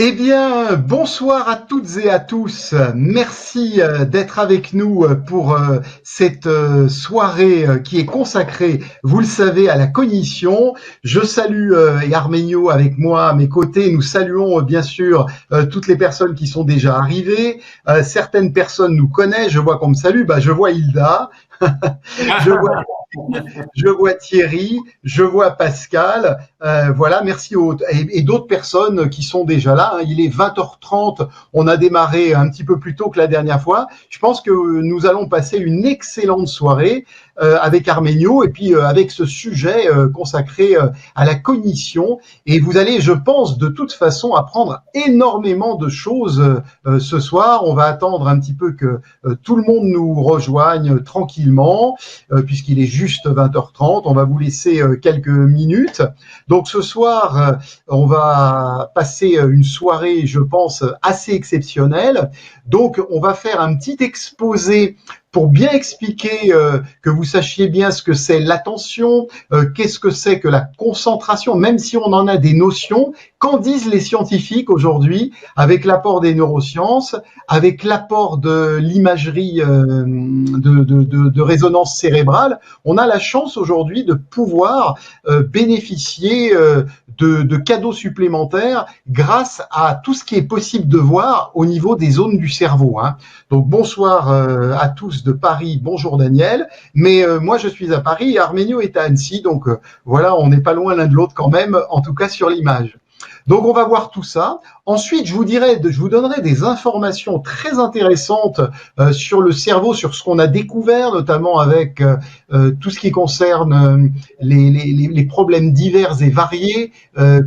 Eh bien, bonsoir à toutes et à tous. Merci d'être avec nous pour cette soirée qui est consacrée, vous le savez, à la cognition. Je salue et Arménio avec moi à mes côtés. Nous saluons bien sûr toutes les personnes qui sont déjà arrivées. Certaines personnes nous connaissent. Je vois qu'on me salue. Je vois Hilda. je vois Je vois Thierry, je vois Pascal, voilà, merci et d'autres personnes qui sont déjà là. Il est 20h30, on a démarré un petit peu plus tôt que la dernière fois. Je pense que nous allons passer une excellente soirée avec Arménio et puis avec ce sujet consacré à la cognition. Et vous allez, je pense, de toute façon apprendre énormément de choses ce soir. On va attendre un petit peu que tout le monde nous rejoigne tranquillement, puisqu'il est juste 20h30. On va vous laisser quelques minutes. Donc ce soir, on va passer une soirée, je pense, assez exceptionnelle. Donc on va faire un petit exposé pour bien expliquer que vous sachiez bien ce que c'est l'attention, qu'est-ce que c'est que la concentration, même si on en a des notions, qu'en disent les scientifiques aujourd'hui, avec l'apport des neurosciences, avec l'apport de l'imagerie de résonance cérébrale. On a la chance aujourd'hui de pouvoir bénéficier de cadeaux supplémentaires grâce à tout ce qui est possible de voir au niveau des zones du cerveau. Donc bonsoir à tous de Paris, bonjour Daniel, mais moi je suis à Paris et Arménio est à Annecy, donc voilà, on n'est pas loin l'un de l'autre quand même, en tout cas sur l'image. Donc on va voir tout ça. Ensuite, je vous donnerai des informations très intéressantes sur le cerveau, sur ce qu'on a découvert, notamment avec tout ce qui concerne les problèmes divers et variés,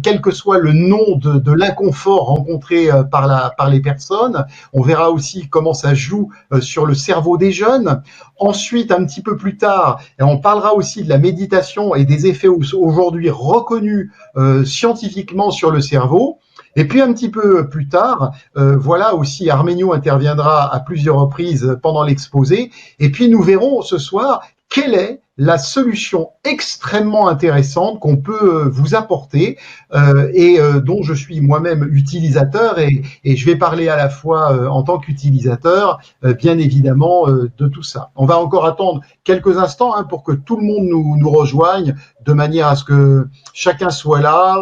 quel que soit le nom de l'inconfort rencontré par les personnes. On verra aussi comment ça joue sur le cerveau des jeunes. Ensuite, un petit peu plus tard, on parlera aussi de la méditation et des effets aujourd'hui reconnus scientifiquement sur le cerveau. Et puis un petit peu plus tard, voilà aussi Arménio interviendra à plusieurs reprises pendant l'exposé. Et puis nous verrons ce soir quelle est la solution extrêmement intéressante qu'on peut vous apporter et dont je suis moi-même utilisateur et je vais parler à la fois en tant qu'utilisateur, bien évidemment, de tout ça. On va encore attendre quelques instants pour que tout le monde nous rejoigne de manière à ce que chacun soit là.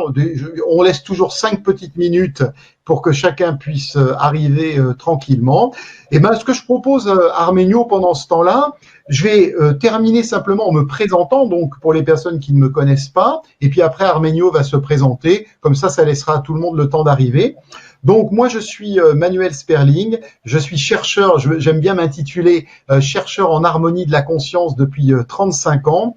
On laisse toujours 5 petites minutes pour que chacun puisse arriver tranquillement. Et ce que je propose, Arménio, pendant ce temps-là, je vais terminer simplement en me présentant, donc pour les personnes qui ne me connaissent pas, et puis après Arménio va se présenter, comme ça laissera à tout le monde le temps d'arriver. Donc moi je suis Manuel Sperling, je suis chercheur, j'aime bien m'intituler chercheur en harmonie de la conscience depuis 35 ans.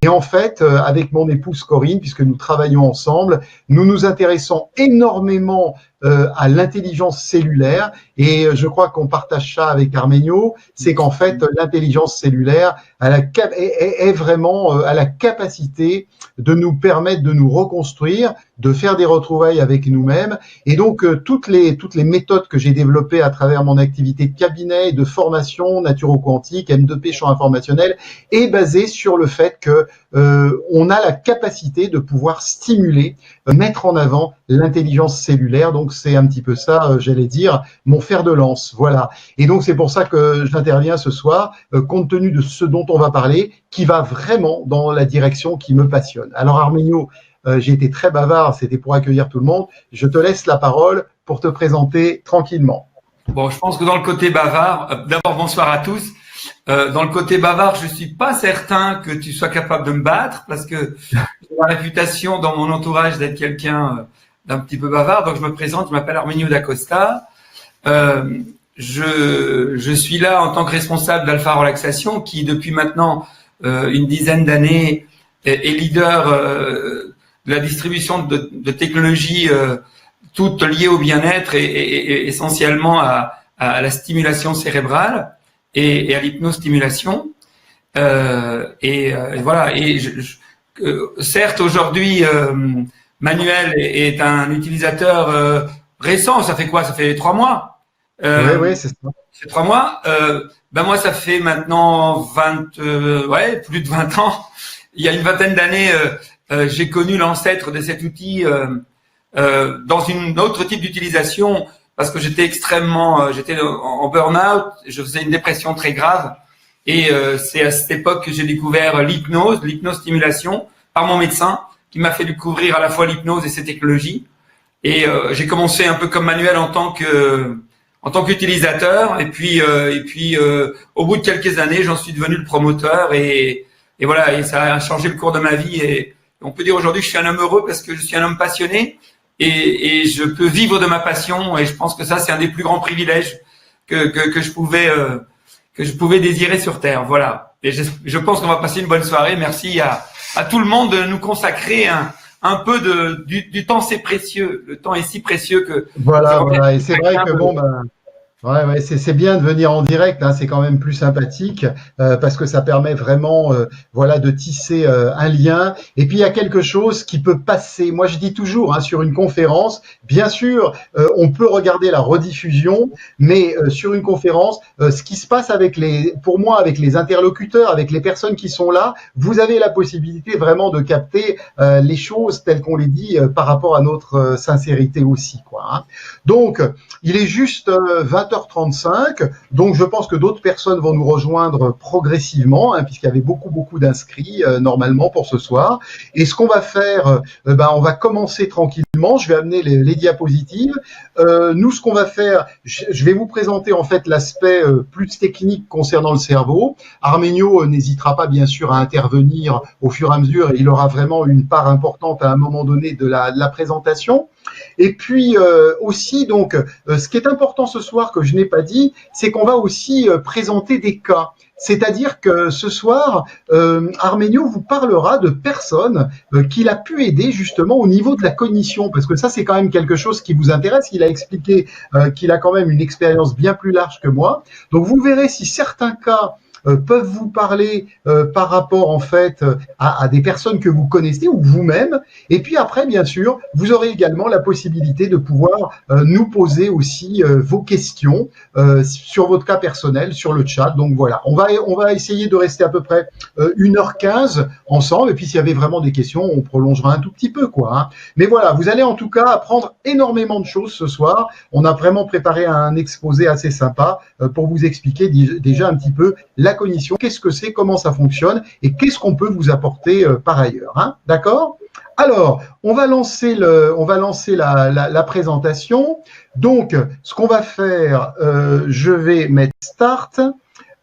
Et en fait, avec mon épouse Corinne, puisque nous travaillons ensemble, nous nous intéressons énormément à l'intelligence cellulaire et je crois qu'on partage ça avec Arménio, c'est qu'en fait l'intelligence cellulaire est vraiment à la capacité de nous permettre de nous reconstruire, de faire des retrouvailles avec nous-mêmes et donc toutes les méthodes que j'ai développées à travers mon activité de cabinet, de formation, naturo-quantique, M2P, champ informationnel, est basée sur le fait que on a la capacité de pouvoir stimuler, mettre en avant l'intelligence cellulaire. Donc c'est un petit peu ça, j'allais dire, mon fer de lance. Voilà. Et donc c'est pour ça que j'interviens ce soir, compte tenu de ce dont on va parler, qui va vraiment dans la direction qui me passionne. Alors Arménio, j'ai été très bavard, c'était pour accueillir tout le monde. Je te laisse la parole pour te présenter tranquillement. Bon, je pense que dans le côté bavard, d'abord bonsoir à tous. Dans le côté bavard, je suis pas certain que tu sois capable de me battre parce que j'ai la réputation dans mon entourage d'être quelqu'un d'un petit peu bavard. Donc je me présente, je m'appelle Arménio d'Acosta. Je suis là en tant que responsable d'Alpha Relaxation qui depuis maintenant une dizaine d'années est leader de la distribution de technologies toutes liées au bien-être et essentiellement à la stimulation cérébrale et à l'hypnostimulation. Voilà. Et certes, aujourd'hui, Manuel est un utilisateur récent. Ça fait quoi? Ça fait 3 mois. Oui, c'est ça. C'est 3 mois. Moi, ça fait maintenant plus de 20 ans. Il y a une vingtaine d'années, j'ai connu l'ancêtre de cet outil dans une autre type d'utilisation parce que j'étais j'étais en burn-out, je faisais une dépression très grave et c'est à cette époque que j'ai découvert l'hypnostimulation par mon médecin qui m'a fait découvrir à la fois l'hypnose et ses technologies. Et j'ai commencé un peu comme Manuel en tant qu'utilisateur et puis au bout de quelques années, j'en suis devenu le promoteur et voilà, et ça a changé le cours de ma vie et on peut dire aujourd'hui que je suis un homme heureux parce que je suis un homme passionné et je peux vivre de ma passion et je pense que ça c'est un des plus grands privilèges que je pouvais désirer sur terre. Voilà. Et je pense qu'on va passer une bonne soirée. Merci à tout le monde de nous consacrer un peu du temps, c'est précieux. Le temps est si précieux que voilà. Et c'est vrai que bon, ben, ouais, c'est bien de venir en direct, hein, c'est quand même plus sympathique parce que ça permet vraiment, voilà, de tisser un lien. Et puis il y a quelque chose qui peut passer. Moi, je dis toujours, hein, sur une conférence, bien sûr, on peut regarder la rediffusion, mais sur une conférence, ce qui se passe pour moi, avec les interlocuteurs, avec les personnes qui sont là, vous avez la possibilité vraiment de capter les choses telles qu'on les dit par rapport à notre sincérité aussi, quoi. Hein. Donc, il est juste 20h35, donc je pense que d'autres personnes vont nous rejoindre progressivement, hein, puisqu'il y avait beaucoup d'inscrits normalement pour ce soir. Et ce qu'on va faire, on va commencer tranquillement. Je vais amener les diapositives. Nous, ce qu'on va faire, je vais vous présenter en fait l'aspect plus technique concernant le cerveau. Arménio n'hésitera pas bien sûr à intervenir au fur et à mesure, et il aura vraiment une part importante à un moment donné de la présentation. Et puis aussi, donc, ce qui est important ce soir que je n'ai pas dit, c'est qu'on va aussi présenter des cas. C'est-à-dire que ce soir, Arménio vous parlera de personnes qu'il a pu aider justement au niveau de la cognition, parce que ça, c'est quand même quelque chose qui vous intéresse. Il a expliqué qu'il a quand même une expérience bien plus large que moi. Donc, vous verrez si certains cas peuvent vous parler par rapport en fait à des personnes que vous connaissez ou vous-même. Et puis après, bien sûr, vous aurez également la possibilité de pouvoir nous poser aussi vos questions sur votre cas personnel, sur le chat. Donc voilà, on va essayer de rester à peu près 1h15 ensemble. Et puis s'il y avait vraiment des questions, on prolongera un tout petit peu, quoi. Hein. Mais voilà, vous allez en tout cas apprendre énormément de choses ce soir. On a vraiment préparé un exposé assez sympa pour vous expliquer déjà un petit peu la cognition, qu'est-ce que c'est, comment ça fonctionne et qu'est-ce qu'on peut vous apporter par ailleurs. Hein. D'accord ? Alors, on va lancer la présentation. Donc, ce qu'on va faire, je vais mettre Start.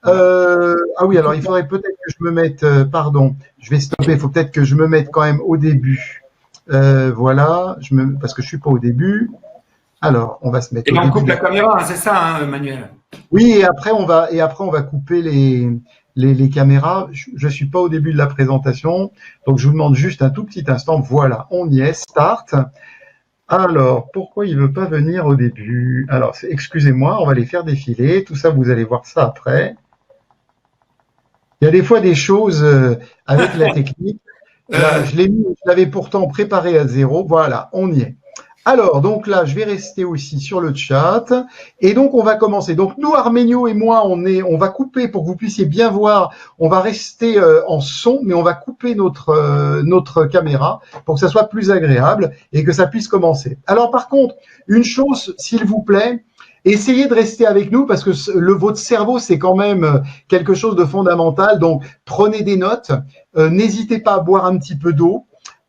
Ah oui, alors il faudrait peut-être que je me mette, pardon, je vais stopper, il faut peut-être que je me mette quand même au début. Voilà, parce que je suis pas au début. Alors, on va se mettre. Et on coupe la caméra, hein, c'est ça, hein, Manuel. Oui, et après on va couper les caméras. Je suis pas au début de la présentation, donc je vous demande juste un tout petit instant. Voilà, on y est. Start. Alors, pourquoi il veut pas venir au début? Alors, excusez-moi, on va les faire défiler. Tout ça, vous allez voir ça après. Il y a des fois des choses avec la technique. Là, je l'avais pourtant préparé à zéro. Voilà, on y est. Alors, donc là, je vais rester aussi sur le chat. Et donc, on va commencer. Donc, nous, Arménio et moi, on va couper pour que vous puissiez bien voir. On va rester en son, mais on va couper notre caméra pour que ça soit plus agréable et que ça puisse commencer. Alors, par contre, une chose, s'il vous plaît, essayez de rester avec nous parce que votre cerveau, c'est quand même quelque chose de fondamental. Donc, prenez des notes. N'hésitez pas à boire un petit peu d'eau.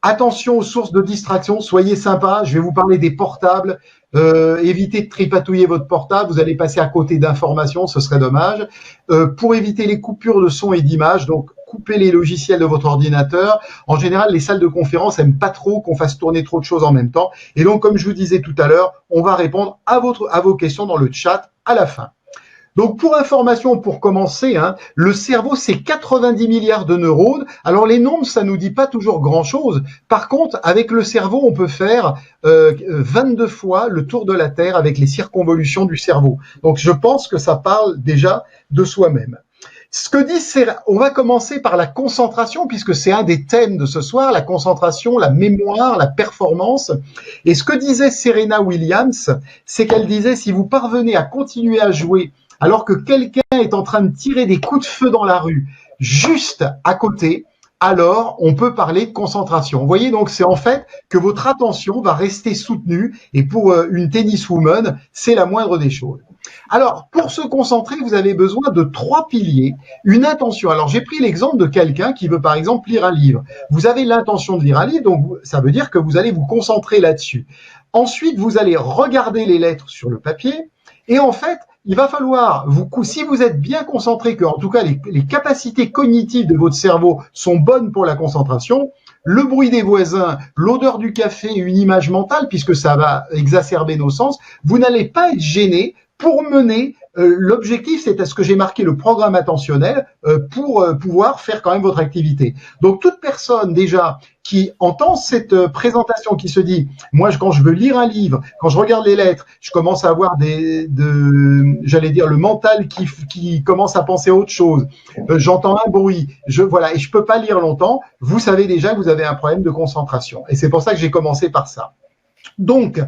Attention aux sources de distraction, soyez sympa. Je vais vous parler des portables. Évitez de tripatouiller votre portable. Vous allez passer à côté d'informations, ce serait dommage. Pour éviter les coupures de son et d'image, donc coupez les logiciels de votre ordinateur. En général, les salles de conférence n'aiment pas trop qu'on fasse tourner trop de choses en même temps. Et donc, comme je vous disais tout à l'heure, on va répondre à vos questions dans le chat à la fin. Donc, pour information, pour commencer, hein, le cerveau, c'est 90 milliards de neurones. Alors, les nombres, ça nous dit pas toujours grand-chose. Par contre, avec le cerveau, on peut faire 22 fois le tour de la Terre avec les circonvolutions du cerveau. Donc, je pense que ça parle déjà de soi-même. Ce que dit, on va commencer par la concentration, puisque c'est un des thèmes de ce soir, la concentration, la mémoire, la performance. Et ce que disait Serena Williams, c'est qu'elle disait, si vous parvenez à continuer à jouer alors que quelqu'un est en train de tirer des coups de feu dans la rue, juste à côté, alors on peut parler de concentration. Vous voyez, donc c'est en fait que votre attention va rester soutenue, et pour une tenniswoman, c'est la moindre des choses. Alors, pour se concentrer, vous avez besoin de 3 piliers. Une intention. Alors, j'ai pris l'exemple de quelqu'un qui veut, par exemple, lire un livre. Vous avez l'intention de lire un livre, donc ça veut dire que vous allez vous concentrer là-dessus. Ensuite, vous allez regarder les lettres sur le papier, et en fait, il va falloir, si vous êtes bien concentré, que en tout cas les capacités cognitives de votre cerveau sont bonnes pour la concentration, le bruit des voisins, l'odeur du café, une image mentale, puisque ça va exacerber nos sens, vous n'allez pas être gêné pour mener l'objectif, c'est à ce que j'ai marqué le programme attentionnel pour pouvoir faire quand même votre activité. Donc toute personne déjà qui entend cette présentation, qui se dit, moi quand je veux lire un livre, quand je regarde les lettres, je commence à avoir j'allais dire le mental qui commence à penser à autre chose. J'entends un bruit, voilà, et je peux pas lire longtemps. Vous savez déjà que vous avez un problème de concentration, et c'est pour ça que j'ai commencé par ça. Donc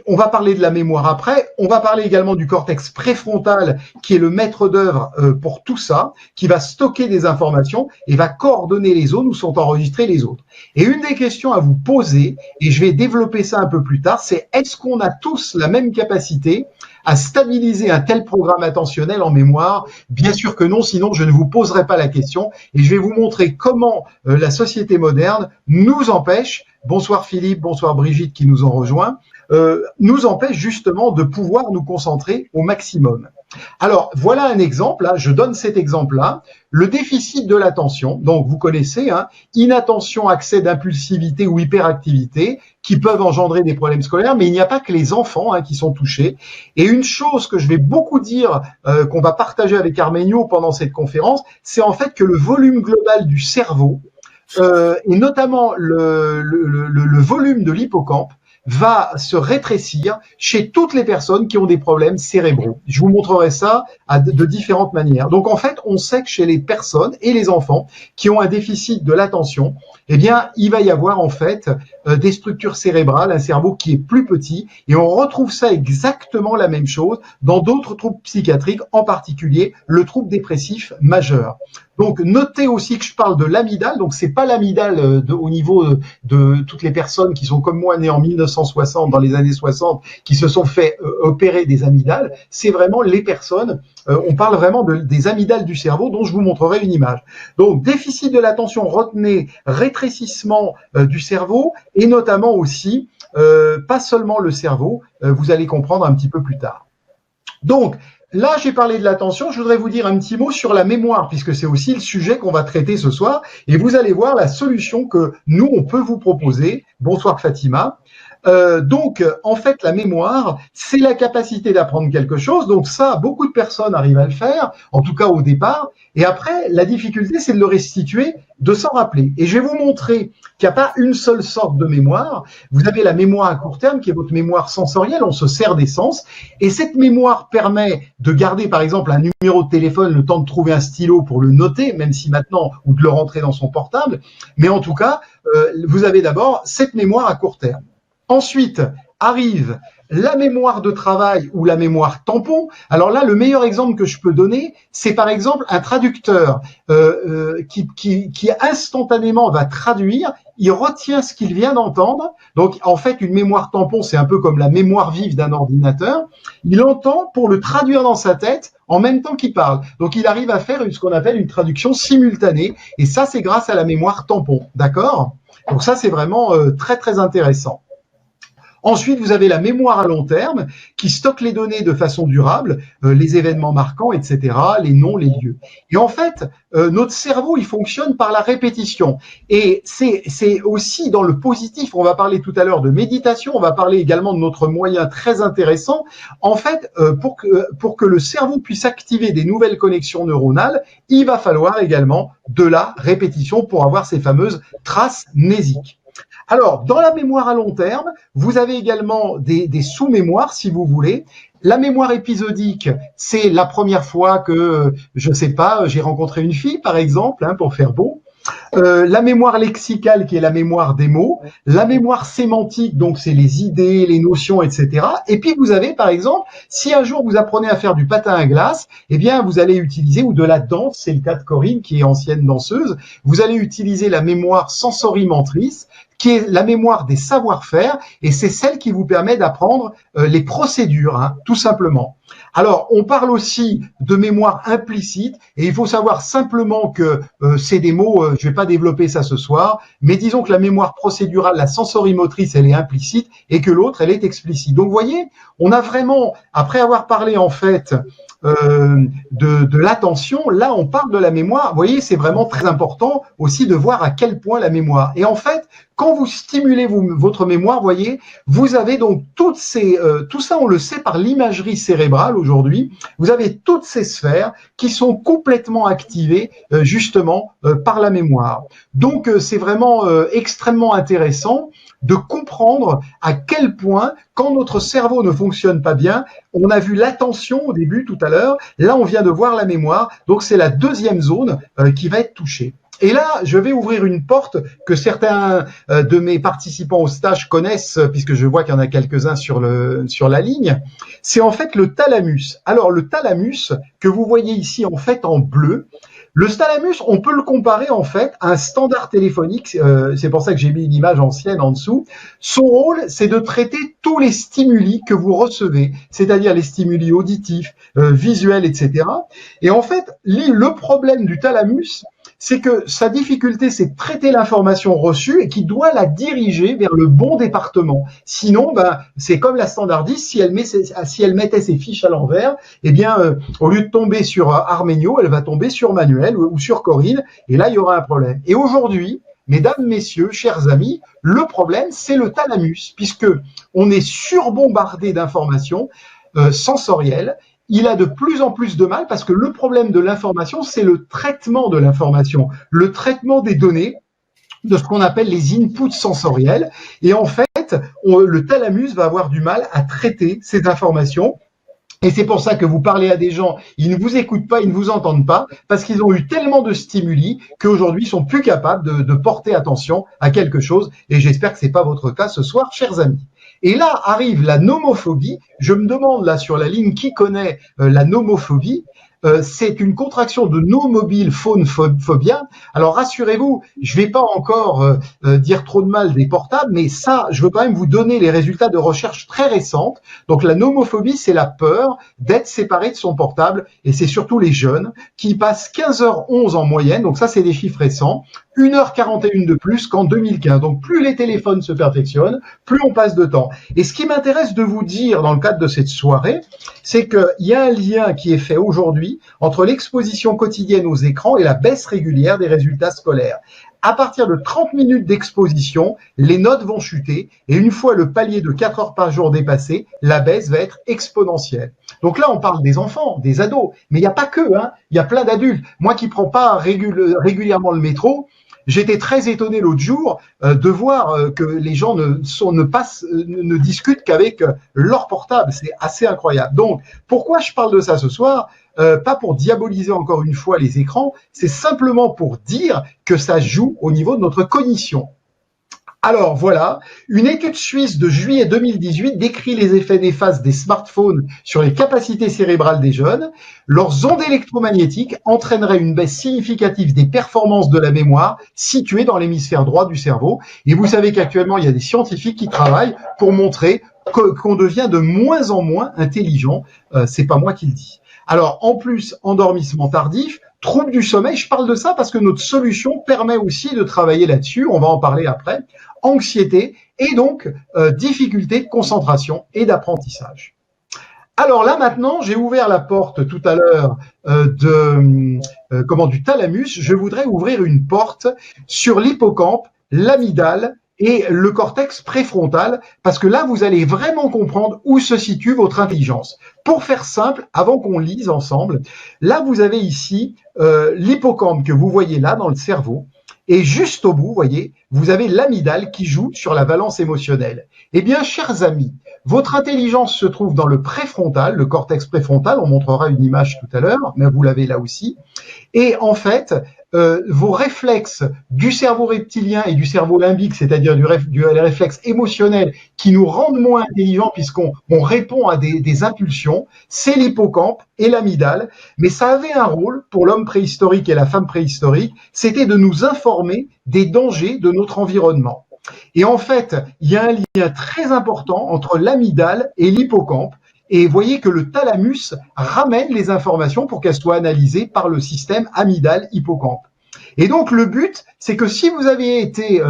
on va parler de la mémoire après, on va parler également du cortex préfrontal qui est le maître d'œuvre pour tout ça, qui va stocker des informations et va coordonner les zones où sont enregistrées les autres. Et une des questions à vous poser, et je vais développer ça un peu plus tard, c'est est-ce qu'on a tous la même capacité à stabiliser un tel programme attentionnel en mémoire? Bien sûr que non, sinon je ne vous poserai pas la question, et je vais vous montrer comment la société moderne nous empêche, bonsoir Philippe, bonsoir Brigitte qui nous ont rejoints, nous empêche justement de pouvoir nous concentrer au maximum. Alors, voilà un exemple, là, je donne cet exemple-là, le déficit de l'attention. Donc, vous connaissez, inattention, accès d'impulsivité ou hyperactivité, qui peuvent engendrer des problèmes scolaires, mais il n'y a pas que les enfants qui sont touchés. Et une chose que je vais beaucoup dire, qu'on va partager avec Arménio pendant cette conférence, c'est en fait que le volume global du cerveau, et notamment le volume de l'hippocampe, va se rétrécir chez toutes les personnes qui ont des problèmes cérébraux. Je vous montrerai ça de différentes manières. Donc en fait, on sait que chez les personnes et les enfants qui ont un déficit de l'attention, eh bien, il va y avoir en fait des structures cérébrales, un cerveau qui est plus petit, et on retrouve ça exactement la même chose dans d'autres troubles psychiatriques, en particulier le trouble dépressif majeur. Donc, notez aussi que je parle de l'amygdale. Donc, c'est pas l'amygdale au niveau de toutes les personnes qui sont comme moi nées en 1960, dans les années 60, qui se sont fait opérer des amygdales. C'est vraiment les personnes. On parle vraiment des amygdales du cerveau, dont je vous montrerai une image. Donc, déficit de l'attention, retenez, rétrécissement du cerveau, et notamment aussi, pas seulement le cerveau. Vous allez comprendre un petit peu plus tard. Donc, là, j'ai parlé de l'attention. Je voudrais vous dire un petit mot sur la mémoire, puisque c'est aussi le sujet qu'on va traiter ce soir. Et vous allez voir la solution que nous, on peut vous proposer. Bonsoir Fatima. Donc, en fait, la mémoire, c'est la capacité d'apprendre quelque chose. Donc ça, beaucoup de personnes arrivent à le faire, en tout cas au départ. Et après, la difficulté, c'est de le restituer, de s'en rappeler. Et je vais vous montrer qu'il n'y a pas une seule sorte de mémoire. Vous avez la mémoire à court terme, qui est votre mémoire sensorielle. On se sert des sens. Et cette mémoire permet de garder, par exemple, un numéro de téléphone, le temps de trouver un stylo pour le noter, même si maintenant, ou de le rentrer dans son portable. Mais en tout cas, vous avez d'abord cette mémoire à court terme. Ensuite, arrive la mémoire de travail ou la mémoire tampon. Alors là, le meilleur exemple que je peux donner, c'est par exemple un traducteur qui instantanément va traduire, il retient ce qu'il vient d'entendre. Donc, en fait, une mémoire tampon, c'est un peu comme la mémoire vive d'un ordinateur. Il entend pour le traduire dans sa tête en même temps qu'il parle. Donc, il arrive à faire ce qu'on appelle une traduction simultanée. Et ça, c'est grâce à la mémoire tampon. D'accord ? Donc ça, c'est vraiment très, très intéressant. Ensuite, vous avez la mémoire à long terme qui stocke les données de façon durable, les événements marquants, etc., les noms, les lieux. Et en fait, notre cerveau, il fonctionne par la répétition. Et c'est aussi dans le positif, on va parler tout à l'heure de méditation, on va parler également de notre moyen très intéressant. En fait, pour que le cerveau puisse activer des nouvelles connexions neuronales, il va falloir également de la répétition pour avoir ces fameuses traces mnésiques. Alors, dans la mémoire à long terme, vous avez également des sous-mémoires, si vous voulez. La mémoire épisodique, c'est la première fois que, je sais pas, j'ai rencontré une fille, par exemple, pour faire beau. La mémoire lexicale, qui est la mémoire des mots, la mémoire sémantique, donc c'est les idées, les notions, etc. Et puis vous avez, par exemple, si un jour vous apprenez à faire du patin à glace, eh bien vous allez utiliser, ou de la danse, c'est le cas de Corinne, qui est ancienne danseuse, vous allez utiliser la mémoire sensorimentrice, qui est la mémoire des savoir-faire, et c'est celle qui vous permet d'apprendre les procédures, hein, tout simplement. Alors, on parle aussi de mémoire implicite, et il faut savoir simplement que c'est des mots, je vais pas développer ça ce soir, mais disons que la mémoire procédurale, la sensorimotrice, elle est implicite, et que l'autre, elle est explicite. Donc, vous voyez, on a vraiment, après avoir parlé en fait de l'attention, là, on parle de la mémoire. Vous voyez, c'est vraiment très important aussi de voir à quel point la mémoire. Et en fait, quand vous stimulez votre mémoire, vous voyez, vous avez donc toutes ces, tout ça, on le sait par l'imagerie cérébrale aujourd'hui. Vous avez toutes ces sphères qui sont complètement activées justement par la mémoire. Donc, c'est vraiment extrêmement intéressant de comprendre à quel point, quand notre cerveau ne fonctionne pas bien, on a vu l'attention au début tout à l'heure, là on vient de voir la mémoire, donc c'est la deuxième zone qui va être touchée. Et là, je vais ouvrir une porte que certains de mes participants au stage connaissent, puisque je vois qu'il y en a quelques-uns sur la ligne. C'est en fait le thalamus. Alors, le thalamus, que vous voyez ici en fait en bleu, le thalamus, on peut le comparer en fait à un standard téléphonique, c'est pour ça que j'ai mis une image ancienne en dessous. Son rôle, c'est de traiter tous les stimuli que vous recevez, c'est-à-dire les stimuli auditifs, visuels, etc. Et en fait, le problème du thalamus, c'est que sa difficulté, c'est de traiter l'information reçue et qu'il doit la diriger vers le bon département. Sinon, ben, c'est comme la standardiste, si elle mettait ses fiches à l'envers, eh bien, au lieu de tomber sur Arménio, elle va tomber sur Manuel ou sur Corinne, et là, il y aura un problème. Et aujourd'hui, mesdames, messieurs, chers amis, le problème, c'est le thalamus, puisque on est surbombardé d'informations sensorielles. Il a de plus en plus de mal parce que le problème de l'information, c'est le traitement de l'information, le traitement des données, de ce qu'on appelle les inputs sensoriels. Et en fait, le thalamus va avoir du mal à traiter ces informations. Et c'est pour ça que vous parlez à des gens, ils ne vous écoutent pas, ils ne vous entendent pas, parce qu'ils ont eu tellement de stimuli qu'aujourd'hui, ils sont plus capables de porter attention à quelque chose. Et j'espère que c'est pas votre cas ce soir, chers amis. Et là arrive la nomophobie. Je me demande là sur la ligne qui connaît la nomophobie. C'est une contraction de nomobile phone phobia. Alors rassurez-vous, je vais pas encore dire trop de mal des portables, mais ça, je veux quand même vous donner les résultats de recherche très récentes. Donc la nomophobie, c'est la peur d'être séparé de son portable, et c'est surtout les jeunes qui passent 15h11 en moyenne. Donc ça, c'est des chiffres récents. 1h41 de plus qu'en 2015. Donc plus les téléphones se perfectionnent, plus on passe de temps. Et ce qui m'intéresse de vous dire dans le cadre de cette soirée, c'est qu'il y a un lien qui est fait aujourd'hui entre l'exposition quotidienne aux écrans et la baisse régulière des résultats scolaires. À partir de 30 minutes d'exposition, les notes vont chuter, et une fois le palier de 4 heures par jour dépassé, la baisse va être exponentielle. Donc là, on parle des enfants, des ados, mais il n'y a pas que, hein, il y a plein d'adultes. Moi qui prends pas régulièrement le métro, j'étais très étonné l'autre jour de voir que les gens ne discutent qu'avec leur portable. C'est assez incroyable. Donc, pourquoi je parle de ça ce soir ? Pas pour diaboliser encore une fois les écrans, c'est simplement pour dire que ça joue au niveau de notre cognition. Alors voilà, une étude suisse de juillet 2018 décrit les effets néfastes des smartphones sur les capacités cérébrales des jeunes. Leurs ondes électromagnétiques entraîneraient une baisse significative des performances de la mémoire située dans l'hémisphère droit du cerveau. Et vous savez qu'actuellement, il y a des scientifiques qui travaillent pour montrer qu'on devient de moins en moins intelligent. C'est pas moi qui le dis. Alors, en plus, endormissement tardif, trouble du sommeil, je parle de ça parce que notre solution permet aussi de travailler là-dessus, on va en parler après, anxiété et donc difficulté de concentration et d'apprentissage. Alors là maintenant, j'ai ouvert la porte tout à l'heure du thalamus, je voudrais ouvrir une porte sur l'hippocampe, l'amygdale et le cortex préfrontal, parce que là, vous allez vraiment comprendre où se situe votre intelligence. Pour faire simple, avant qu'on lise ensemble, là, vous avez ici l'hippocampe que vous voyez là dans le cerveau, et juste au bout, vous voyez, vous avez l'amygdale qui joue sur la valence émotionnelle. Eh bien, chers amis, votre intelligence se trouve dans le préfrontal, le cortex préfrontal, on montrera une image tout à l'heure, mais vous l'avez là aussi, et en fait, vos réflexes du cerveau reptilien et du cerveau limbique, c'est-à-dire les réflexes émotionnels qui nous rendent moins intelligents puisqu'on répond à des impulsions, c'est l'hippocampe et l'amygdale. Mais ça avait un rôle pour l'homme préhistorique et la femme préhistorique, c'était de nous informer des dangers de notre environnement. Et en fait, il y a un lien très important entre l'amygdale et l'hippocampe. Et vous voyez que le thalamus ramène les informations pour qu'elles soient analysées par le système amygdale-hippocampe. Et donc le but, c'est que si vous avez été,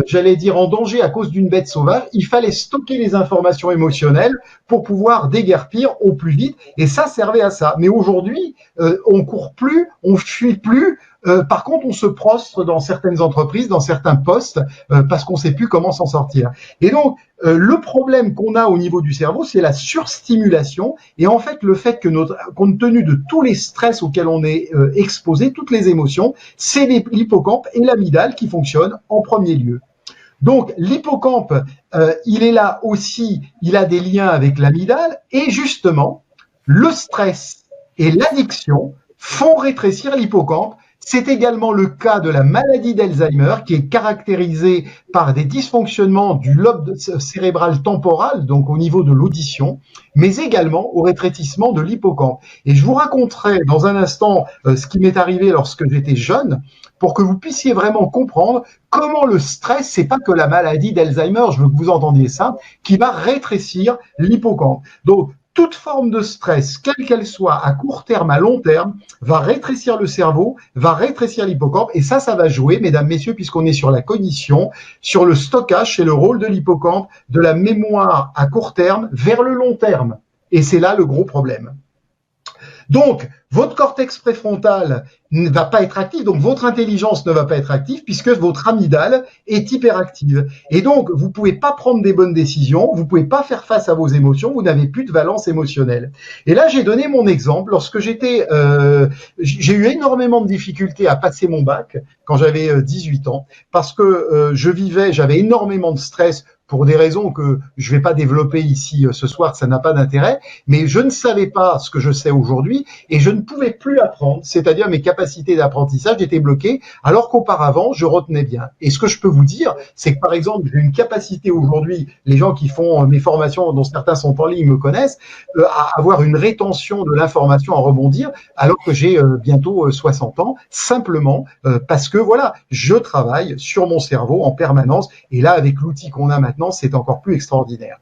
j'allais dire, en danger à cause d'une bête sauvage, il fallait stocker les informations émotionnelles pour pouvoir déguerpir au plus vite. Et ça servait à ça. Mais aujourd'hui, on court plus, on fuit plus. Par contre, on se prostre dans certaines entreprises, dans certains postes, parce qu'on ne sait plus comment s'en sortir. Et donc, le problème qu'on a au niveau du cerveau, c'est la surstimulation. Et en fait, le fait que compte tenu de tous les stress auxquels on est exposé, toutes les émotions, c'est l'hippocampe et l'amygdale qui fonctionnent en premier lieu. Donc, l'hippocampe, il est là aussi, il a des liens avec l'amygdale. Et justement, le stress et l'addiction font rétrécir l'hippocampe. C'est également le cas de la maladie d'Alzheimer qui est caractérisée par des dysfonctionnements du lobe cérébral temporal, donc au niveau de l'audition, mais également au rétrécissement de l'hippocampe. Et je vous raconterai dans un instant ce qui m'est arrivé lorsque j'étais jeune, pour que vous puissiez vraiment comprendre comment le stress, c'est pas que la maladie d'Alzheimer, je veux que vous entendiez ça, qui va rétrécir l'hippocampe. Donc, toute forme de stress, quelle qu'elle soit, à court terme, à long terme, va rétrécir le cerveau, va rétrécir l'hippocampe. Et ça va jouer, mesdames, messieurs, puisqu'on est sur la cognition, sur le stockage et le rôle de l'hippocampe, de la mémoire à court terme vers le long terme. Et c'est là le gros problème. Donc, votre cortex préfrontal ne va pas être actif, donc votre intelligence ne va pas être active puisque votre amygdale est hyperactive. Et donc, vous pouvez pas prendre des bonnes décisions, vous pouvez pas faire face à vos émotions, vous n'avez plus de valence émotionnelle. Et là, j'ai donné mon exemple lorsque j'ai eu énormément de difficultés à passer mon bac quand j'avais 18 ans parce que j'avais énormément de stress pour des raisons que je vais pas développer ici ce soir, ça n'a pas d'intérêt, mais je ne savais pas ce que je sais aujourd'hui et je ne pouvais plus apprendre, c'est-à-dire mes capacités d'apprentissage étaient bloquées, alors qu'auparavant, je retenais bien. Et ce que je peux vous dire, c'est que par exemple, j'ai une capacité aujourd'hui, les gens qui font mes formations, dont certains sont en ligne, me connaissent, à avoir une rétention de l'information, à rebondir, alors que j'ai bientôt 60 ans, simplement parce que voilà, je travaille sur mon cerveau en permanence, et là, avec l'outil qu'on a maintenant, c'est encore plus extraordinaire.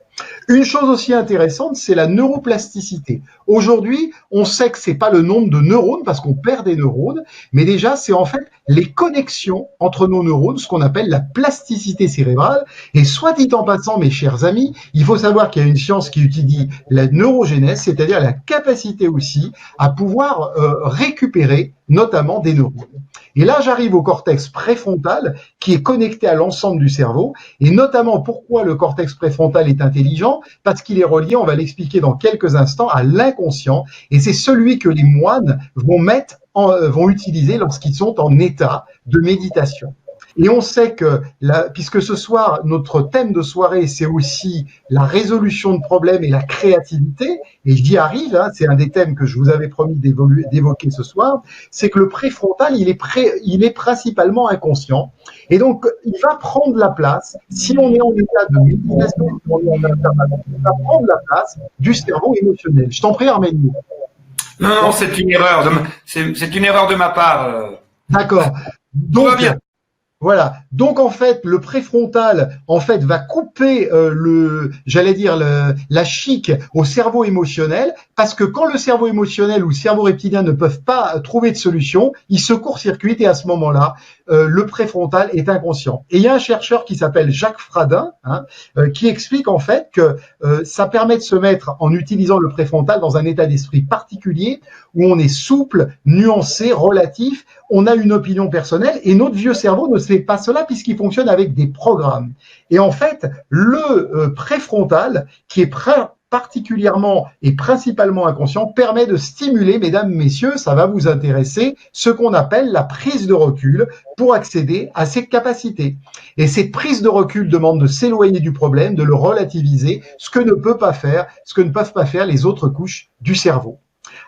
Une chose aussi intéressante, c'est la neuroplasticité. Aujourd'hui, on sait que c'est pas le nombre de neurones parce qu'on perd des neurones, mais déjà, c'est en fait les connexions entre nos neurones, ce qu'on appelle la plasticité cérébrale. Et soit dit en passant, mes chers amis, il faut savoir qu'il y a une science qui utilise la neurogénèse, c'est-à-dire la capacité aussi à pouvoir récupérer notamment des neurones. Et là, j'arrive au cortex préfrontal qui est connecté à l'ensemble du cerveau et notamment pourquoi le cortex préfrontal est intelligent, parce qu'il est relié, on va l'expliquer dans quelques instants, à l'inconscient et c'est celui que les moines vont utiliser lorsqu'ils sont en état de méditation. Et on sait que, puisque ce soir, notre thème de soirée, c'est aussi la résolution de problèmes et la créativité, et j'y arrive, hein, c'est un des thèmes que je vous avais promis d'évoquer ce soir, c'est que le préfrontal, il est principalement inconscient, et donc il va prendre la place, si on est en état de méditation, si on est en état il va prendre la place du cerveau émotionnel. Je t'en prie, Arménie. Non, c'est une erreur, c'est une erreur de ma part. D'accord. Donc, tout va bien. Voilà. Donc en fait, le préfrontal en fait va couper la chic au cerveau émotionnel parce que quand le cerveau émotionnel ou le cerveau reptilien ne peuvent pas trouver de solution, ils se court-circuitent et à ce moment-là, le préfrontal est inconscient. Et il y a un chercheur qui s'appelle Jacques Fradin qui explique en fait que ça permet de se mettre en utilisant le préfrontal dans un état d'esprit particulier où on est souple, nuancé, relatif, on a une opinion personnelle et notre vieux cerveau ne fait pas cela puisqu'il fonctionne avec des programmes. Et en fait, le préfrontal, qui est particulièrement et principalement inconscient, permet de stimuler, mesdames, messieurs, ça va vous intéresser, ce qu'on appelle la prise de recul pour accéder à ces capacités. Et cette prise de recul demande de s'éloigner du problème, de le relativiser, ce que ne peuvent pas faire les autres couches du cerveau.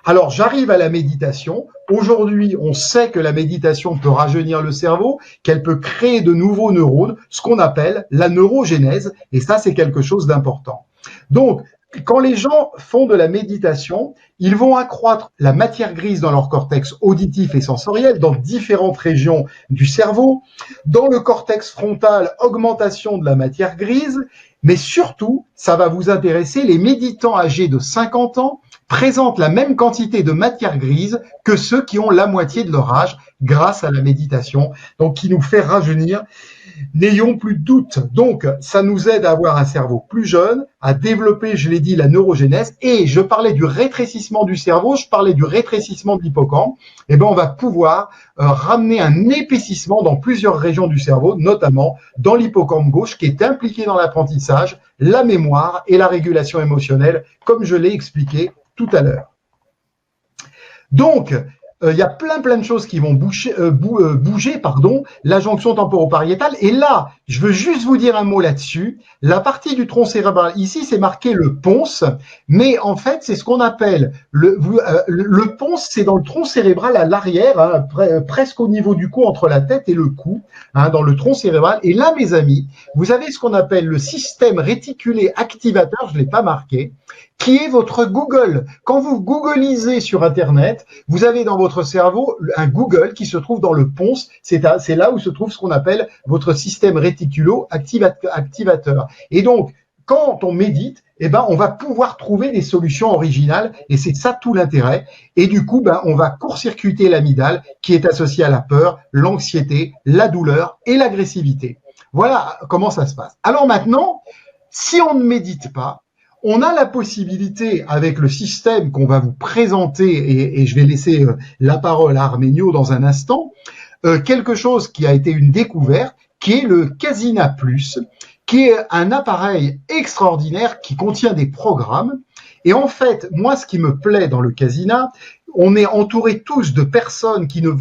Alors, j'arrive à la méditation. Aujourd'hui, on sait que la méditation peut rajeunir le cerveau, qu'elle peut créer de nouveaux neurones, ce qu'on appelle la neurogénèse, et ça, c'est quelque chose d'important. Donc, quand les gens font de la méditation, ils vont accroître la matière grise dans leur cortex auditif et sensoriel, dans différentes régions du cerveau. Dans le cortex frontal, augmentation de la matière grise, mais surtout, ça va vous intéresser, les méditants âgés de 50 ans présentent la même quantité de matière grise que ceux qui ont la moitié de leur âge grâce à la méditation, donc qui nous fait rajeunir. N'ayons plus de doute. Donc, ça nous aide à avoir un cerveau plus jeune, à développer, je l'ai dit, la neurogénèse. Et je parlais du rétrécissement du cerveau, je parlais du rétrécissement de l'hippocampe. Eh ben, on va pouvoir ramener un épaississement dans plusieurs régions du cerveau, notamment dans l'hippocampe gauche, qui est impliqué dans l'apprentissage, la mémoire et la régulation émotionnelle, comme je l'ai expliqué tout à l'heure. Donc, il y a plein de choses qui vont bouger, la jonction temporopariétale. Et là, je veux juste vous dire un mot là-dessus. La partie du tronc cérébral, ici, c'est marqué le pons, mais en fait, c'est ce qu'on appelle le pons, c'est dans le tronc cérébral à l'arrière, hein, presque au niveau du cou, entre la tête et le cou, hein, dans le tronc cérébral. Et là, mes amis, vous avez ce qu'on appelle le système réticulé activateur, je l'ai pas marqué, qui est votre Google. Quand vous googlisez sur Internet, vous avez dans votre cerveau un Google qui se trouve dans le pons. C'est là où se trouve ce qu'on appelle votre système réticulo-activateur. Et donc, quand on médite, eh ben, on va pouvoir trouver des solutions originales et c'est ça tout l'intérêt. Et du coup, ben, on va court-circuiter l'amygdale qui est associée à la peur, l'anxiété, la douleur et l'agressivité. Voilà comment ça se passe. Alors maintenant, si on ne médite pas, on a la possibilité, avec le système qu'on va vous présenter, et je vais laisser la parole à Arménio dans un instant, quelque chose qui a été une découverte, qui est le Casina Plus, qui est un appareil extraordinaire qui contient des programmes. Et en fait, moi, ce qui me plaît dans le Casina, on est entouré tous de personnes qui ne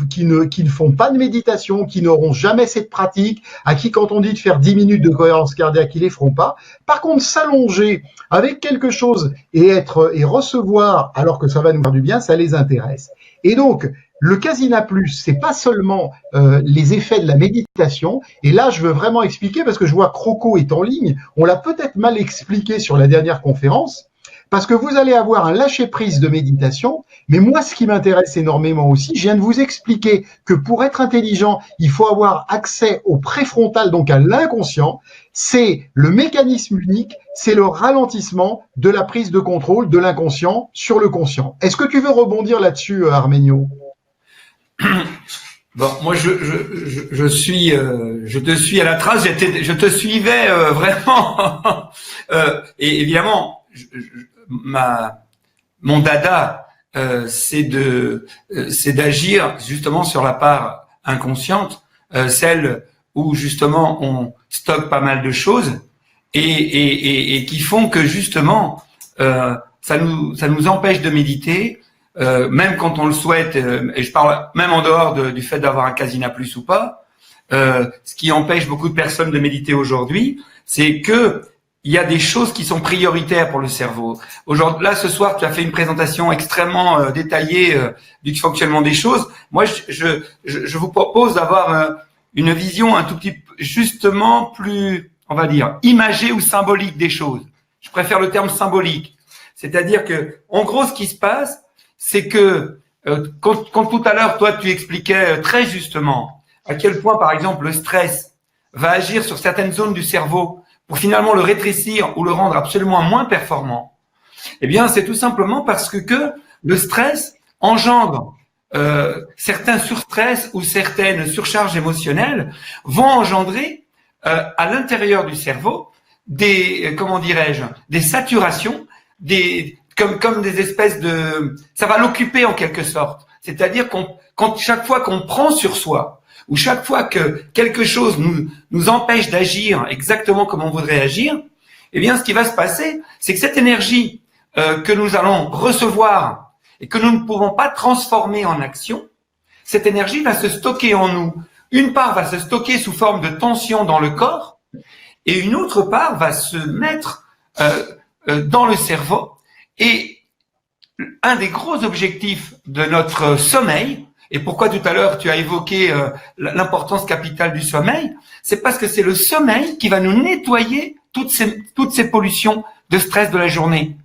font pas de méditation, qui n'auront jamais cette pratique, à qui quand on dit de faire 10 minutes de cohérence cardiaque, ils les feront pas. Par contre, s'allonger avec quelque chose et recevoir alors que ça va nous faire du bien, ça les intéresse. Et donc, le Casina Plus, c'est pas seulement les effets de la méditation. Et là, je veux vraiment expliquer parce que je vois Croco est en ligne. On l'a peut-être mal expliqué sur la dernière conférence. Parce que vous allez avoir un lâcher-prise de méditation, mais moi, ce qui m'intéresse énormément aussi, je viens de vous expliquer que pour être intelligent, il faut avoir accès au préfrontal, donc à l'inconscient. C'est le mécanisme unique, c'est le ralentissement de la prise de contrôle de l'inconscient sur le conscient. Est-ce que tu veux rebondir là-dessus, Arménio ? Bon, moi je te suis à la trace. Je te suivais vraiment. Et évidemment, mon dada, c'est d'agir justement sur la part inconsciente, celle où justement on stocke pas mal de choses et qui font que justement ça nous empêche de méditer. Même quand on le souhaite, et je parle même en dehors du fait d'avoir un Casina Plus ou pas, ce qui empêche beaucoup de personnes de méditer aujourd'hui, c'est que il y a des choses qui sont prioritaires pour le cerveau. Aujourd'hui, là, ce soir, tu as fait une présentation extrêmement détaillée du fonctionnement des choses. Moi, je vous propose d'avoir une vision un tout petit, justement plus, on va dire, imagée ou symbolique des choses. Je préfère le terme symbolique. C'est-à-dire que, en gros, ce qui se passe, c'est que quand tout à l'heure, toi, tu expliquais très justement à quel point, par exemple, le stress va agir sur certaines zones du cerveau pour finalement le rétrécir ou le rendre absolument moins performant. Eh bien, c'est tout simplement parce que le stress engendre certains surstress ou certaines surcharges émotionnelles vont engendrer à l'intérieur du cerveau des, comment dirais-je, des saturations, comme des espèces de, ça va l'occuper en quelque sorte. C'est-à-dire quand chaque fois qu'on prend sur soi, ou chaque fois que quelque chose nous empêche d'agir exactement comme on voudrait agir, eh bien, ce qui va se passer, c'est que cette énergie que nous allons recevoir et que nous ne pouvons pas transformer en action, cette énergie va se stocker en nous. Une part va se stocker sous forme de tension dans le corps et une autre part va se mettre dans le cerveau. Et un des gros objectifs de notre sommeil, et pourquoi tout à l'heure tu as évoqué l'importance capitale du sommeil, c'est parce que c'est le sommeil qui va nous nettoyer toutes ces pollutions de stress de la journée.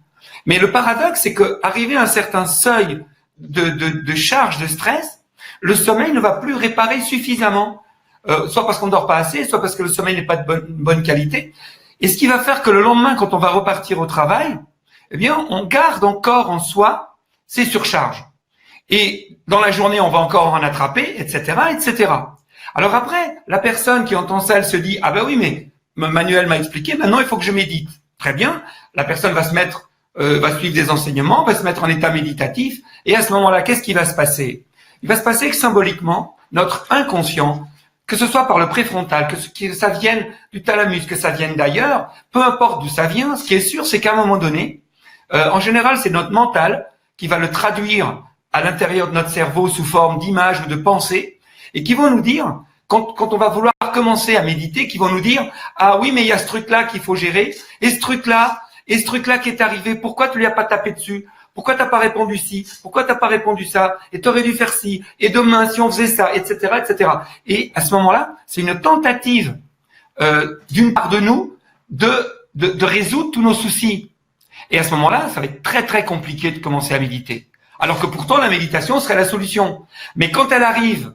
Mais le paradoxe, c'est que arrivé à un certain seuil de charge de stress, le sommeil ne va plus réparer suffisamment, soit parce qu'on ne dort pas assez, soit parce que le sommeil n'est pas de bonne qualité. Et ce qui va faire que le lendemain, quand on va repartir au travail, eh bien, on garde encore en soi ces surcharges. Et dans la journée, on va encore en attraper, etc., etc. Alors après, la personne qui entend ça, elle se dit, ah ben oui, mais Manuel m'a expliqué, maintenant il faut que je médite. Très bien. La personne va va suivre des enseignements, va se mettre en état méditatif. Et à ce moment-là, qu'est-ce qui va se passer? Il va se passer que symboliquement, notre inconscient, que ce soit par le préfrontal, que ça vienne du thalamus, que ça vienne d'ailleurs, peu importe d'où ça vient, ce qui est sûr, c'est qu'à un moment donné, en général, c'est notre mental qui va le traduire à l'intérieur de notre cerveau sous forme d'images ou de pensées, et qui vont nous dire, quand on va vouloir commencer à méditer, qui vont nous dire, ah oui, mais il y a ce truc-là qu'il faut gérer, et ce truc-là qui est arrivé, pourquoi tu lui as pas tapé dessus? Pourquoi t'as pas répondu ci? Pourquoi t'as pas répondu ça? Et t'aurais dû faire ci? Et demain, si on faisait ça, etc., etc. Et à ce moment-là, c'est une tentative d'une part de nous de résoudre tous nos soucis. Et à ce moment-là, ça va être très très compliqué de commencer à méditer. Alors que pourtant, la méditation serait la solution. Mais quand elle arrive,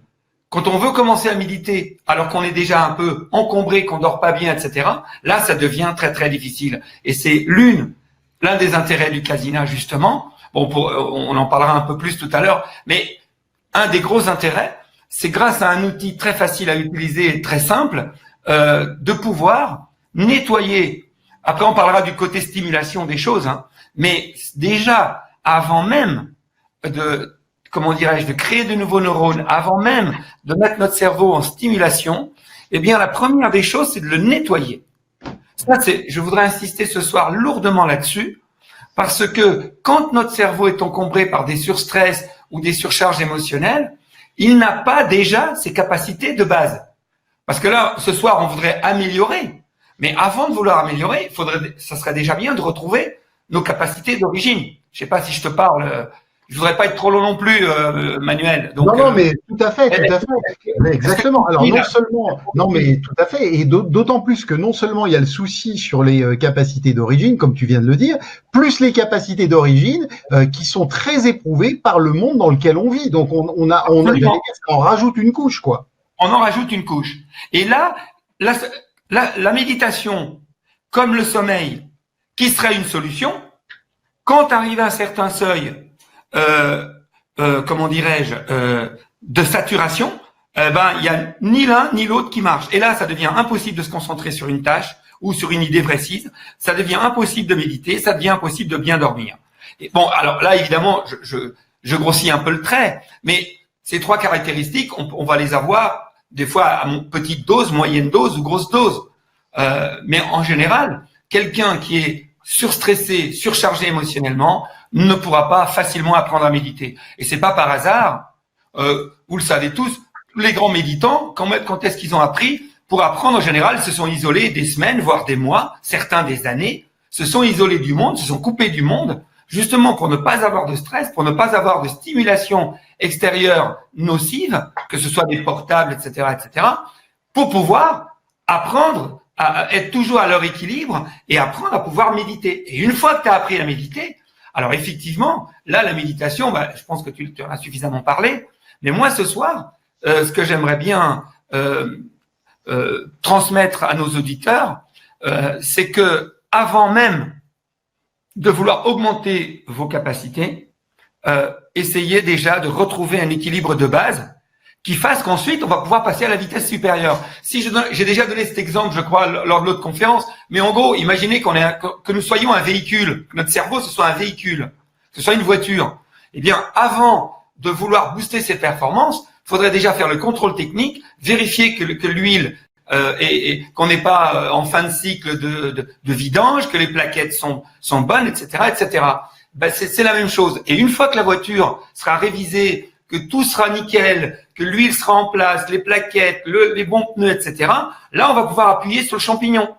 quand on veut commencer à méditer, alors qu'on est déjà un peu encombré, qu'on dort pas bien, etc., là, ça devient très très difficile. Et c'est l'un des intérêts du Kasina, justement. Bon, on en parlera un peu plus tout à l'heure, mais un des gros intérêts, c'est grâce à un outil très facile à utiliser et très simple, de pouvoir nettoyer. Après, on parlera du côté stimulation des choses, hein, mais déjà, avant même de créer de nouveaux neurones, avant même de mettre notre cerveau en stimulation, eh bien, la première des choses, c'est de le nettoyer. Ça, je voudrais insister ce soir lourdement là-dessus, parce que quand notre cerveau est encombré par des surstress ou des surcharges émotionnelles, il n'a pas déjà ses capacités de base. Parce que là, ce soir, on voudrait améliorer. Mais avant de vouloir améliorer, ça serait déjà bien de retrouver nos capacités d'origine. Je sais pas si je te parle, je voudrais pas être trop long non plus, Manuel. Donc, non, mais tout à fait. Exactement. Alors mais tout à fait. Et d'autant plus que non seulement il y a le souci sur les capacités d'origine, comme tu viens de le dire, plus les capacités d'origine qui sont très éprouvées par le monde dans lequel on vit. Donc on rajoute une couche, quoi. On en rajoute une couche. Et là, la méditation, comme le sommeil, qui serait une solution, quand arrive à un certain seuil, de saturation, il y a ni l'un ni l'autre qui marche. Et là, ça devient impossible de se concentrer sur une tâche ou sur une idée précise. Ça devient impossible de méditer. Ça devient impossible de bien dormir. Et bon, alors là, évidemment, je grossis un peu le trait, mais ces trois caractéristiques, on va les avoir des fois à petite dose, moyenne dose ou grosse dose. Mais en général, quelqu'un qui est surstressé, surchargé émotionnellement, ne pourra pas facilement apprendre à méditer. Et c'est pas par hasard, vous le savez tous, les grands méditants, quand est-ce qu'ils ont appris? Pour apprendre, en général, se sont isolés des semaines, voire des mois, certains des années, se sont isolés du monde, se sont coupés du monde, justement pour ne pas avoir de stress, pour ne pas avoir de stimulation extérieure nocive, que ce soit des portables, etc., etc., pour pouvoir apprendre à être toujours à leur équilibre et apprendre à pouvoir méditer. Et une fois que tu as appris à méditer, alors effectivement, là, la méditation, je pense que tu en as suffisamment parlé, mais moi, ce soir, ce que j'aimerais bien transmettre à nos auditeurs, c'est que avant même de vouloir augmenter vos capacités, essayez déjà de retrouver un équilibre de base qui fasse qu'ensuite, on va pouvoir passer à la vitesse supérieure. J'ai déjà donné cet exemple, je crois, lors de l'autre conférence, mais en gros, imaginez que nous soyons un véhicule, que notre cerveau, ce soit un véhicule, que ce soit une voiture. Eh bien, avant de vouloir booster ses performances, il faudrait déjà faire le contrôle technique, vérifier que l'huile qu'on n'est pas en fin de cycle de vidange, que les plaquettes sont bonnes, etc., etc. C'est la même chose. Et une fois que la voiture sera révisée, que tout sera nickel, que l'huile sera en place, les plaquettes, les bons pneus, etc., là, on va pouvoir appuyer sur le champignon.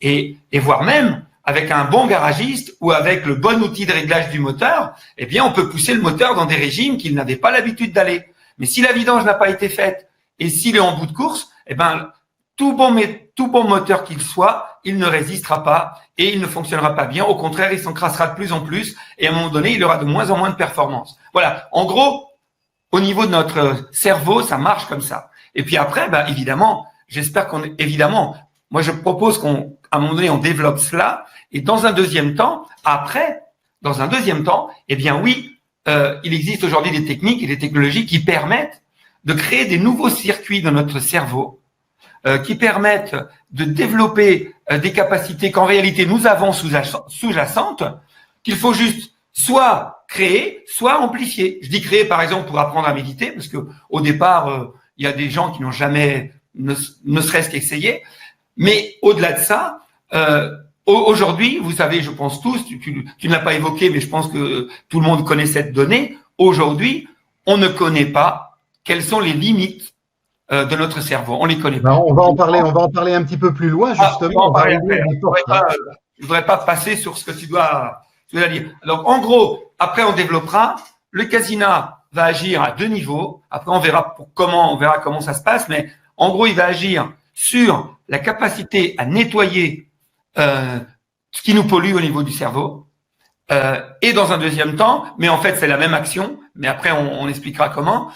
Et voire même, avec un bon garagiste ou avec le bon outil de réglage du moteur, eh bien, on peut pousser le moteur dans des régimes qu'il n'avait pas l'habitude d'aller. Mais si la vidange n'a pas été faite et s'il est en bout de course, eh ben, tout bon moteur qu'il soit, il ne résistera pas et il ne fonctionnera pas bien. Au contraire, il s'encrassera de plus en plus et à un moment donné, il aura de moins en moins de performance. Voilà. En gros, au niveau de notre cerveau, ça marche comme ça. Et puis après, ben, évidemment, moi, je propose qu'à un moment donné, on développe cela. Et dans un deuxième temps, eh bien oui, il existe aujourd'hui des techniques et des technologies qui permettent de créer des nouveaux circuits dans notre cerveau, qui permettent de développer des capacités qu'en réalité nous avons sous-jacentes, qu'il faut juste soit créer, soit amplifier. Je dis créer, par exemple, pour apprendre à méditer, parce que au départ, il y a des gens qui n'ont jamais ne serait-ce qu'essayé. Mais au-delà de ça, aujourd'hui, vous savez, je pense tous, tu ne l'as pas évoqué, mais je pense que tout le monde connaît cette donnée. Aujourd'hui, on ne connaît pas quelles sont les limites de notre cerveau. On les connaît pas. On va en parler un petit peu plus loin, justement. Je voudrais pas passer sur ce que tu dois dire. Donc, en gros, après, on développera. Le Casina va agir à 2 niveaux. Après, on verra comment ça se passe. Mais en gros, il va agir sur la capacité à nettoyer ce qui nous pollue au niveau du cerveau. Et dans un deuxième temps, mais en fait, c'est la même action. Mais après, on expliquera comment.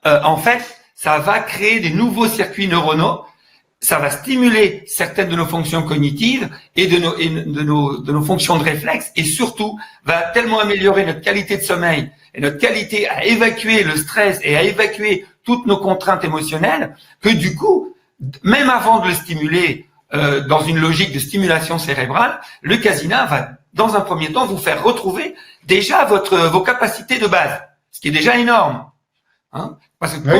En fait, ça va créer des nouveaux circuits neuronaux. Ça va stimuler certaines de nos fonctions cognitives et de nos fonctions de réflexe, et surtout va tellement améliorer notre qualité de sommeil et notre qualité à évacuer le stress et à évacuer toutes nos contraintes émotionnelles, que du coup, même avant de le stimuler dans une logique de stimulation cérébrale, le Casina va, dans un premier temps, vous faire retrouver déjà vos capacités de base, ce qui est déjà énorme. Hein, parce que oui,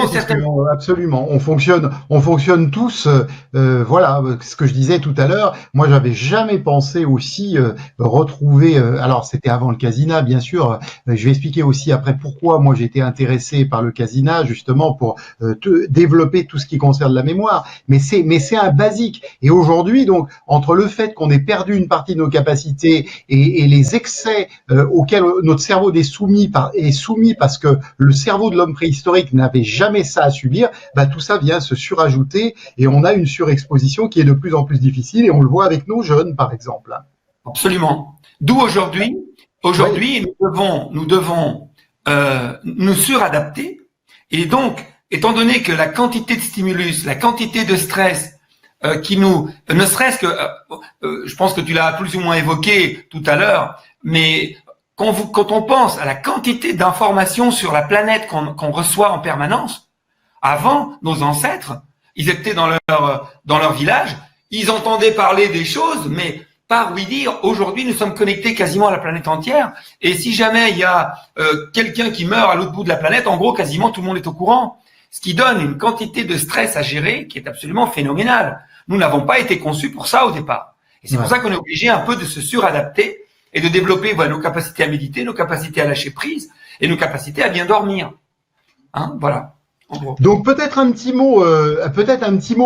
absolument. On fonctionne tous. Voilà, ce que je disais tout à l'heure. Moi, j'avais jamais pensé aussi retrouver. Alors, c'était avant le Casina, bien sûr. Je vais expliquer aussi après pourquoi moi j'étais intéressé par le Casina, justement pour développer tout ce qui concerne la mémoire. Mais c'est un basique. Et aujourd'hui, donc, entre le fait qu'on ait perdu une partie de nos capacités et les excès auxquels notre cerveau est soumis parce que le cerveau de l'homme préhistorique n'avait jamais ça à subir, tout ça vient se surajouter et on a une surexposition qui est de plus en plus difficile, et on le voit avec nos jeunes, par exemple. Absolument. D'où aujourd'hui, nous devons nous suradapter, et donc, étant donné que la quantité de stimulus, la quantité de stress ne serait-ce que, je pense que tu l'as plus ou moins évoqué tout à l'heure, mais quand on pense à la quantité d'informations sur la planète qu'on reçoit en permanence, avant, nos ancêtres, ils étaient dans leur village, ils entendaient parler des choses, mais par oui dire, aujourd'hui, nous sommes connectés quasiment à la planète entière, et si jamais il y a quelqu'un qui meurt à l'autre bout de la planète, en gros, quasiment tout le monde est au courant, ce qui donne une quantité de stress à gérer qui est absolument phénoménale. Nous n'avons pas été conçus pour ça au départ. Et c'est pour ça qu'on est obligé un peu de se suradapter et de développer nos capacités à méditer, nos capacités à lâcher prise et nos capacités à bien dormir. Hein, voilà. Donc peut-être un petit mot,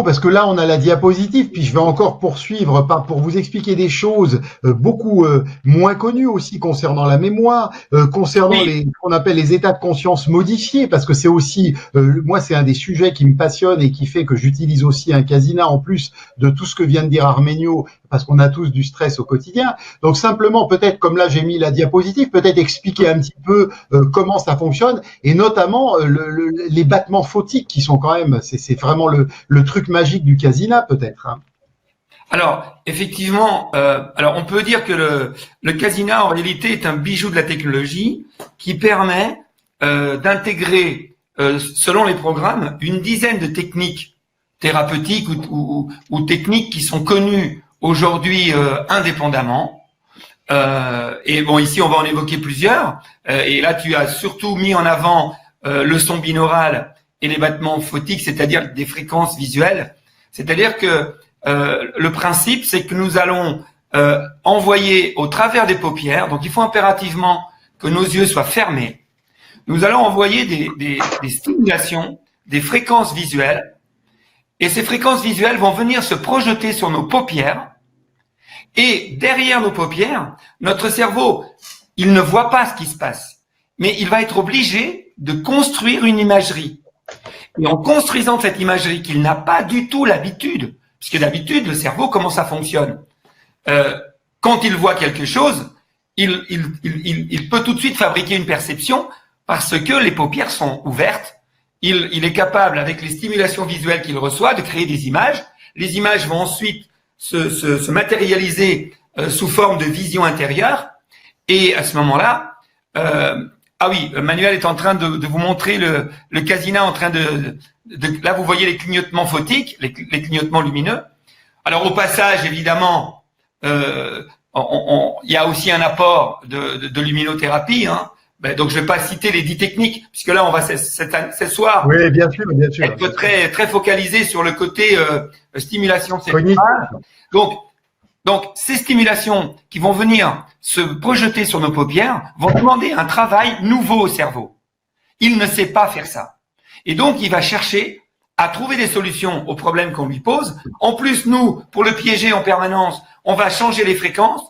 parce que là on a la diapositive, puis je vais encore poursuivre pour vous expliquer des choses beaucoup moins connues aussi concernant la mémoire, concernant ce qu'on appelle les états de conscience modifiés, parce que c'est aussi, moi c'est un des sujets qui me passionne et qui fait que j'utilise aussi un Casina en plus de tout ce que vient de dire Armenio, parce qu'on a tous du stress au quotidien. Donc simplement peut-être, comme là j'ai mis la diapositive, peut-être expliquer un petit peu comment ça fonctionne, et notamment les battements photiques qui sont quand même, c'est vraiment le truc magique du Casina peut-être. Hein. Alors effectivement, on peut dire que le Casina en réalité est un bijou de la technologie qui permet d'intégrer, selon les programmes, une dizaine de techniques thérapeutiques ou techniques qui sont connues aujourd'hui indépendamment. Et bon, ici on va en évoquer plusieurs. Et là tu as surtout mis en avant le son binaural et les battements photiques, c'est-à-dire des fréquences visuelles. C'est-à-dire que le principe, c'est que nous allons envoyer au travers des paupières, donc il faut impérativement que nos yeux soient fermés, nous allons envoyer des stimulations, des fréquences visuelles, et ces fréquences visuelles vont venir se projeter sur nos paupières, Et derrière nos paupières, notre cerveau, il ne voit pas ce qui se passe, mais il va être obligé de construire une imagerie. Et en construisant cette imagerie qu'il n'a pas du tout l'habitude, puisque d'habitude, le cerveau, comment ça fonctionne? Quand il voit quelque chose, il peut tout de suite fabriquer une perception parce que les paupières sont ouvertes. Il est capable, avec les stimulations visuelles qu'il reçoit, de créer des images. Les images vont ensuite se matérialiser sous forme de vision intérieure. Et à ce moment-là, ah oui, Manuel est en train de vous montrer le Casina en train là vous voyez les clignotements photiques, les clignotements lumineux. Alors au passage, évidemment, il y a aussi un apport de luminothérapie. Hein. Donc je vais pas citer les 10 techniques, puisque là on va ce soir, oui, bien sûr, être très focalisé sur le côté stimulation cérébrale. Donc, ces stimulations qui vont venir se projeter sur nos paupières vont demander un travail nouveau au cerveau. Il ne sait pas faire ça. Et donc, il va chercher à trouver des solutions aux problèmes qu'on lui pose. En plus, nous, pour le piéger en permanence, on va changer les fréquences.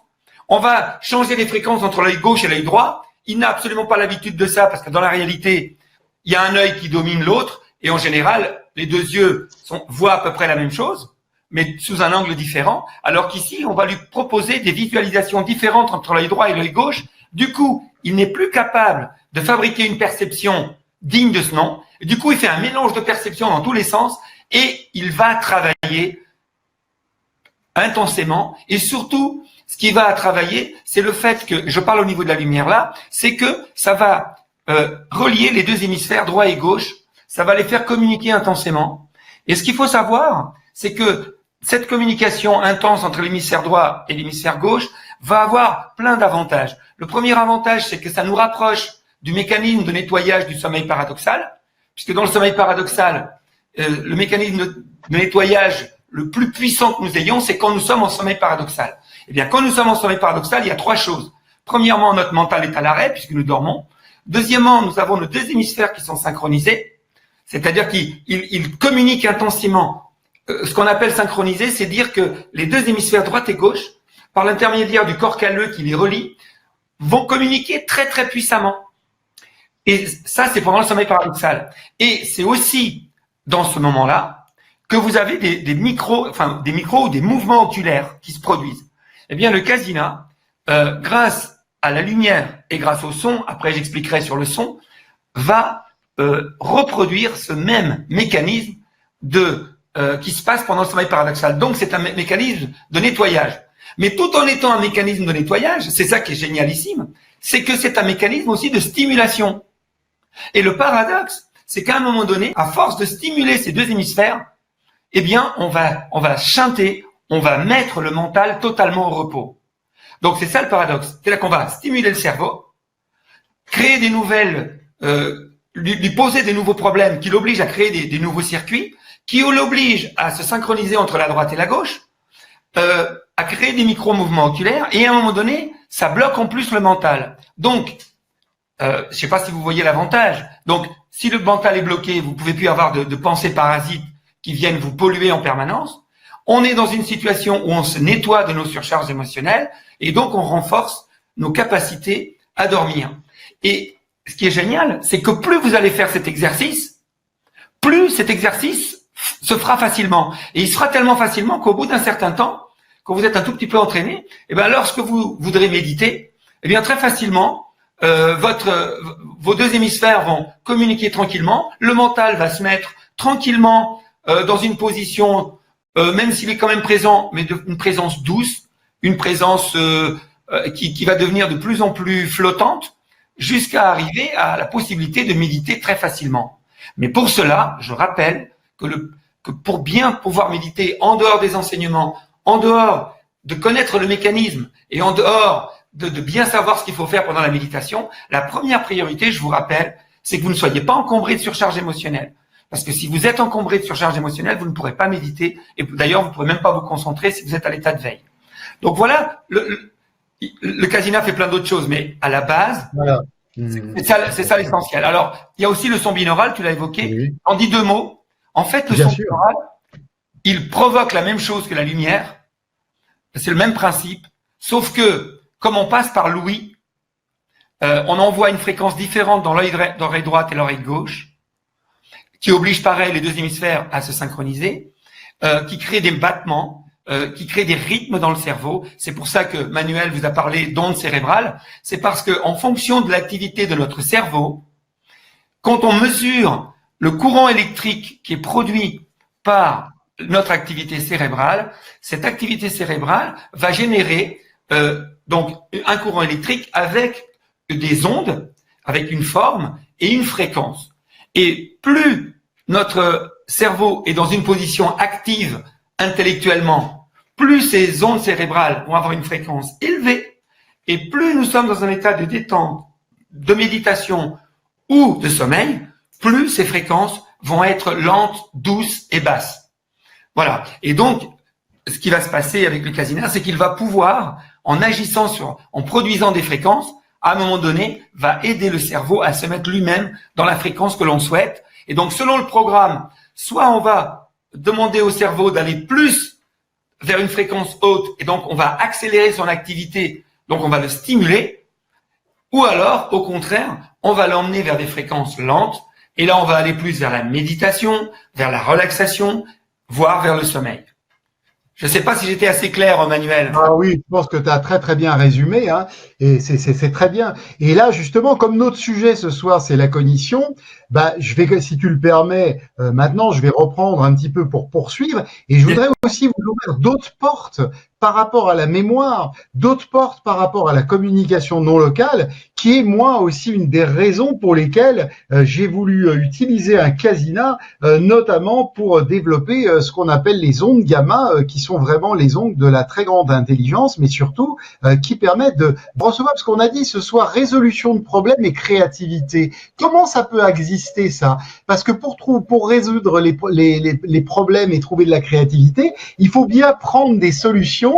On va changer les fréquences entre l'œil gauche et l'œil droit. Il n'a absolument pas l'habitude de ça parce que dans la réalité, il y a un œil qui domine l'autre. Et en général, les deux yeux voient à peu près la même chose, mais sous un angle différent, alors qu'ici, on va lui proposer des visualisations différentes entre l'œil droit et l'œil gauche. Du coup, il n'est plus capable de fabriquer une perception digne de ce nom. Et du coup, il fait un mélange de perceptions dans tous les sens et il va travailler intensément. Et surtout, ce qui va travailler, c'est le fait que, je parle au niveau de la lumière là, c'est que ça va relier les deux hémisphères droit et gauche. Ça va les faire communiquer intensément. Et ce qu'il faut savoir, c'est que cette communication intense entre l'hémisphère droit et l'hémisphère gauche va avoir plein d'avantages. Le premier avantage, c'est que ça nous rapproche du mécanisme de nettoyage du sommeil paradoxal, puisque dans le sommeil paradoxal, le mécanisme de nettoyage le plus puissant que nous ayons, c'est quand nous sommes en sommeil paradoxal. Eh bien, quand nous sommes en sommeil paradoxal, il y a 3 choses. Premièrement, notre mental est à l'arrêt, puisque nous dormons. Deuxièmement, nous avons nos 2 hémisphères qui sont synchronisés, c'est-à-dire qu'ils communiquent intensément. Ce qu'on appelle synchroniser, c'est dire que les 2 hémisphères droite et gauche, par l'intermédiaire du corps calleux qui les relie, vont communiquer très très puissamment. Et ça, c'est pendant le sommeil paradoxal. Et c'est aussi dans ce moment-là que vous avez des micros ou des mouvements oculaires qui se produisent. Eh bien, le Casina, grâce à la lumière et grâce au son, après j'expliquerai sur le son, va reproduire ce même mécanisme qui se passe pendant le sommeil paradoxal. Donc, c'est un mécanisme de nettoyage. Mais tout en étant un mécanisme de nettoyage, c'est ça qui est génialissime, c'est que c'est un mécanisme aussi de stimulation. Et le paradoxe, c'est qu'à un moment donné, à force de stimuler ces 2 hémisphères, eh bien, on va chanter, on va mettre le mental totalement au repos. Donc, c'est ça le paradoxe. C'est là qu'on va stimuler le cerveau, créer des nouvelles, lui poser des nouveaux problèmes qui l'obligent à créer des nouveaux circuits, qui l'oblige à se synchroniser entre la droite et la gauche, à créer des micro-mouvements oculaires, et à un moment donné, ça bloque en plus le mental. Donc, je ne sais pas si vous voyez l'avantage. Donc, si le mental est bloqué, vous pouvez plus avoir de pensées parasites qui viennent vous polluer en permanence. On est dans une situation où on se nettoie de nos surcharges émotionnelles, et donc on renforce nos capacités à dormir. Et ce qui est génial, c'est que plus vous allez faire cet exercice, plus cet exercice se fera facilement. Et il se fera tellement facilement qu'au bout d'un certain temps, quand vous êtes un tout petit peu entraîné, eh bien, lorsque vous voudrez méditer, eh bien, très facilement, vos 2 hémisphères vont communiquer tranquillement. Le mental va se mettre tranquillement dans une position, même s'il est quand même présent, mais une présence douce, une présence qui va devenir de plus en plus flottante, jusqu'à arriver à la possibilité de méditer très facilement. Mais pour cela, je rappelle que pour bien pouvoir méditer en dehors des enseignements, en dehors de connaître le mécanisme et en dehors de bien savoir ce qu'il faut faire pendant la méditation, la première priorité, je vous rappelle, c'est que vous ne soyez pas encombré de surcharge émotionnelle. Parce que si vous êtes encombré de surcharge émotionnelle, vous ne pourrez pas méditer et d'ailleurs, vous ne pourrez même pas vous concentrer si vous êtes à l'état de veille. Donc voilà, le Casina fait plein d'autres choses, mais à la base, voilà. C'est ça l'essentiel. Alors, il y a aussi le son binaural, tu l'as évoqué. Oui. En dit 2 mots. En fait, le son binaural, il provoque la même chose que la lumière, C'est le même principe, sauf que, comme on passe par l'ouïe, on envoie une fréquence différente dans l'oreille droite et l'oreille gauche, qui oblige pareil les deux hémisphères à se synchroniser, qui crée des battements, qui crée des rythmes dans le cerveau. C'est pour ça que Manuel vous a parlé d'ondes cérébrales. C'est parce que, en fonction de l'activité de notre cerveau, quand on mesure le courant électrique qui est produit par notre activité cérébrale, cette activité cérébrale va générer donc un courant électrique avec des ondes, avec une forme et une fréquence. Et plus notre cerveau est dans une position active intellectuellement, plus ces ondes cérébrales vont avoir une fréquence élevée, et plus nous sommes dans un état de détente, de méditation ou de sommeil, plus ces fréquences vont être lentes, douces et basses. Voilà. Et donc, ce qui va se passer avec le casineur, c'est qu'il va pouvoir, en agissant en produisant des fréquences, à un moment donné, va aider le cerveau à se mettre lui-même dans la fréquence que l'on souhaite. Et donc, selon le programme, soit on va demander au cerveau d'aller plus vers une fréquence haute, et donc on va accélérer son activité, donc on va le stimuler, ou alors, au contraire, on va l'emmener vers des fréquences lentes, et là, on va aller plus vers la méditation, vers la relaxation, voire vers le sommeil. Je ne sais pas si j'étais assez clair, Manuel. Ah oui, je pense que tu as très très bien résumé, hein, et c'est très bien. Et là, justement, comme notre sujet ce soir, c'est la cognition, bah, si tu le permets, maintenant, je vais reprendre un petit peu pour poursuivre, et je voudrais aussi vous ouvrir d'autres portes par rapport à la mémoire, d'autres portes par rapport à la communication non locale, qui est moi aussi une des raisons pour lesquelles j'ai voulu utiliser un casina, notamment pour développer ce qu'on appelle les ondes gamma, qui sont vraiment les ondes de la très grande intelligence, mais surtout qui permettent de recevoir, parce qu'on a dit ce soir, résolution de problèmes et créativité. Comment ça peut exister ça? Parce que pour résoudre les problèmes et trouver de la créativité, il faut bien prendre des solutions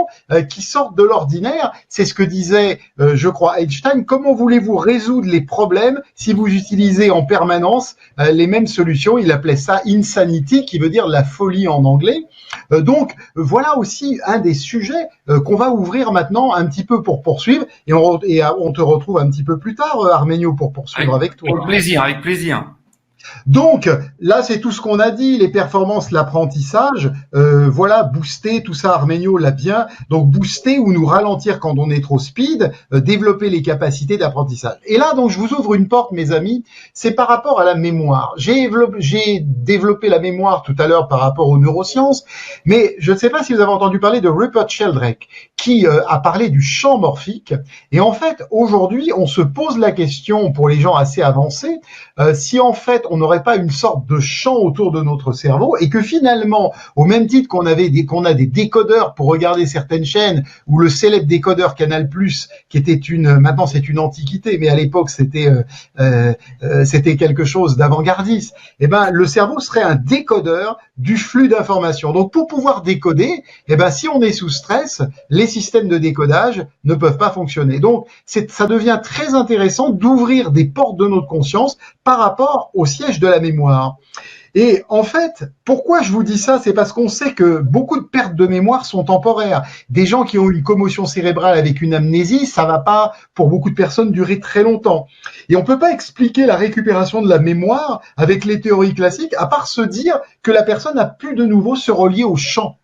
qui sortent de l'ordinaire. C'est ce que disait, je crois, Einstein. Comment voulez-vous résoudre les problèmes si vous utilisez en permanence les mêmes solutions? Il appelait ça insanity, qui veut dire la folie en anglais. Donc, voilà aussi un des sujets qu'on va ouvrir maintenant un petit peu pour poursuivre. Et on te retrouve un petit peu plus tard, Arménio, pour poursuivre avec toi. Avec plaisir, avec plaisir. Donc là, c'est tout ce qu'on a dit, les performances, l'apprentissage, voilà, booster, tout ça, Arménio l'a bien, donc booster ou nous ralentir quand on est trop speed, développer les capacités d'apprentissage. Et là, donc, je vous ouvre une porte, mes amis, c'est par rapport à la mémoire. J'ai développé la mémoire tout à l'heure par rapport aux neurosciences, mais je ne sais pas si vous avez entendu parler de Rupert Sheldrake, qui a parlé du champ morphique, et en fait, aujourd'hui, on se pose la question, pour les gens assez avancés, si en fait, on n'aurait pas une sorte de champ autour de notre cerveau et que finalement, au même titre qu'on a des décodeurs pour regarder certaines chaînes, ou le célèbre décodeur Canal+, qui était maintenant c'est une antiquité, mais à l'époque c'était quelque chose d'avant-gardiste. Eh ben, le cerveau serait un décodeur du flux d'informations. Donc, pour pouvoir décoder, eh ben, si on est sous stress, les systèmes de décodage ne peuvent pas fonctionner. Donc, ça devient très intéressant d'ouvrir des portes de notre conscience par rapport au siège de la mémoire. Et en fait, pourquoi je vous dis ça? C'est parce qu'on sait que beaucoup de pertes de mémoire sont temporaires. Des gens qui ont une commotion cérébrale avec une amnésie, ça va pas, pour beaucoup de personnes, durer très longtemps. Et on peut pas expliquer la récupération de la mémoire avec les théories classiques, à part se dire que la personne a pu de nouveau se relier au champ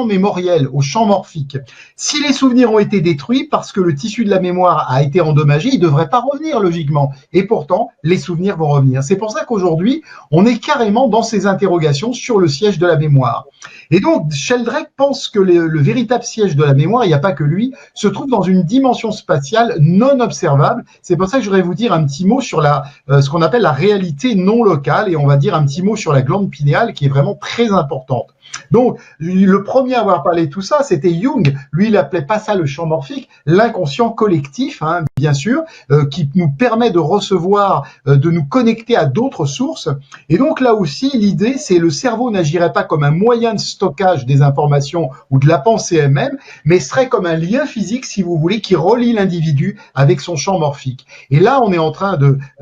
mémoriel, au champ morphique. Si les souvenirs ont été détruits parce que le tissu de la mémoire a été endommagé, ils ne devraient pas revenir logiquement. Et pourtant, les souvenirs vont revenir. C'est pour ça qu'aujourd'hui, on est carrément dans ces interrogations sur le siège de la mémoire. Et donc, Sheldrake pense que le véritable siège de la mémoire, il n'y a pas que lui, se trouve dans une dimension spatiale non observable. C'est pour ça que je voudrais vous dire un petit mot sur ce qu'on appelle la réalité non locale, et on va dire un petit mot sur la glande pinéale qui est vraiment très importante. Donc, le premier à avoir parlé de tout ça, c'était Jung. Lui, il appelait pas ça le champ morphique, l'inconscient collectif, hein, bien sûr, qui nous permet de recevoir, de nous connecter à d'autres sources. Et donc là aussi, l'idée, c'est le cerveau n'agirait pas comme un moyen de stockage des informations ou de la pensée elle-même, mais serait comme un lien physique, si vous voulez, qui relie l'individu avec son champ morphique. Et là, on est en train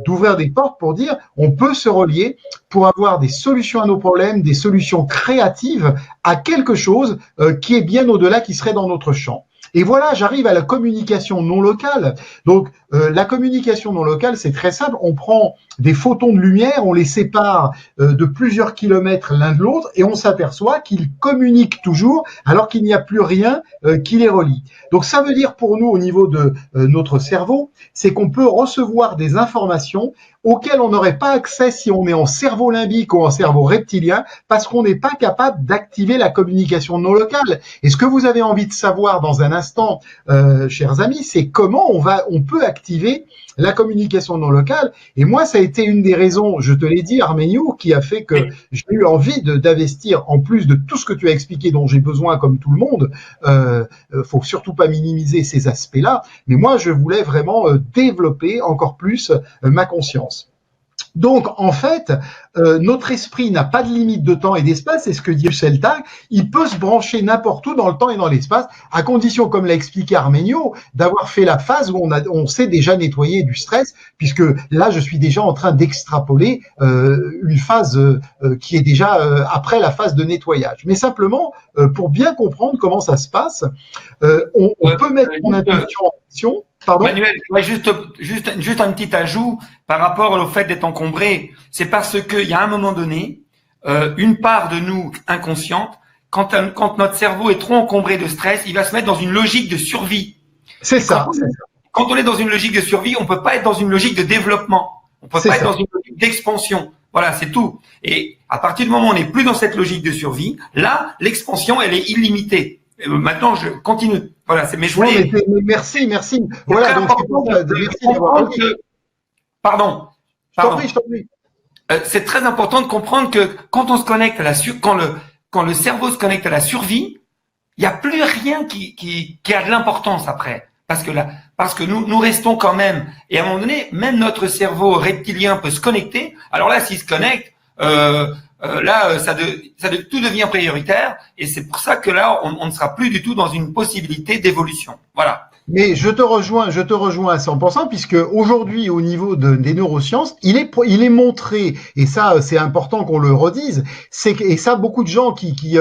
d'ouvrir des portes pour dire, on peut se relier pour avoir des solutions à nos problèmes, des solutions créatives à quel que quelque chose qui est bien au-delà, qui serait dans notre champ. Et voilà, j'arrive à la communication non locale. Donc, la communication non locale, c'est très simple. On prend des photons de lumière, on les sépare de plusieurs kilomètres l'un de l'autre et on s'aperçoit qu'ils communiquent toujours alors qu'il n'y a plus rien qui les relie. Donc, ça veut dire pour nous, au niveau de notre cerveau, c'est qu'on peut recevoir des informations auxquelles on n'aurait pas accès si on est en cerveau limbique ou en cerveau reptilien, parce qu'on n'est pas capable d'activer la communication non locale. Et ce que vous avez envie de savoir dans un instant, chers amis, c'est comment on peut activer la communication non locale. Et moi, ça a été une des raisons, je te l'ai dit, Arménio, qui a fait que j'ai eu envie d'investir, en plus de tout ce que tu as expliqué, dont j'ai besoin comme tout le monde. Faut surtout pas minimiser ces aspects-là. Mais moi, je voulais vraiment développer encore plus ma conscience. Donc, en fait, notre esprit n'a pas de limite de temps et d'espace, c'est ce que dit Seltag. Il peut se brancher n'importe où dans le temps et dans l'espace, à condition, comme l'a expliqué Arménio, d'avoir fait la phase où on sait déjà nettoyer du stress, puisque là, je suis déjà en train d'extrapoler une phase qui est déjà après la phase de nettoyage. Mais simplement, pour bien comprendre comment ça se passe, on peut mettre son intuition en action. Pardon ? Manuel, juste un petit ajout par rapport au fait d'être encombré. C'est parce qu'il y a un moment donné, une part de nous inconsciente, quand notre cerveau est trop encombré de stress, il va se mettre dans une logique de survie. C'est ça. Quand on est dans une logique de survie, on peut pas être dans une logique de développement. On peut pas être dans une logique d'expansion. Voilà, c'est tout. Et à partir du moment où on n'est plus dans cette logique de survie, là, l'expansion, elle est illimitée. Maintenant, je continue. Voilà, mais je voulais. Mais merci. Voilà, donc merci d'avoir dit. Pardon. Je t'en prie. C'est très important de comprendre que quand on se connecte à quand le cerveau se connecte à la survie, il n'y a plus rien qui a de l'importance après. Parce que nous restons quand même. Et à un moment donné, même notre cerveau reptilien peut se connecter. Alors là, s'il se connecte, tout devient prioritaire, et c'est pour ça que là, on ne sera plus du tout dans une possibilité d'évolution. Voilà. Mais je te rejoins à 100%, puisque aujourd'hui, au niveau des neurosciences, il est montré, et ça, c'est important qu'on le redise, et ça, beaucoup de gens qui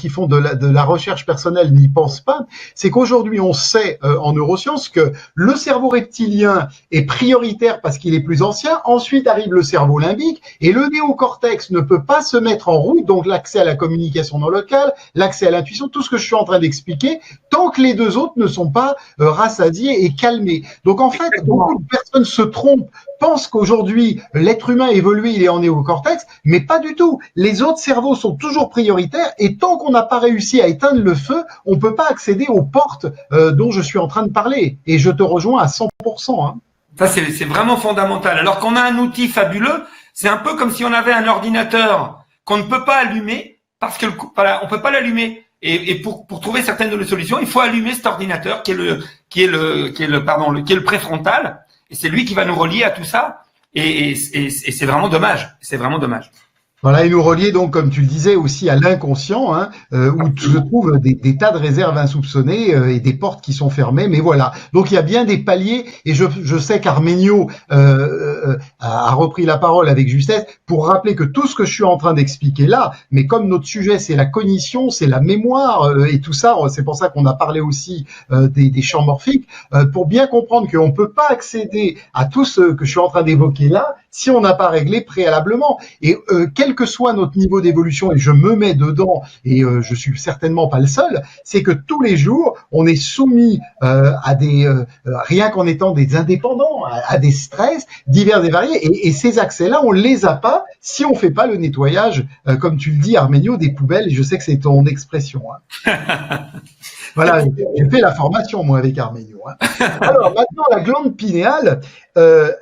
font de la recherche personnelle n'y pensent pas, c'est qu'aujourd'hui, on sait, en neurosciences, que le cerveau reptilien est prioritaire parce qu'il est plus ancien, ensuite arrive le cerveau limbique, et le néocortex ne peut pas se mettre en route, donc l'accès à la communication non locale, l'accès à l'intuition, tout ce que je suis en train d'expliquer, tant que les deux autres ne sont pas rassasiés et calmés. Donc en fait, beaucoup de personnes se trompent, pensent qu'aujourd'hui l'être humain évolué, il est en néocortex, mais pas du tout. Les autres cerveaux sont toujours prioritaires, et tant qu'on n'a pas réussi à éteindre le feu, on peut pas accéder aux portes dont je suis en train de parler. Et je te rejoins à 100%. Hein. Ça, c'est vraiment fondamental. Alors qu'on a un outil fabuleux, c'est un peu comme si on avait un ordinateur qu'on ne peut pas allumer parce que on peut pas l'allumer. Et pour trouver certaines de nos solutions, il faut allumer cet ordinateur qui est le préfrontal, et c'est lui qui va nous relier à tout ça. Et c'est vraiment dommage. C'est vraiment dommage. Voilà, et nous relier donc, comme tu le disais, aussi à l'inconscient, hein, où se trouvent des tas de réserves insoupçonnées et des portes qui sont fermées. Mais voilà, donc il y a bien des paliers, et je sais qu'Arménio a repris la parole avec justesse pour rappeler que tout ce que je suis en train d'expliquer là, mais comme notre sujet c'est la cognition, c'est la mémoire et tout ça, c'est pour ça qu'on a parlé aussi des champs morphiques, pour bien comprendre qu'on peut pas accéder à tout ce que je suis en train d'évoquer là si on n'a pas réglé préalablement. Et quel que soit notre niveau d'évolution, et je me mets dedans, et je suis certainement pas le seul, c'est que tous les jours, on est soumis à rien qu'en étant des indépendants, à des stress divers et variés, et ces accès-là, on les a pas si on fait pas le nettoyage, comme tu le dis, Arménio, des poubelles, et je sais que c'est ton expression. Hein. Voilà, j'ai fait la formation, moi, avec Arménio. Hein. Alors, maintenant, la glande pinéale,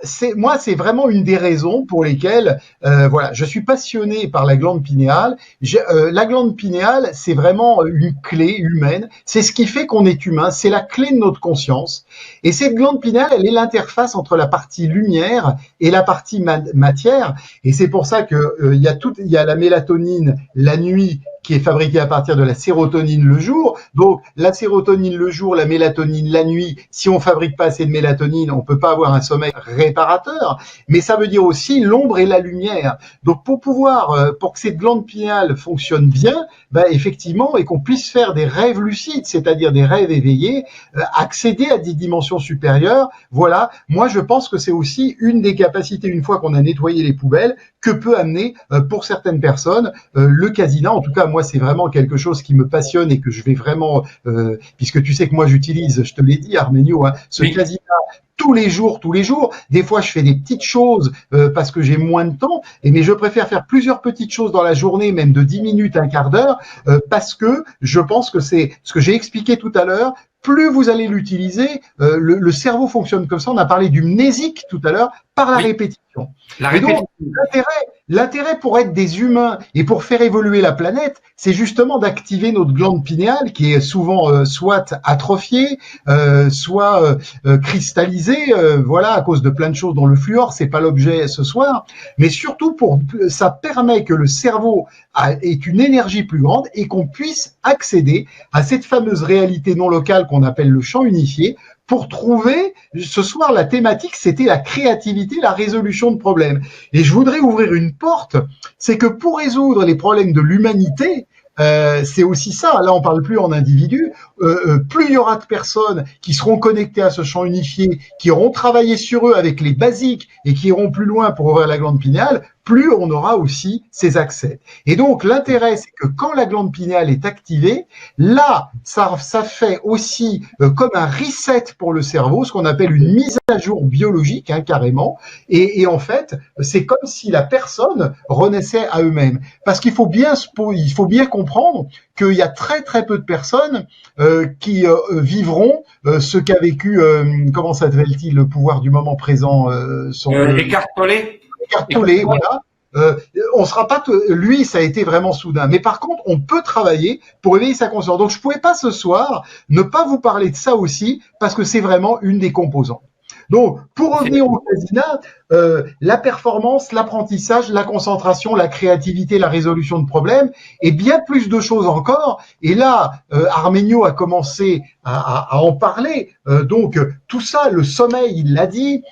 c'est vraiment une des raisons pour lesquelles, voilà, je suis passionné par la glande pinéale. La glande pinéale, c'est vraiment une clé humaine. C'est ce qui fait qu'on est humain. C'est la clé de notre conscience. Et cette glande pinéale, elle est l'interface entre la partie lumière et la partie matière. Et c'est pour ça que il y a la mélatonine la nuit, qui est fabriquée à partir de la sérotonine le jour. Donc, la sérotonine le jour, la mélatonine la nuit. Si on fabrique pas assez de mélatonine, on peut pas avoir un sommeil sommeil réparateur, mais ça veut dire aussi l'ombre et la lumière. Donc pour que cette glande pinéale fonctionne bien, effectivement, et qu'on puisse faire des rêves lucides, c'est-à-dire des rêves éveillés, accéder à des dimensions supérieures, voilà, moi je pense que c'est aussi une des capacités, une fois qu'on a nettoyé les poubelles, que peut amener pour certaines personnes le casina. En tout cas, moi c'est vraiment quelque chose qui me passionne et que je vais vraiment, puisque tu sais que moi j'utilise, je te l'ai dit Arménio, ce casina tous les jours. Des fois, je fais des petites choses parce que j'ai moins de temps, mais je préfère faire plusieurs petites choses dans la journée, même de 10 minutes, un quart d'heure, parce que je pense que c'est ce que j'ai expliqué tout à l'heure. Plus vous allez l'utiliser, le cerveau fonctionne comme ça. On a parlé du mnésique tout à l'heure, par la répétition. Et donc, l'intérêt pour être des humains et pour faire évoluer la planète, c'est justement d'activer notre glande pinéale qui est souvent soit atrophiée, soit cristallisée, voilà, à cause de plein de choses dont le fluor, c'est pas l'objet ce soir, mais surtout ça permet que le cerveau ait une énergie plus grande et qu'on puisse accéder à cette fameuse réalité non locale qu'on appelle le champ unifié, pour trouver, ce soir, la thématique, c'était la créativité, la résolution de problèmes. Et je voudrais ouvrir une porte, c'est que pour résoudre les problèmes de l'humanité, c'est aussi ça, là on parle plus en individu, plus il y aura de personnes qui seront connectées à ce champ unifié, qui auront travaillé sur eux avec les basiques et qui iront plus loin pour ouvrir la glande pinéale, plus on aura aussi ces accès. Et donc l'intérêt, c'est que quand la glande pinéale est activée, là, ça fait aussi comme un reset pour le cerveau, ce qu'on appelle une mise à jour biologique, carrément. Et en fait, c'est comme si la personne renaissait à eux-mêmes. Parce qu'il faut bien comprendre qu'il y a très très peu de personnes qui vivront ce qu'a vécu, comment s'appelle-t-il, le pouvoir du moment présent, Eckhart Tolle, voilà. On sera pas, lui, ça a été vraiment soudain. Mais par contre, on peut travailler pour éveiller sa conscience. Donc, je pouvais pas ce soir ne pas vous parler de ça aussi, parce que c'est vraiment une des composantes. Donc, pour revenir au casina, la performance, l'apprentissage, la concentration, la créativité, la résolution de problèmes, et bien plus de choses encore. Et là, Arménio a commencé à en parler. Donc, tout ça, le sommeil, il l'a dit.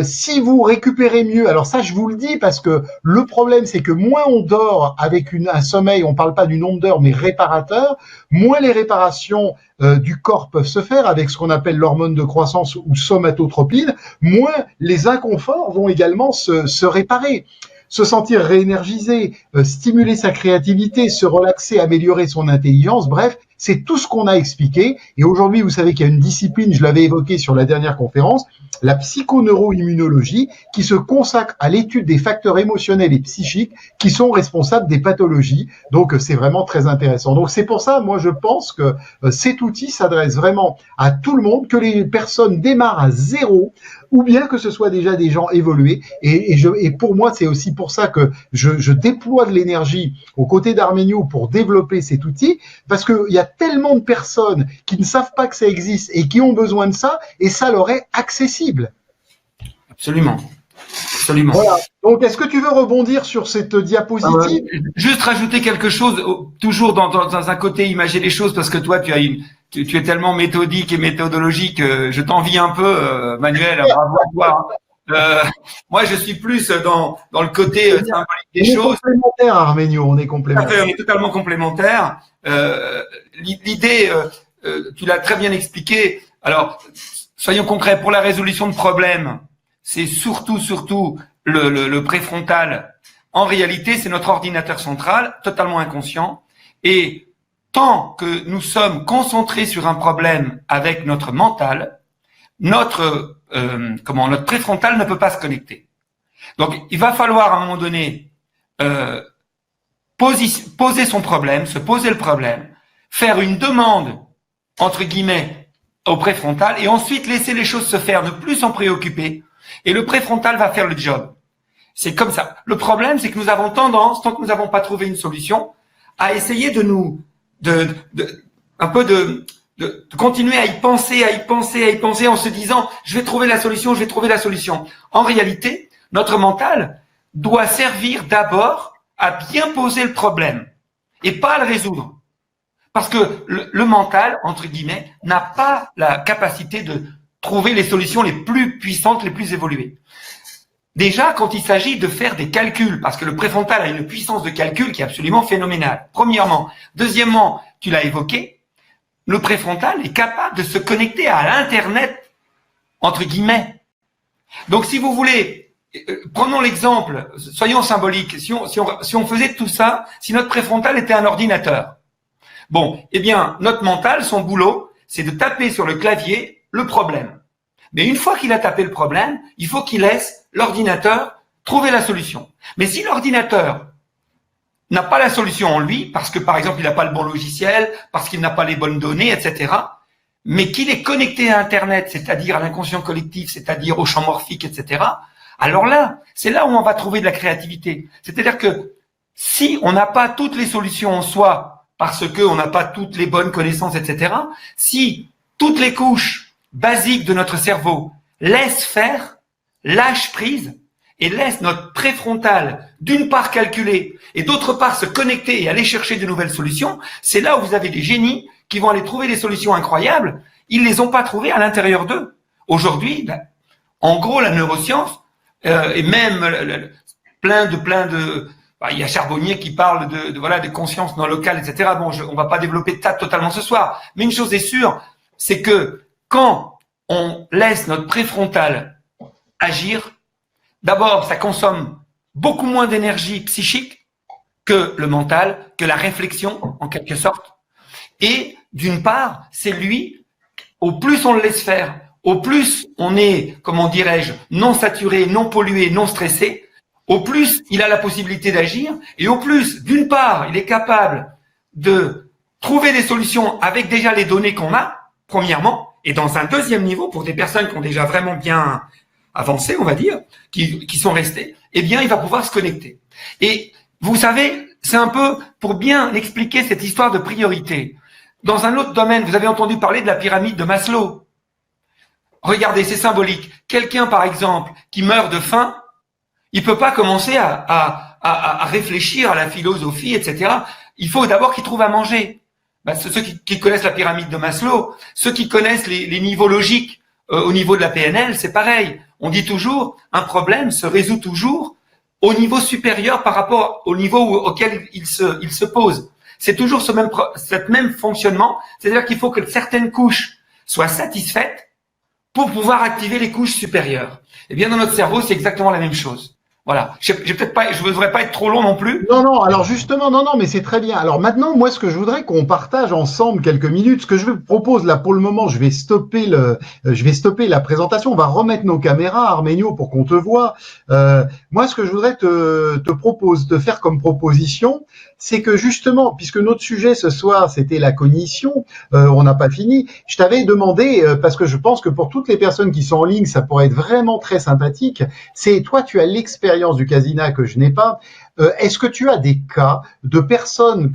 Si vous récupérez mieux, alors ça, je vous le dis parce que le problème, c'est que moins on dort avec un sommeil, on parle pas du nombre d'heures, mais réparateur, moins les réparations du corps peuvent se faire avec ce qu'on appelle l'hormone de croissance ou somatotropine, moins les inconforts vont également se réparer. Se sentir réénergisé, stimuler sa créativité, se relaxer, améliorer son intelligence, bref, c'est tout ce qu'on a expliqué. Et aujourd'hui, vous savez qu'il y a une discipline, je l'avais évoquée sur la dernière conférence, la psychoneuroimmunologie, qui se consacre à l'étude des facteurs émotionnels et psychiques qui sont responsables des pathologies. Donc, c'est vraiment très intéressant. Donc, c'est pour ça, moi, je pense que cet outil s'adresse vraiment à tout le monde, que les personnes démarrent à zéro, ou bien que ce soit déjà des gens évolués. Et pour moi, c'est aussi pour ça que je déploie de l'énergie aux côtés d'Arménio pour développer cet outil, parce qu'il y a tellement de personnes qui ne savent pas que ça existe et qui ont besoin de ça, et ça leur est accessible. Absolument. Absolument. Voilà. Donc, est-ce que tu veux rebondir sur cette diapositive? Juste rajouter quelque chose, toujours dans un côté imaginer les choses, parce que toi, tu es tellement méthodique et méthodologique, je t'envie un peu, Manuel, bravo à toi. Moi, je suis plus dans le côté symbolique des choses. On est complémentaires, Arménio, on est complémentaires. On est totalement complémentaires. L'idée, tu l'as très bien expliqué. Alors, soyons concrets, pour la résolution de problèmes, c'est surtout le préfrontal. En réalité, c'est notre ordinateur central, totalement inconscient. Et tant que nous sommes concentrés sur un problème avec notre mental, notre préfrontal ne peut pas se connecter. Donc, il va falloir à un moment donné poser son problème, se poser le problème, faire une demande entre guillemets au préfrontal et ensuite laisser les choses se faire, ne plus s'en préoccuper. Et le préfrontal va faire le job. C'est comme ça. Le problème, c'est que nous avons tendance, tant que nous n'avons pas trouvé une solution, à essayer de continuer à y penser en se disant, je vais trouver la solution. En réalité, notre mental doit servir d'abord à bien poser le problème et pas à le résoudre. Parce que le mental, entre guillemets, n'a pas la capacité de trouver les solutions les plus puissantes, les plus évoluées. Déjà, quand il s'agit de faire des calculs, parce que le préfrontal a une puissance de calcul qui est absolument phénoménale. Premièrement. Deuxièmement, tu l'as évoqué, le préfrontal est capable de se connecter à l'Internet, entre guillemets. Donc, si vous voulez, prenons l'exemple, soyons symboliques, si on faisait tout ça, si notre préfrontal était un ordinateur. Bon, eh bien, notre mental, son boulot, c'est de taper sur le clavier le problème. Mais une fois qu'il a tapé le problème, il faut qu'il laisse l'ordinateur trouver la solution. Mais si l'ordinateur n'a pas la solution en lui, parce que par exemple il n'a pas le bon logiciel, parce qu'il n'a pas les bonnes données, etc., mais qu'il est connecté à Internet, c'est-à-dire à l'inconscient collectif, c'est-à-dire au champ morphique, etc., alors là, c'est là où on va trouver de la créativité. C'est-à-dire que si on n'a pas toutes les solutions en soi, parce qu'on n'a pas toutes les bonnes connaissances, etc., si toutes les couches basiques de notre cerveau laissent faire, lâchent prise, et laisse notre préfrontal d'une part calculer et d'autre part se connecter et aller chercher de nouvelles solutions, c'est là où vous avez des génies qui vont aller trouver des solutions incroyables. Ils les ont pas trouvées à l'intérieur d'eux. Aujourd'hui, en gros, la neuroscience et même plein de il y a Charbonnier qui parle de conscience non locale, etc. Bon, on va pas développer ça totalement ce soir, mais une chose est sûre, c'est que quand on laisse notre préfrontal agir, d'abord, ça consomme beaucoup moins d'énergie psychique que le mental, que la réflexion, en quelque sorte. Et d'une part, c'est lui, au plus on le laisse faire, au plus on est, comment dirais-je, non saturé, non pollué, non stressé, au plus il a la possibilité d'agir, et au plus, d'une part, il est capable de trouver des solutions avec déjà les données qu'on a, premièrement, et dans un deuxième niveau, pour des personnes qui ont déjà vraiment bien avancé, on va dire, qui sont restés, eh bien, il va pouvoir se connecter. Et vous savez, c'est un peu pour bien expliquer cette histoire de priorité. Dans un autre domaine, vous avez entendu parler de la pyramide de Maslow. Regardez, c'est symbolique. Quelqu'un, par exemple, qui meurt de faim, il peut pas commencer à réfléchir à la philosophie, etc. Il faut d'abord qu'il trouve à manger. Ben, ceux qui connaissent la pyramide de Maslow, ceux qui connaissent les niveaux logiques au niveau de la PNL, c'est pareil. On dit toujours, un problème se résout toujours au niveau supérieur par rapport au niveau auquel il se pose. C'est toujours cette même fonctionnement, c'est-à-dire qu'il faut que certaines couches soient satisfaites pour pouvoir activer les couches supérieures. Eh bien, dans notre cerveau, c'est exactement la même chose. Voilà. Je ne voudrais pas être trop long non plus. Non, alors justement, non, mais c'est très bien. Alors maintenant, moi, ce que je voudrais qu'on partage ensemble quelques minutes, ce que je vous propose là pour le moment, je vais stopper la présentation. On va remettre nos caméras, Arménio, pour qu'on te voit. Moi, ce que je voudrais te faire comme proposition, c'est que justement, puisque notre sujet ce soir, c'était la cognition, on n'a pas fini. Je t'avais demandé, parce que je pense que pour toutes les personnes qui sont en ligne, ça pourrait être vraiment très sympathique. C'est toi, tu as l'expérience du Casina que je n'ai pas. Est-ce que tu as des cas de personnes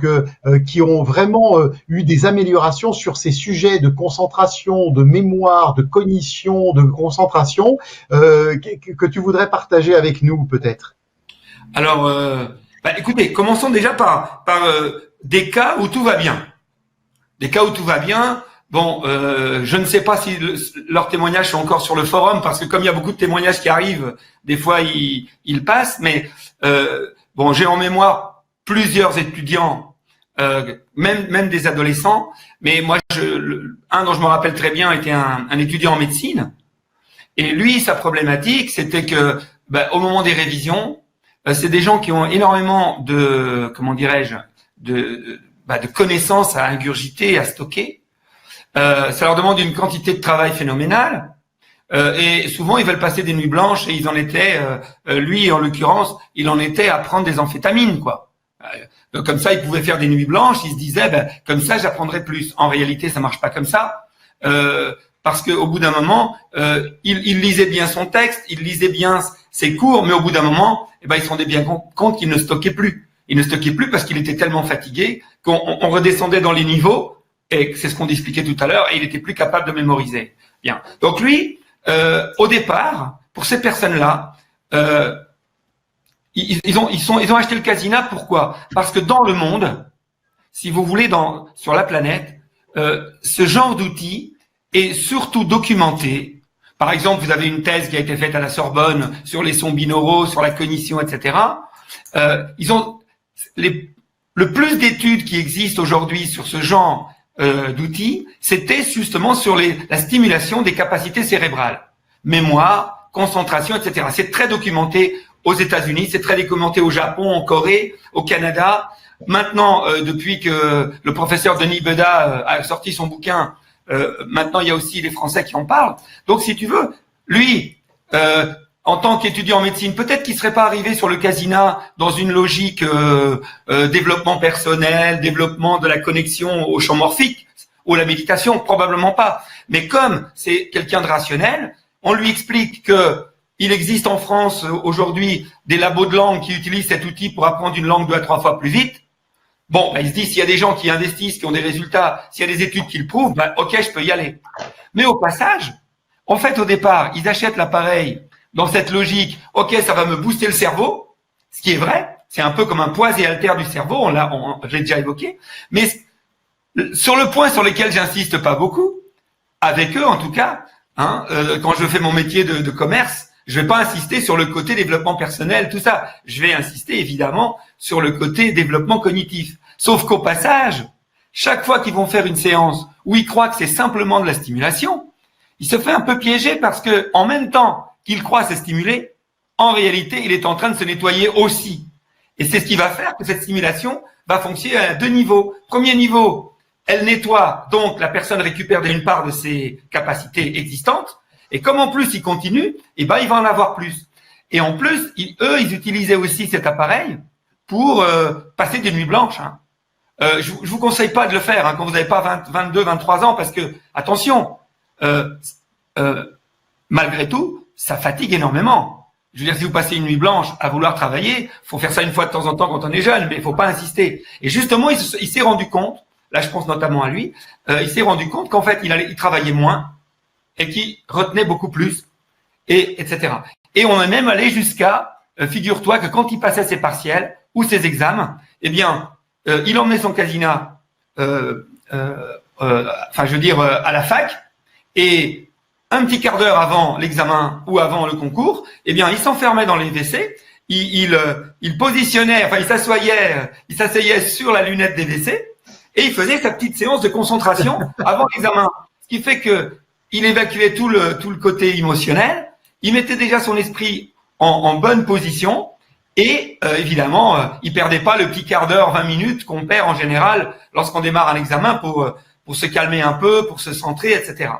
qui ont vraiment eu des améliorations sur ces sujets de concentration, de mémoire, de cognition, de concentration que tu voudrais partager avec nous peut-être? Alors, écoutez, commençons déjà par des cas où tout va bien. Des cas où tout va bien. Bon, je ne sais pas si leurs témoignages sont encore sur le forum, parce que comme il y a beaucoup de témoignages qui arrivent, des fois ils passent. Mais bon, j'ai en mémoire plusieurs étudiants, même des adolescents. Mais moi, un dont je me rappelle très bien était un étudiant en médecine. Et lui, sa problématique, c'était que au moment des révisions, c'est des gens qui ont énormément de, comment dirais-je, de connaissances à ingurgiter, à stocker. Ça leur demande une quantité de travail phénoménale, et souvent ils veulent passer des nuits blanches, et ils en étaient, lui en l'occurrence, il en était à prendre des amphétamines, quoi. Donc comme ça, il pouvait faire des nuits blanches, il se disait, comme ça j'apprendrai plus. En réalité, ça marche pas comme ça, parce que au bout d'un moment, il lisait bien son texte, il lisait bien ses cours, mais au bout d'un moment, il se rendait bien compte qu'il ne stockait plus. Il ne stockait plus parce qu'il était tellement fatigué qu'on redescendait dans les niveaux. Et c'est ce qu'on expliquait tout à l'heure, et il était plus capable de mémoriser. Bien. Donc lui, au départ, pour ces personnes-là, ils ont acheté le Casina. Pourquoi? Parce que dans le monde, si vous voulez, sur la planète, ce genre d'outil est surtout documenté Par exemple, vous avez une thèse qui a été faite à la Sorbonne sur les sons binauraux, sur la cognition, etc. Ils ont le plus d'études qui existent aujourd'hui sur ce genre d'outils, c'était justement sur la stimulation des capacités cérébrales, mémoire, concentration, etc. C'est très documenté aux États-Unis, c'est très documenté au Japon, en Corée, au Canada. Maintenant, depuis que le professeur Denis Beda a sorti son bouquin, maintenant il y a aussi les Français qui en parlent. Donc, si tu veux, lui, en tant qu'étudiant en médecine, peut-être qu'il serait pas arrivé sur le Casina dans une logique développement personnel, développement de la connexion au champ morphique ou la méditation, probablement pas. Mais comme c'est quelqu'un de rationnel, on lui explique que il existe en France aujourd'hui des labos de langue qui utilisent cet outil pour apprendre une langue 2 à 3 fois plus vite. Bon, il se dit, s'il y a des gens qui investissent, qui ont des résultats, s'il y a des études qui le prouvent, ok, je peux y aller. Mais au passage, en fait, au départ, ils achètent l'appareil dans cette logique, ok, ça va me booster le cerveau, ce qui est vrai, c'est un peu comme un poids et haltère du cerveau, je l'ai déjà évoqué, mais sur le point sur lequel j'insiste pas beaucoup, avec eux en tout cas, quand je fais mon métier de commerce, je vais pas insister sur le côté développement personnel, tout ça. Je vais insister évidemment sur le côté développement cognitif. Sauf qu'au passage, chaque fois qu'ils vont faire une séance où ils croient que c'est simplement de la stimulation, il se fait un peu piéger parce que en même temps qu'il croit se stimuler, en réalité, il est en train de se nettoyer aussi. Et c'est ce qui va faire que cette stimulation va fonctionner à 2 niveaux. Premier niveau, elle nettoie, donc la personne récupère une part de ses capacités existantes. Et comme en plus il continue, il va en avoir plus. Et en plus, ils utilisaient aussi cet appareil pour passer des nuits blanches. Je vous conseille pas de le faire quand vous n'avez pas 22, 23 ans, parce que attention, malgré tout, ça fatigue énormément. Je veux dire, si vous passez une nuit blanche à vouloir travailler, faut faire ça une fois de temps en temps quand on est jeune, mais il faut pas insister. Et justement, il s'est rendu compte, là je pense notamment à lui, il s'est rendu compte qu'en fait il travaillait moins et qu'il retenait beaucoup plus, etc. Et on est même allé jusqu'à, figure-toi que quand il passait ses partiels ou ses examens, eh bien, il emmenait son Casina, à la fac, et un petit quart d'heure avant l'examen ou avant le concours, eh bien, il s'enfermait dans les WC, il positionnait, il s'asseyait sur la lunette des WC, et il faisait sa petite séance de concentration avant l'examen. Ce qui fait que il évacuait tout le côté émotionnel, il mettait déjà son esprit en bonne position, et évidemment, il perdait pas le petit quart d'heure, 20 minutes qu'on perd en général lorsqu'on démarre un examen pour se calmer un peu, pour se centrer, etc.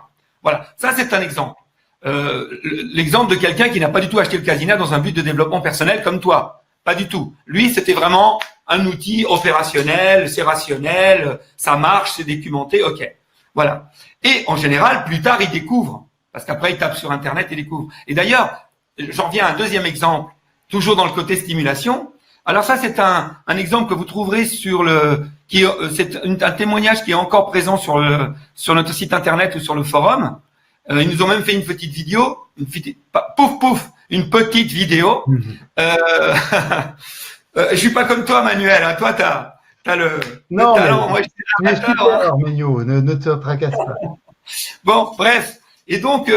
Voilà, ça c'est un exemple. L'exemple de quelqu'un qui n'a pas du tout acheté le Casina dans un but de développement personnel comme toi. Pas du tout. Lui, c'était vraiment un outil opérationnel, c'est rationnel, ça marche, c'est documenté, ok. Voilà. Et en général, plus tard, il découvre. Parce qu'après, il tape sur Internet et découvre. Et d'ailleurs, j'en viens à un deuxième exemple, toujours dans le côté stimulation. Alors ça, c'est un exemple que vous trouverez c'est un témoignage qui est encore présent sur notre site Internet ou sur le forum. Ils nous ont même fait une petite vidéo, une petite vidéo. Je suis pas comme toi, Manuel. Toi, t'as le talent. Moi, je suis super, Ménio, ne te tracasse pas. Bon, bref. Et donc,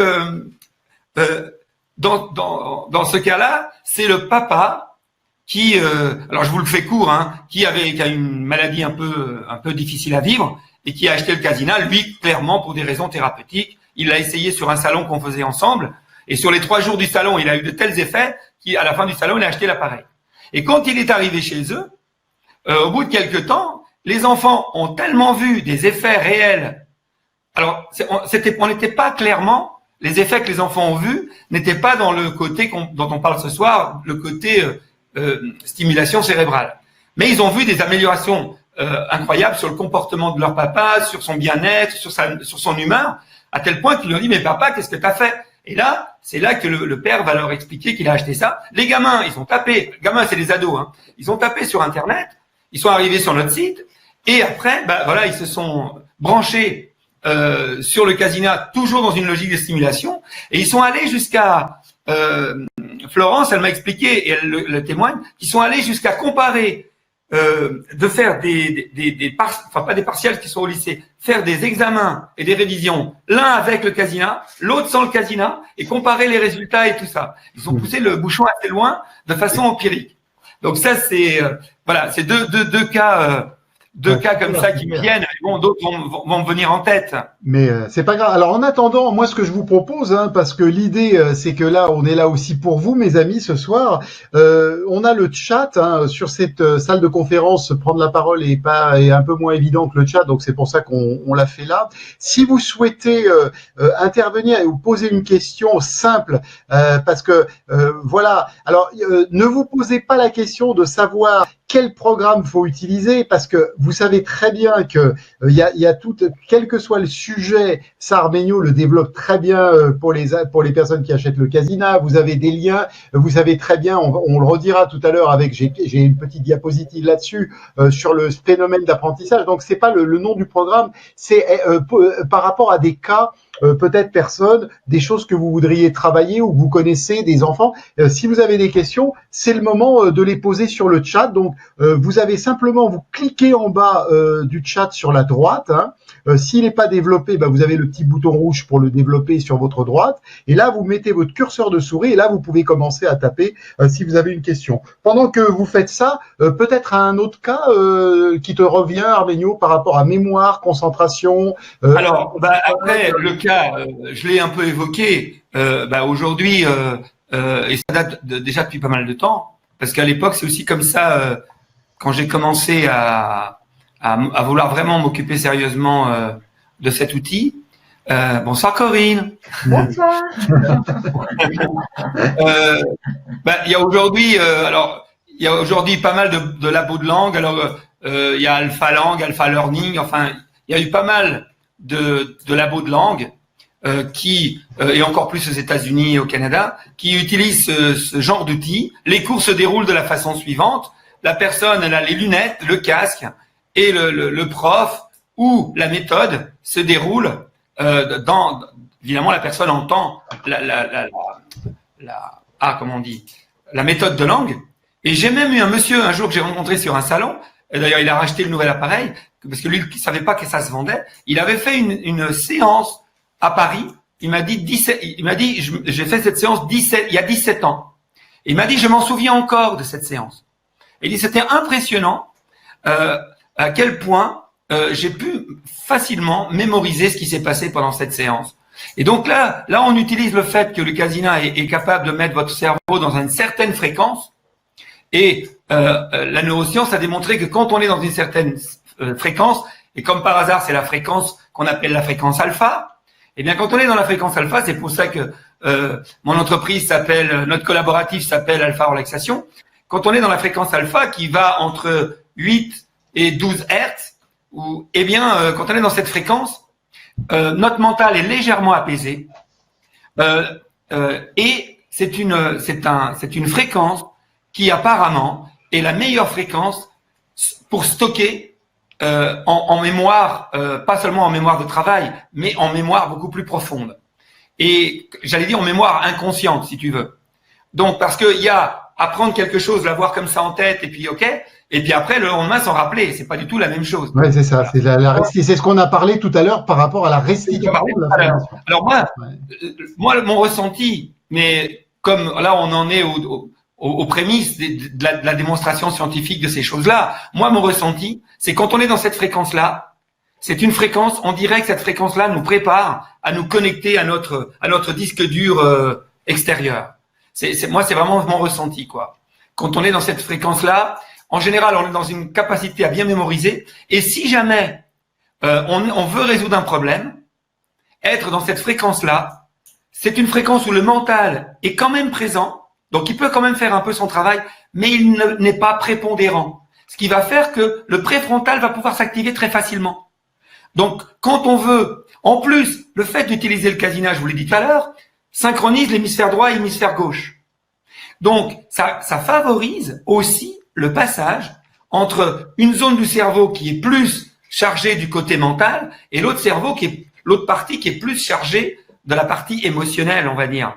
dans ce cas-là, c'est le papa qui, alors je vous le fais court, qui a une maladie un peu difficile à vivre et qui a acheté le Casina, lui, clairement, pour des raisons thérapeutiques. Il l'a essayé sur un salon qu'on faisait ensemble. Et sur les 3 jours du salon, il a eu de tels effets qu'à la fin du salon, il a acheté l'appareil. Et quand il est arrivé chez eux, au bout de quelques temps, les enfants ont tellement vu des effets réels. Alors, on n'était pas clairement, les effets que les enfants ont vus n'étaient pas dans le côté dont on parle ce soir, le côté stimulation cérébrale. Mais ils ont vu des améliorations incroyables sur le comportement de leur papa, sur son bien-être, sur son humeur, à tel point qu'ils lui ont dit, mais papa, qu'est-ce que t'as fait? Et là, c'est là que le père va leur expliquer qu'il a acheté ça. Les gamins, ils ont tapé, les gamins, c'est des ados, ils ont tapé sur Internet, ils sont arrivés sur notre site, et après, ils se sont branchés sur le Casina, toujours dans une logique de stimulation, et ils sont allés jusqu'à Florence, elle m'a expliqué, et elle le témoigne, qu'ils sont allés jusqu'à comparer de faire enfin pas des partiels qui sont au lycée, faire des examens et des révisions, l'un avec le Casina, l'autre sans le Casina, et comparer les résultats et tout ça. Ils ont poussé le bouchon assez loin de façon empirique. Donc ça, c'est voilà, c'est deux cas comme ça qui me viennent. Bon, d'autres vont me venir en tête. Mais c'est pas grave. Alors en attendant, moi ce que je vous propose, parce que l'idée c'est que là on est là aussi pour vous, mes amis, ce soir. On a le chat sur cette salle de conférence. Prendre la parole est un peu moins évident que le chat, donc c'est pour ça qu'on l'a fait là. Si vous souhaitez intervenir et vous poser une question simple, parce que voilà. Alors ne vous posez pas la question de savoir quel programme faut utiliser, parce que vous savez très bien que il y a tout, quel que soit le sujet, ça Arménio le développe très bien pour les personnes qui achètent le Casina. Vous avez des liens, vous savez très bien, on le redira tout à l'heure avec, j'ai une petite diapositive là-dessus sur le phénomène d'apprentissage. Donc c'est pas le nom du programme, c'est par rapport à des cas. Peut-être personne, des choses que vous voudriez travailler ou que vous connaissez, des enfants. Si vous avez des questions, c'est le moment de les poser sur le chat. Donc, vous avez simplement, vous cliquez en bas du chat sur la droite. S'il n'est pas développé, vous avez le petit bouton rouge pour le développer sur votre droite. Et là, vous mettez votre curseur de souris et là, vous pouvez commencer à taper si vous avez une question. Pendant que vous faites ça, peut-être un autre cas qui te revient, Arménio, par rapport à mémoire, concentration. Alors, après, le cas, je l'ai un peu évoqué. Aujourd'hui, et ça date déjà depuis pas mal de temps, parce qu'à l'époque, c'est aussi comme ça, quand j'ai commencé à vouloir vraiment m'occuper sérieusement de cet outil. Bonsoir Corinne. Bonsoir. Il y a aujourd'hui, il y a aujourd'hui pas mal de labos de langue. Alors, il y a Alpha Langue, Alpha Learning. Enfin, il y a eu pas mal de labos de langue qui, et encore plus aux États-Unis et au Canada, qui utilisent ce genre d'outils. Les cours se déroulent de la façon suivante. La personne, elle a les lunettes, le casque, et le prof ou la méthode se déroule évidemment, la personne entend la méthode de langue. Et j'ai même eu un monsieur un jour que j'ai rencontré sur un salon. Et d'ailleurs, il a racheté le nouvel appareil parce que lui, il savait pas que ça se vendait. Il avait fait une séance à Paris. Il m'a dit j'ai fait cette séance il y a 17 ans. Et il m'a dit, je m'en souviens encore de cette séance. Et il dit, c'était impressionnant à quel point j'ai pu facilement mémoriser ce qui s'est passé pendant cette séance. Et donc là, on utilise le fait que le Casina est capable de mettre votre cerveau dans une certaine fréquence. Et la neuroscience a démontré que quand on est dans une certaine fréquence, et comme par hasard, c'est la fréquence qu'on appelle la fréquence alpha, et bien quand on est dans la fréquence alpha, c'est pour ça que mon entreprise notre collaboratif s'appelle Alpha Relaxation. Quand on est dans la fréquence alpha qui va entre 8 et 12 Hertz, quand on est dans cette fréquence, notre mental est légèrement apaisé et c'est une fréquence qui apparemment est la meilleure fréquence pour stocker en mémoire, pas seulement en mémoire de travail, mais en mémoire beaucoup plus profonde. Et j'allais dire en mémoire inconsciente, si tu veux. Donc, parce qu'il y a apprendre quelque chose, l'avoir comme ça en tête, et puis et puis après le lendemain s'en rappeler, c'est pas du tout la même chose. Ouais, c'est ça, c'est ce qu'on a parlé tout à l'heure par rapport à la restitution de la formation. Alors moi, mon ressenti, mais comme là on en est aux prémices de la démonstration scientifique de ces choses-là, moi mon ressenti, c'est quand on est dans cette fréquence-là, c'est une fréquence, on dirait que cette fréquence-là nous prépare à nous connecter à notre disque dur extérieur. Moi, c'est vraiment mon ressenti, quoi. Quand on est dans cette fréquence-là, en général, on est dans une capacité à bien mémoriser. Et si jamais on veut résoudre un problème, être dans cette fréquence-là, c'est une fréquence où le mental est quand même présent, donc il peut quand même faire un peu son travail, mais il n'est pas prépondérant. Ce qui va faire que le préfrontal va pouvoir s'activer très facilement. Donc, quand on veut, en plus, le fait d'utiliser le Casina, je vous l'ai dit tout à l'heure, synchronise l'hémisphère droit et l'hémisphère gauche. Donc, ça favorise aussi le passage entre une zone du cerveau qui est plus chargée du côté mental et l'autre partie qui est plus chargée de la partie émotionnelle, on va dire.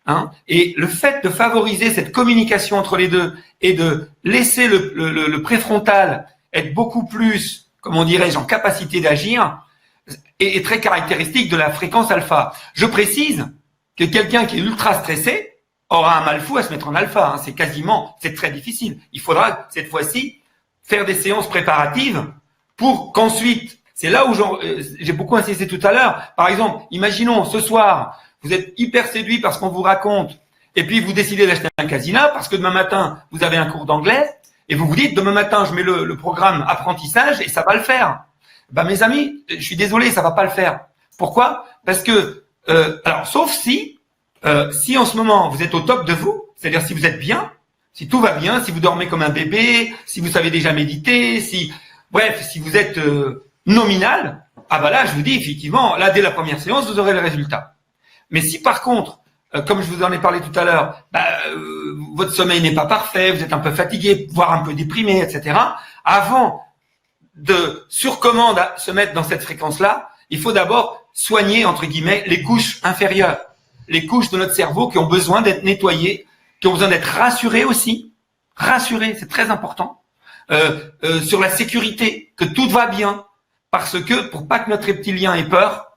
Hein, et le fait de favoriser cette communication entre les deux et de laisser le préfrontal être beaucoup plus, comment dirais-je, en capacité d'agir, est très caractéristique de la fréquence alpha. Je précise que quelqu'un qui est ultra stressé aura un mal fou à se mettre en alpha. Hein. C'est très difficile. Il faudra cette fois-ci faire des séances préparatives pour qu'ensuite, c'est là où j'ai beaucoup insisté tout à l'heure. Par exemple, imaginons ce soir, vous êtes hyper séduit parce qu'on vous raconte, et puis vous décidez d'acheter un casina parce que demain matin, vous avez un cours d'anglais, et vous vous dites, demain matin, je mets le programme apprentissage et ça va le faire. Ben, mes amis, je suis désolé, ça va pas le faire. Pourquoi? Parce que, alors, sauf si en ce moment, vous êtes au top de vous, c'est-à-dire si vous êtes bien, si tout va bien, si vous dormez comme un bébé, si vous savez déjà méditer, si vous êtes nominal, ah ben là, je vous dis, effectivement, là, dès la première séance, vous aurez le résultat. Mais si par contre, comme je vous en ai parlé tout à l'heure, votre sommeil n'est pas parfait, vous êtes un peu fatigué, voire un peu déprimé, etc., avant de sur commande à se mettre dans cette fréquence-là, il faut d'abord soigner, entre guillemets, les couches inférieures, les couches de notre cerveau qui ont besoin d'être nettoyées, qui ont besoin d'être rassurées aussi. Rassurées, c'est très important. Sur la sécurité, que tout va bien, parce que pour pas que notre reptilien ait peur,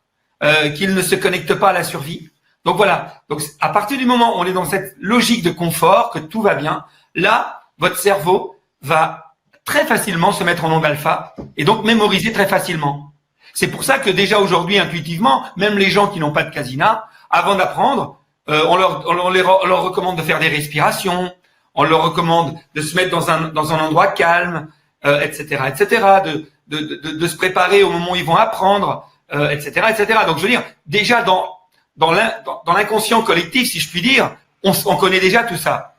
qu'il ne se connecte pas à la survie. Donc voilà. Donc à partir du moment où on est dans cette logique de confort, que tout va bien, là, votre cerveau va très facilement se mettre en onde alpha et donc mémoriser très facilement. C'est pour ça que déjà aujourd'hui, intuitivement, même les gens qui n'ont pas de casina, avant d'apprendre, on leur recommande de faire des respirations, on leur recommande de se mettre dans un endroit calme, etc., de se préparer au moment où ils vont apprendre. Etc., etc. Donc, je veux dire, déjà dans l'inconscient collectif, si je puis dire, on connaît déjà tout ça.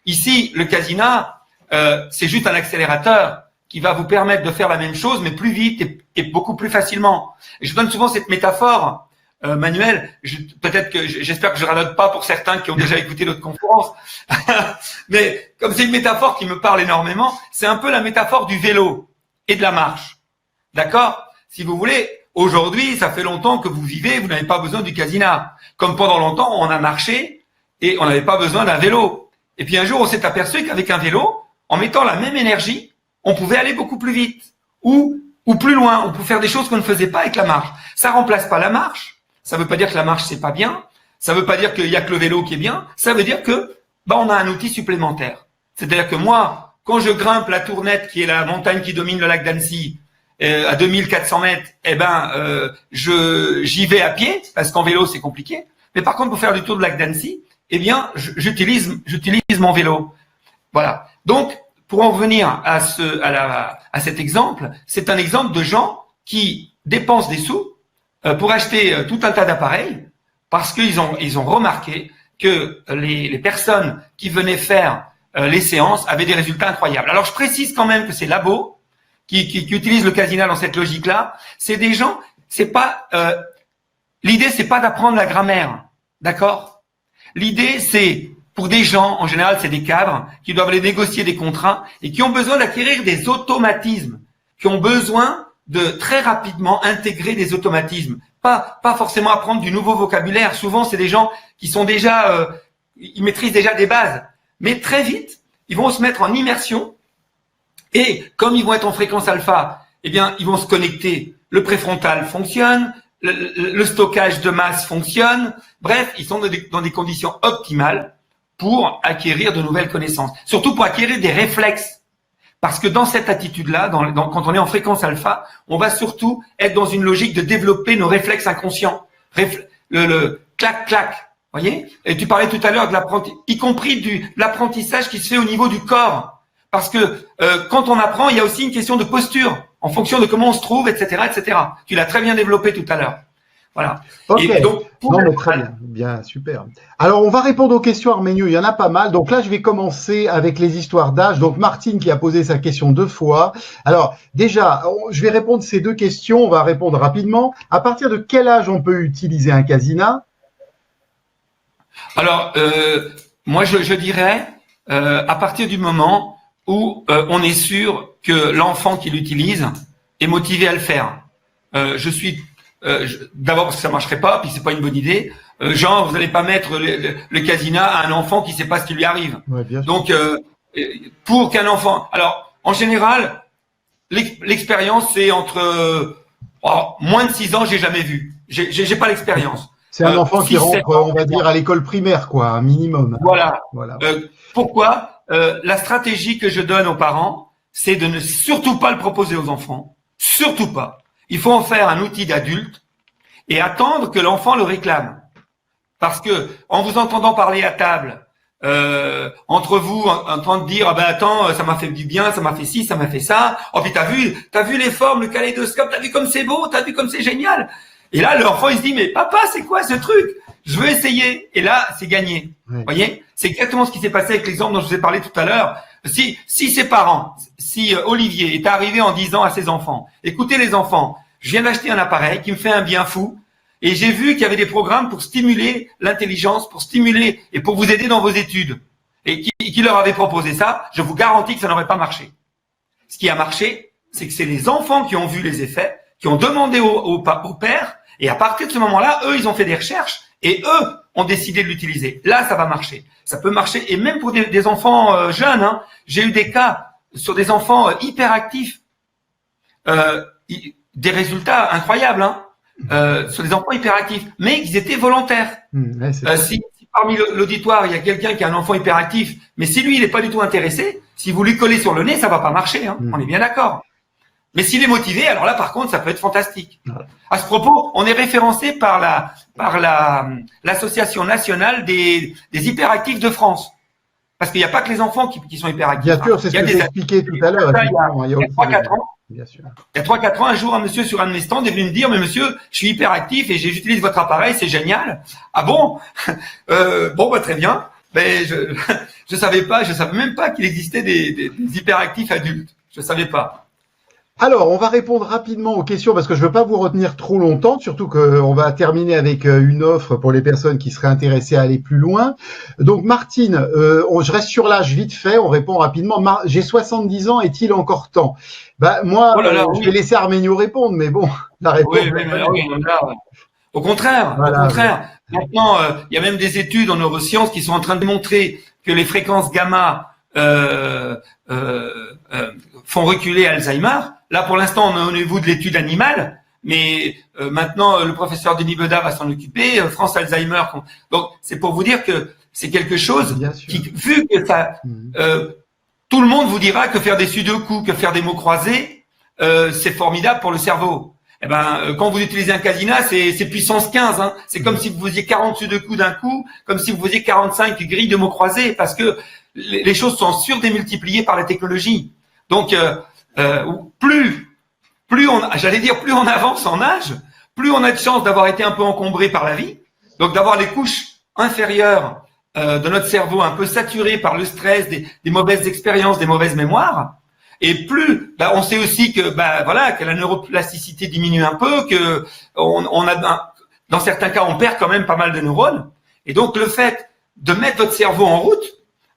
Ici, le casina, c'est juste un accélérateur qui va vous permettre de faire la même chose, mais plus vite et beaucoup plus facilement. Et je donne souvent cette métaphore, Manuel. Peut-être que j'espère que je radote pas pour certains qui ont déjà écouté notre conférence, mais comme c'est une métaphore qui me parle énormément, c'est un peu la métaphore du vélo et de la marche. D'accord? Si vous voulez. Aujourd'hui, ça fait longtemps que vous vivez, vous n'avez pas besoin du casina. Comme pendant longtemps, on a marché et on n'avait pas besoin d'un vélo. Et puis un jour, on s'est aperçu qu'avec un vélo, en mettant la même énergie, on pouvait aller beaucoup plus vite ou plus loin. On pouvait faire des choses qu'on ne faisait pas avec la marche. Ça remplace pas la marche. Ça veut pas dire que la marche c'est pas bien. Ça veut pas dire qu'il y a que le vélo qui est bien. Ça veut dire que on a un outil supplémentaire. C'est-à-dire que moi, quand je grimpe la Tournette, qui est la montagne qui domine le lac d'Annecy, à 2400 mètres, j'y vais à pied, parce qu'en vélo, c'est compliqué. Mais par contre, pour faire le tour du lac d'Annecy, j'utilise mon vélo. Voilà. Donc, pour en revenir à cet exemple, c'est un exemple de gens qui dépensent des sous pour acheter tout un tas d'appareils, parce qu'ils ont remarqué que les personnes qui venaient faire les séances avaient des résultats incroyables. Alors, je précise quand même que ces labos qui utilisent le casina dans cette logique-là, c'est des gens, l'idée c'est pas d'apprendre la grammaire, d'accord? L'idée c'est, pour des gens, en général c'est des cadres, qui doivent aller négocier des contrats et qui ont besoin d'acquérir des automatismes, qui ont besoin de très rapidement intégrer des automatismes. Pas forcément apprendre du nouveau vocabulaire. Souvent c'est des gens qui sont déjà, ils maîtrisent déjà des bases. Mais très vite, ils vont se mettre en immersion. Et comme ils vont être en fréquence alpha, eh bien, ils vont se connecter. Le préfrontal fonctionne, le stockage de masse fonctionne. Bref, ils sont dans des conditions optimales pour acquérir de nouvelles connaissances. Surtout pour acquérir des réflexes. Parce que dans cette attitude-là, quand on est en fréquence alpha, on va surtout être dans une logique de développer nos réflexes inconscients. Le clac-clac. Voyez? Et tu parlais tout à l'heure de y compris de l'apprentissage qui se fait au niveau du corps. Parce que quand on apprend, il y a aussi une question de posture, en fonction de comment on se trouve, etc., etc. Tu l'as très bien développé tout à l'heure. Voilà. Ok. Et donc, non, mais très bien, super. Alors, on va répondre aux questions, Arménio. Il y en a pas mal. Donc là, je vais commencer avec les histoires d'âge. Donc, Martine qui a posé sa question 2 fois. Alors, déjà, je vais répondre ces 2 questions. On va répondre rapidement. À partir de quel âge on peut utiliser un casina? Alors, moi, je dirais à partir du moment où on est sûr que l'enfant qui l'utilise est motivé à le faire. D'abord parce que ça marcherait pas, puis c'est pas une bonne idée. Genre, vous n'allez pas mettre le casina à un enfant qui ne sait pas ce qui lui arrive. Ouais, bien sûr. Donc, pour qu'un enfant... Alors, en général, l'expérience, c'est entre... moins de 6 ans, j'ai jamais vu. J'ai pas l'expérience. C'est un enfant qui rentre, on va dire, à l'école primaire, quoi, un minimum. Voilà. Voilà. Pourquoi la stratégie que je donne aux parents, c'est de ne surtout pas le proposer aux enfants. Surtout pas. Il faut en faire un outil d'adulte et attendre que l'enfant le réclame. Parce que en vous entendant parler à table, entre vous, en train de dire, ah ben attends, ça m'a fait du bien, ça m'a fait ci, ça m'a fait ça. Oh puis t'as vu les formes, le kaléidoscope, t'as vu comme c'est beau, t'as vu comme c'est génial. Et là, l'enfant, il se dit, mais papa, c'est quoi ce truc? Je veux essayer. Et là, c'est gagné. Ouais. Vous voyez? C'est exactement ce qui s'est passé avec l'exemple dont je vous ai parlé tout à l'heure. Si ses parents, si Olivier est arrivé en disant à ses enfants, écoutez les enfants, je viens d'acheter un appareil qui me fait un bien fou, et j'ai vu qu'il y avait des programmes pour stimuler l'intelligence, pour stimuler et pour vous aider dans vos études, et qui leur avait proposé ça, je vous garantis que ça n'aurait pas marché. Ce qui a marché, c'est que c'est les enfants qui ont vu les effets, qui ont demandé au père, et à partir de ce moment-là, eux, ils ont fait des recherches, et eux ont décidé de l'utiliser. Là, ça va marcher. Ça peut marcher, et même pour des enfants jeunes, hein. J'ai eu des cas sur des enfants hyperactifs, des résultats incroyables, hein. Sur des enfants hyperactifs, mais ils étaient volontaires. Ouais, si parmi l'auditoire il y a quelqu'un qui a un enfant hyperactif, mais si lui il n'est pas du tout intéressé, si vous lui collez sur le nez, ça va pas marcher, hein. On est bien d'accord. Mais s'il est motivé, alors là par contre ça peut être fantastique. À ce propos, on est référencé par l'association nationale des hyperactifs de France. Parce qu'il n'y a pas que les enfants qui sont hyperactifs. Bien sûr, c'est ce que j'ai expliqué tout à l'heure. Il y a 3-4 ans. Bien sûr. Il y a 3-4 ans, un jour, un monsieur sur un de mes stands est venu me dire, mais monsieur, je suis hyperactif et j'utilise votre appareil, c'est génial. Ah bon? Bon, bah, très bien. Mais je savais même pas qu'il existait des hyperactifs adultes. Je savais pas. Alors, on va répondre rapidement aux questions parce que je veux pas vous retenir trop longtemps, surtout qu'on va terminer avec une offre pour les personnes qui seraient intéressées à aller plus loin. Donc, Martine, je reste sur l'âge vite fait, on répond rapidement. J'ai 70 ans, est-il encore temps? Bah, moi, je vais laisser Arménio répondre, mais bon, la réponse. Au contraire, voilà, au contraire. Ouais. Maintenant, il y a même des études en neurosciences qui sont en train de démontrer que les fréquences gamma font reculer Alzheimer. Là, pour l'instant, on est au niveau de l'étude animale, mais maintenant, le professeur Denis Beda va s'en occuper, France Alzheimer. Donc, c'est pour vous dire que c'est quelque chose qui, vu que ça, tout le monde vous dira que faire des sudoku, que faire des mots croisés, c'est formidable pour le cerveau. Eh ben, quand vous utilisez un casina, c'est puissance 15. Hein. C'est comme si vous faisiez 40 sudoku d'un coup, comme si vous faisiez 45 grilles de mots croisés, parce que les choses sont surdémultipliées par la technologie. Donc, plus on avance en âge, plus on a de chance d'avoir été un peu encombré par la vie, donc d'avoir les couches inférieures de notre cerveau un peu saturées par le stress, des mauvaises expériences, des mauvaises mémoires, et plus on sait aussi que que la neuroplasticité diminue un peu, que dans certains cas on perd quand même pas mal de neurones, et donc le fait de mettre votre cerveau en route,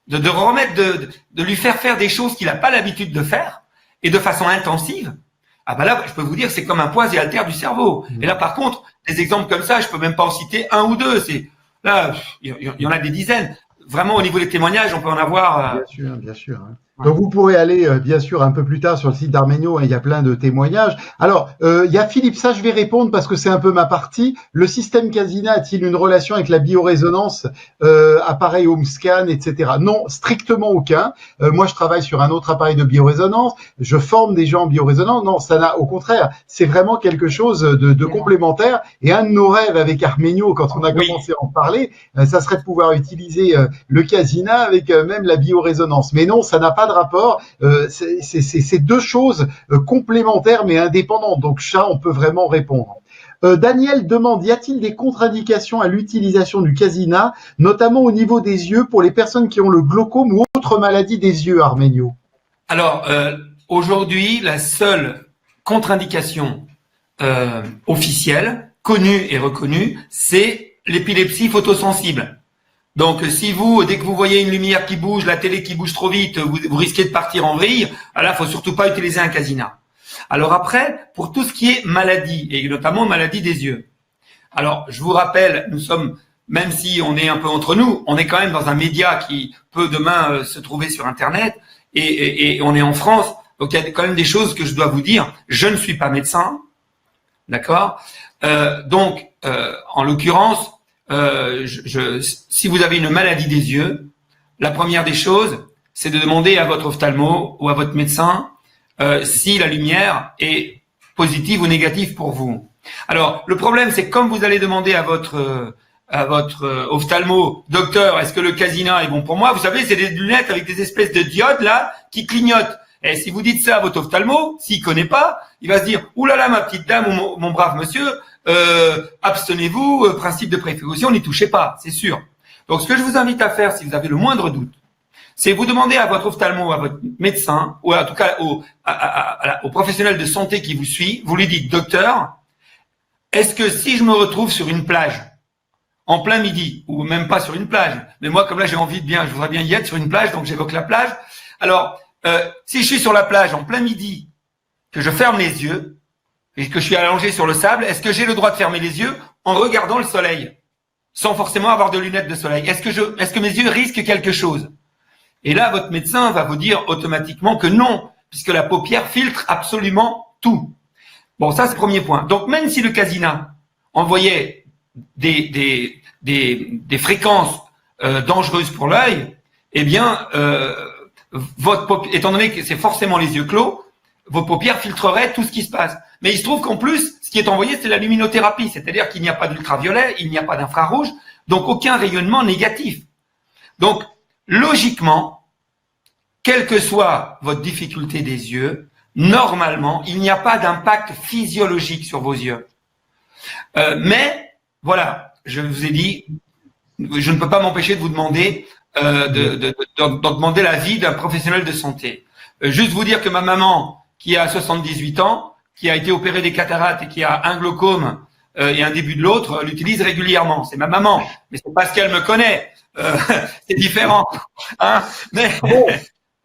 de remettre, de lui faire des choses qu'il n'a pas l'habitude de faire, et de façon intensive, là, je peux vous dire, c'est comme un poids et haltère du cerveau. Et là, par contre, des exemples comme ça, je peux même pas en citer un ou deux. Là, il y en a des dizaines. Vraiment, au niveau des témoignages, on peut en avoir. Bien sûr, bien sûr. Donc, vous pourrez aller, bien sûr, un peu plus tard sur le site d'Arménio, il y a plein de témoignages. Alors, il y a Philippe, ça je vais répondre parce que c'est un peu ma partie. Le système Casina a-t-il une relation avec la biorésonance, appareil home scan, etc. Non, strictement aucun. Moi, je travaille sur un autre appareil de biorésonance. Je forme des gens en biorésonance. Non, ça n'a, au contraire, c'est vraiment quelque chose de complémentaire. Et un de nos rêves avec Arménio, quand on a commencé à en parler, ça serait de pouvoir utiliser le Casina avec même la biorésonance. Mais non, ça n'a pas de rapport, c'est deux choses complémentaires mais indépendantes, donc ça on peut vraiment répondre. Daniel demande, y a-t-il des contre-indications à l'utilisation du Casina, notamment au niveau des yeux pour les personnes qui ont le glaucome ou autre maladie des yeux, Arménio? Alors, aujourd'hui, la seule contre-indication officielle, connue et reconnue, c'est l'épilepsie photosensible. Donc, si dès que vous voyez une lumière qui bouge, la télé qui bouge trop vite, vous risquez de partir en vrille, là, faut surtout pas utiliser un Casina. Alors après, pour tout ce qui est maladie, et notamment maladie des yeux. Alors, je vous rappelle, nous sommes même si on est un peu entre nous, on est quand même dans un média qui peut demain se trouver sur Internet et on est en France. Donc, il y a quand même des choses que je dois vous dire. Je ne suis pas médecin, d'accord. Donc, en l'occurrence, si vous avez une maladie des yeux, la première des choses, c'est de demander à votre ophtalmo ou à votre médecin si la lumière est positive ou négative pour vous. Alors, le problème, c'est que comme vous allez demander à votre ophtalmo, docteur, est-ce que le Casina est bon pour moi? Vous savez, c'est des lunettes avec des espèces de diodes là qui clignotent. Et si vous dites ça à votre ophtalmo, s'il connaît pas, il va se dire, ouh là là, ma petite dame ou mon brave monsieur, abstenez-vous, principe de précaution, n'y touchez pas, c'est sûr. Donc, ce que je vous invite à faire, si vous avez le moindre doute, c'est vous demander à votre ophtalmo, à votre médecin, ou en tout cas au professionnel de santé qui vous suit, vous lui dites, docteur, est-ce que si je me retrouve sur une plage, en plein midi, ou même pas sur une plage, mais moi, comme là, j'ai envie je voudrais bien y être sur une plage, donc j'évoque la plage. Alors, si je suis sur la plage en plein midi, que je ferme les yeux, et que je suis allongé sur le sable, est-ce que j'ai le droit de fermer les yeux en regardant le soleil, sans forcément avoir de lunettes de soleil? Est-ce que mes yeux risquent quelque chose? Et là, votre médecin va vous dire automatiquement que non, puisque la paupière filtre absolument tout. Bon, ça, c'est le premier point. Donc, même si le Casina envoyait des fréquences dangereuses pour l'œil, eh bien, étant donné que c'est forcément les yeux clos, vos paupières filtreraient tout ce qui se passe. Mais il se trouve qu'en plus, ce qui est envoyé, c'est la luminothérapie, c'est-à-dire qu'il n'y a pas d'ultraviolet, il n'y a pas d'infrarouge, donc aucun rayonnement négatif. Donc, logiquement, quelle que soit votre difficulté des yeux, normalement, il n'y a pas d'impact physiologique sur vos yeux. Mais, voilà, je vous ai dit, je ne peux pas m'empêcher de vous demander d'en demander l'avis d'un professionnel de santé. Juste vous dire que ma maman, qui a 78 ans, qui a été opérée des cataractes et qui a un glaucome et un début de l'autre, l'utilise régulièrement. C'est ma maman, mais c'est parce qu'elle me connaît. C'est différent. Hein, mais bon.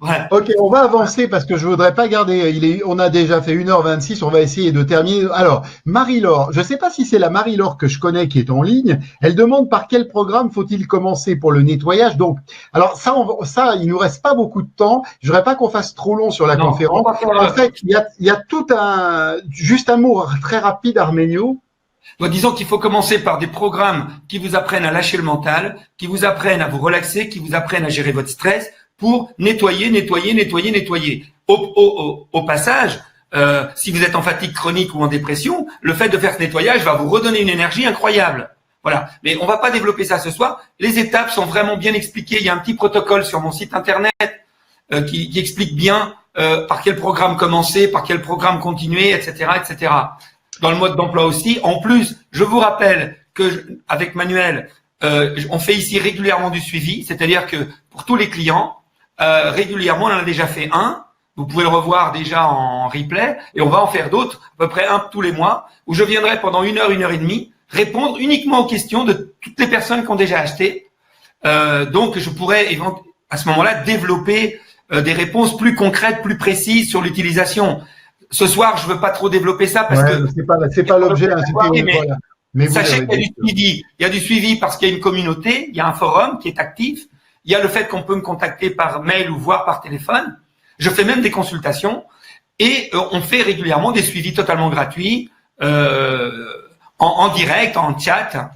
Ouais. Ok, on va avancer parce que je voudrais pas garder. On a déjà fait 1h26, on va essayer de terminer. Alors, Marie-Laure, je sais pas si c'est la Marie-Laure que je connais qui est en ligne. Elle demande par quel programme faut-il commencer pour le nettoyage. Donc, alors ça, il nous reste pas beaucoup de temps. Je voudrais pas qu'on fasse trop long sur la conférence. En fait, il y a juste un mot très rapide, Arménio. Donc, disons qu'il faut commencer par des programmes qui vous apprennent à lâcher le mental, qui vous apprennent à vous relaxer, qui vous apprennent à gérer votre stress, pour nettoyer. Au passage, si vous êtes en fatigue chronique ou en dépression, le fait de faire ce nettoyage va vous redonner une énergie incroyable. Voilà. Mais on va pas développer ça ce soir. Les étapes sont vraiment bien expliquées. Il y a un petit protocole sur mon site internet qui explique bien par quel programme commencer, par quel programme continuer, etc., etc. Dans le mode d'emploi aussi. En plus, je vous rappelle que avec Manuel, on fait ici régulièrement du suivi, c'est-à-dire que pour tous les clients, régulièrement, on en a déjà fait un. Vous pouvez le revoir déjà en replay et on va en faire d'autres, à peu près un tous les mois, où je viendrai pendant 1 heure, 1 heure et demie, répondre uniquement aux questions de toutes les personnes qui ont déjà acheté. Donc, je pourrais à ce moment-là développer des réponses plus concrètes, plus précises sur l'utilisation. Ce soir, je veux pas trop développer ça parce que c'est pas l'objet. Voilà. Mais sachez qu'il y a du suivi. Il y a du suivi parce qu'il y a une communauté, il y a un forum qui est actif. Il y a le fait qu'on peut me contacter par mail ou voir par téléphone. Je fais même des consultations et on fait régulièrement des suivis totalement gratuits en direct, en chat.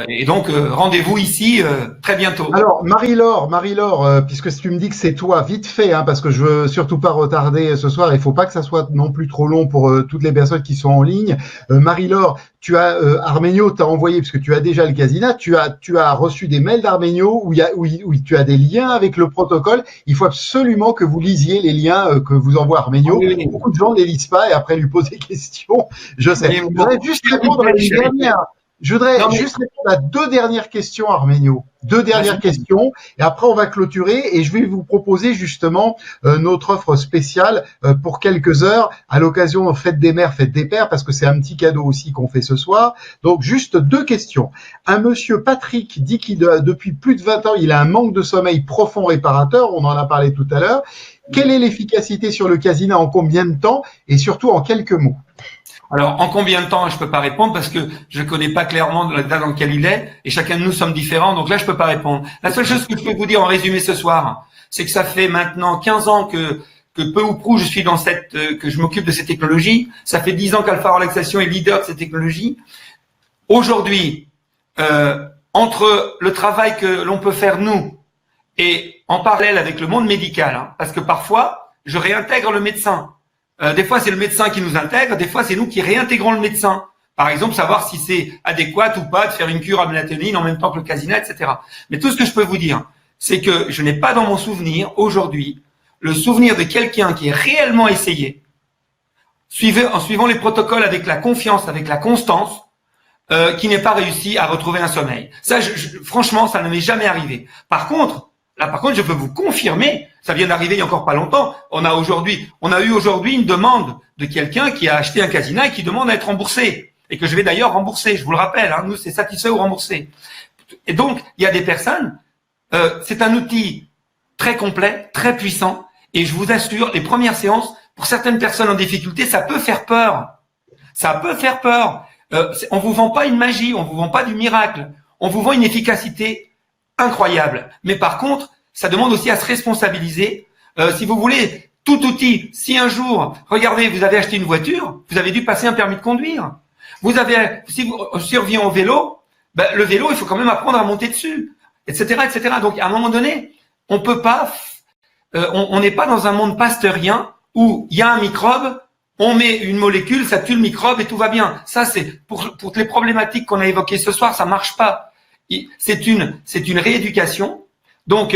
Et donc, rendez-vous ici très bientôt. Alors, Marie-Laure, puisque tu me dis que c'est toi, vite fait, hein, parce que je veux surtout pas retarder ce soir, il faut pas que ça soit non plus trop long pour toutes les personnes qui sont en ligne. Marie-Laure, Arménio t'a envoyé, parce que tu as déjà le Casina, tu as reçu des mails d'Arménio où tu as des liens avec le protocole. Il faut absolument que vous lisiez les liens que vous envoie Arménio. Oui. Beaucoup de gens ne les lisent pas et après lui posent des questions. Je sais. Je voudrais juste répondre à une dernière. Je voudrais juste répondre à 2 dernières questions, Arménio. 2 dernières questions, et après on va clôturer, et je vais vous proposer justement notre offre spéciale pour quelques heures, à l'occasion de Fête des Mères, Fête des Pères, parce que c'est un petit cadeau aussi qu'on fait ce soir. Donc juste 2 questions. Un monsieur Patrick dit qu'il depuis plus de 20 ans, il a un manque de sommeil profond réparateur, on en a parlé tout à l'heure. Quelle est l'efficacité sur le Casina, en combien de temps, et surtout en quelques mots? Alors, en combien de temps, je peux pas répondre parce que je connais pas clairement la date dans laquelle il est et chacun de nous sommes différents. Donc là, je peux pas répondre. La seule chose que je peux vous dire en résumé ce soir, c'est que ça fait maintenant 15 ans que peu ou prou je suis dans que je m'occupe de cette technologie. Ça fait 10 ans qu'Alpha Relaxation est leader de cette technologie. Aujourd'hui, entre le travail que l'on peut faire nous et en parallèle avec le monde médical, hein, parce que parfois, je réintègre le médecin. Des fois, c'est le médecin qui nous intègre, des fois, c'est nous qui réintégrons le médecin. Par exemple, savoir si c'est adéquat ou pas de faire une cure à mélatonine en même temps que le casina, etc. Mais tout ce que je peux vous dire, c'est que je n'ai pas dans mon souvenir, aujourd'hui, le souvenir de quelqu'un qui est réellement essayé, en suivant les protocoles avec la confiance, avec la constance, qui n'ait pas réussi à retrouver un sommeil. Ça, franchement, ça ne m'est jamais arrivé. Par contre, je peux vous confirmer, ça vient d'arriver il y a encore pas longtemps. On a eu aujourd'hui une demande de quelqu'un qui a acheté un casina et qui demande à être remboursé. Et que je vais d'ailleurs rembourser. Je vous le rappelle, hein, nous, c'est satisfait ou remboursé. Et donc, il y a des personnes, c'est un outil très complet, très puissant. Et je vous assure, les premières séances, pour certaines personnes en difficulté, ça peut faire peur. Ça peut faire peur. On vous vend pas une magie, on vous vend pas du miracle. On vous vend une efficacité incroyable. Mais par contre, ça demande aussi à se responsabiliser. Si vous voulez, tout outil, si un jour, regardez, vous avez acheté une voiture, vous avez dû passer un permis de conduire. Si vous survivez au vélo, ben, le vélo, il faut quand même apprendre à monter dessus, etc., etc. Donc, à un moment donné, on peut pas, on n'est pas dans un monde pasteurien où il y a un microbe, on met une molécule, ça tue le microbe et tout va bien. Ça, c'est pour les problématiques qu'on a évoquées ce soir, ça marche pas. C'est une rééducation. Donc,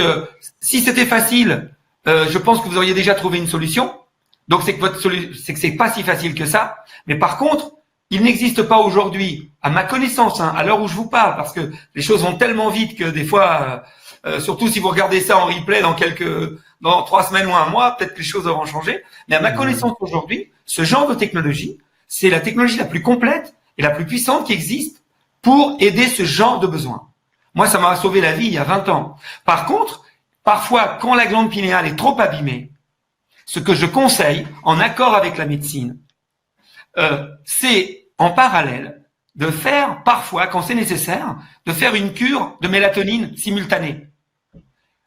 si c'était facile, je pense que vous auriez déjà trouvé une solution. Donc, c'est que c'est pas si facile que ça. Mais par contre, il n'existe pas aujourd'hui, à ma connaissance, hein, à l'heure où je vous parle, parce que les choses vont tellement vite que des fois, surtout si vous regardez ça en replay dans 3 semaines ou un mois, peut-être que les choses auront changé. Mais à ma connaissance aujourd'hui, ce genre de technologie, c'est la technologie la plus complète et la plus puissante qui existe pour aider ce genre de besoin. Moi, ça m'a sauvé la vie il y a 20 ans. Par contre, parfois, quand la glande pinéale est trop abîmée, ce que je conseille, en accord avec la médecine, c'est en parallèle de faire, parfois, quand c'est nécessaire, de faire une cure de mélatonine simultanée.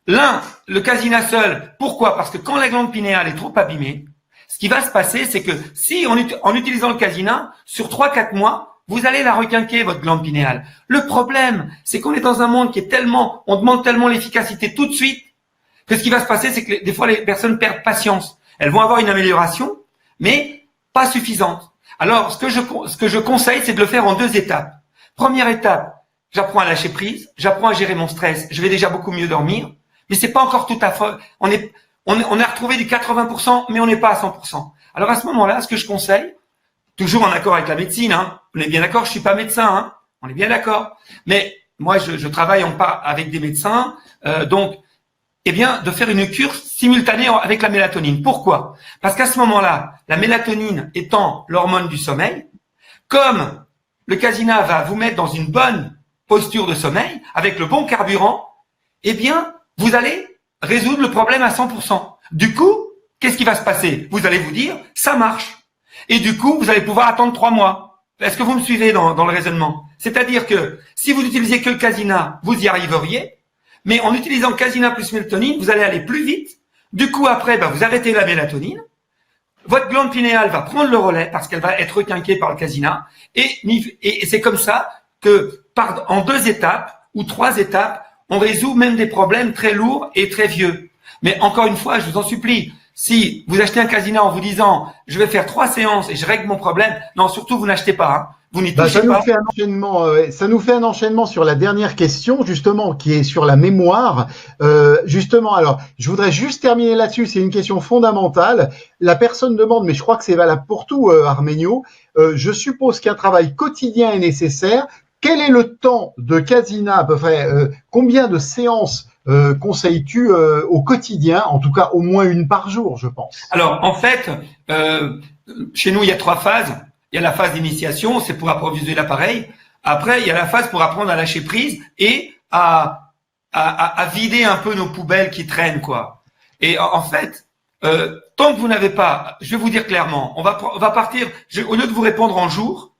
Le casina seul, pourquoi? Parce que quand la glande pinéale est trop abîmée, ce qui va se passer, c'est que si en utilisant le casina, sur 3-4 mois, vous allez la requinquer, votre glande pinéale. Le problème, c'est qu'on est dans un monde qui est on demande tellement l'efficacité tout de suite, que ce qui va se passer, c'est que des fois, les personnes perdent patience. Elles vont avoir une amélioration, mais pas suffisante. Alors, ce que je conseille, c'est de le faire en 2 étapes. Première étape, j'apprends à lâcher prise, j'apprends à gérer mon stress, je vais déjà beaucoup mieux dormir, mais c'est pas encore tout à fait, on a retrouvé du 80%, mais on n'est pas à 100%. Alors, à ce moment-là, ce que je conseille, toujours en accord avec la médecine, hein, on est bien d'accord, je suis pas médecin, hein, on est bien d'accord, mais moi, je travaille avec des médecins, donc, de faire une cure simultanée avec la mélatonine. Pourquoi? Parce qu'à ce moment-là, la mélatonine étant l'hormone du sommeil, comme le casina va vous mettre dans une bonne posture de sommeil, avec le bon carburant, vous allez résoudre le problème à 100%. Du coup, qu'est-ce qui va se passer? Vous allez vous dire, ça marche. Et du coup, vous allez pouvoir attendre 3 mois. Est-ce que vous me suivez dans le raisonnement? C'est-à-dire que si vous n'utilisez que le casina, vous y arriveriez. Mais en utilisant casina plus mélatonine, vous allez aller plus vite. Du coup, après, vous arrêtez la mélatonine. Votre glande pinéale va prendre le relais parce qu'elle va être requinquée par le casina. Et c'est comme ça que, en 2 étapes ou 3 étapes, on résout même des problèmes très lourds et très vieux. Mais encore une fois, je vous en supplie, si vous achetez un casina en vous disant « je vais faire 3 séances et je règle mon problème », non, surtout, vous n'achetez pas. Hein. Vous n'y touchez pas. Ça nous fait un enchaînement sur la dernière question, justement, qui est sur la mémoire. Justement, alors, je voudrais juste terminer là-dessus. C'est une question fondamentale. La personne demande, mais je crois que c'est valable pour tout, Arménio. Je suppose qu'un travail quotidien est nécessaire. Quel est le temps de casina à peu près? Combien de séances conseilles-tu au quotidien? En tout cas, au moins une par jour, je pense. Alors, en fait, chez nous, il y a 3 phases. Il y a la phase d'initiation, c'est pour approvisionner l'appareil. Après, il y a la phase pour apprendre à lâcher prise et à vider un peu nos poubelles qui traînent, quoi. Et en fait, tant que vous n'avez pas, je vais vous dire clairement, on va partir, au lieu de vous répondre en jours,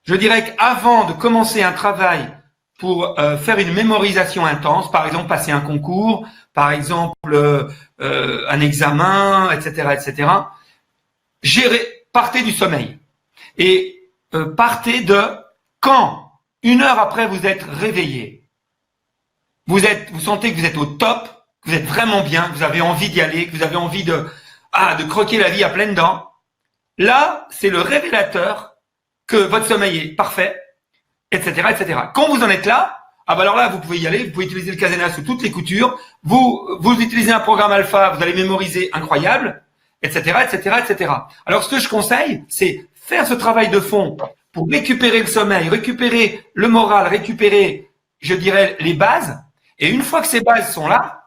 je dirais qu'avant de commencer un travail pour faire une mémorisation intense, par exemple passer un concours, par exemple un examen, etc., partez du sommeil et partez de quand, 1 heure après vous êtes réveillé, vous sentez que vous êtes au top, que vous êtes vraiment bien, que vous avez envie d'y aller, que vous avez envie de croquer la vie à pleines dents. Là, c'est le révélateur que votre sommeil est parfait, etc., etc. Quand vous en êtes là, alors là, vous pouvez y aller, vous pouvez utiliser le Casena sous toutes les coutures, vous utilisez un programme alpha, vous allez mémoriser incroyable, etc., etc., etc. Alors, ce que je conseille, c'est faire ce travail de fond pour récupérer le sommeil, récupérer le moral, récupérer, je dirais, les bases. Et une fois que ces bases sont là,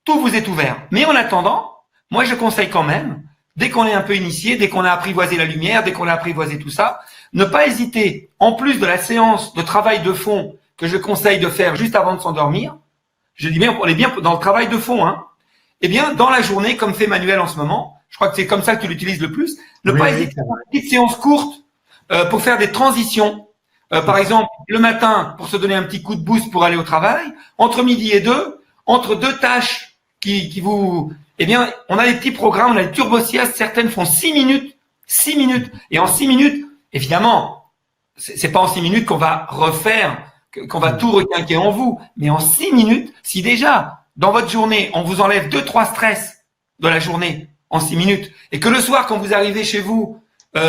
tout vous est ouvert. Mais en attendant, moi, je conseille quand même, dès qu'on est un peu initié, dès qu'on a apprivoisé la lumière, dès qu'on a apprivoisé tout ça, ne pas hésiter, en plus de la séance de travail de fond que je conseille de faire juste avant de s'endormir, je dis bien, on est bien dans le travail de fond, hein, eh bien, dans la journée, comme fait Manuel en ce moment, je crois que c'est comme ça que tu l'utilises le plus, ne pas hésiter à faire une petite séance courte pour faire des transitions. Par exemple, le matin, pour se donner un petit coup de boost pour aller au travail, entre midi et 2, entre 2 tâches qui vous... Eh bien, on a des petits programmes, on a les turbosiestes, certaines font 6 minutes. 6 minutes. Et en 6 minutes, évidemment, c'est pas en 6 minutes qu'on va refaire, qu'on va tout requinquer en vous. Mais en 6 minutes, si déjà, dans votre journée, on vous enlève 2-3 stress de la journée en 6 minutes, et que le soir, quand vous arrivez chez vous,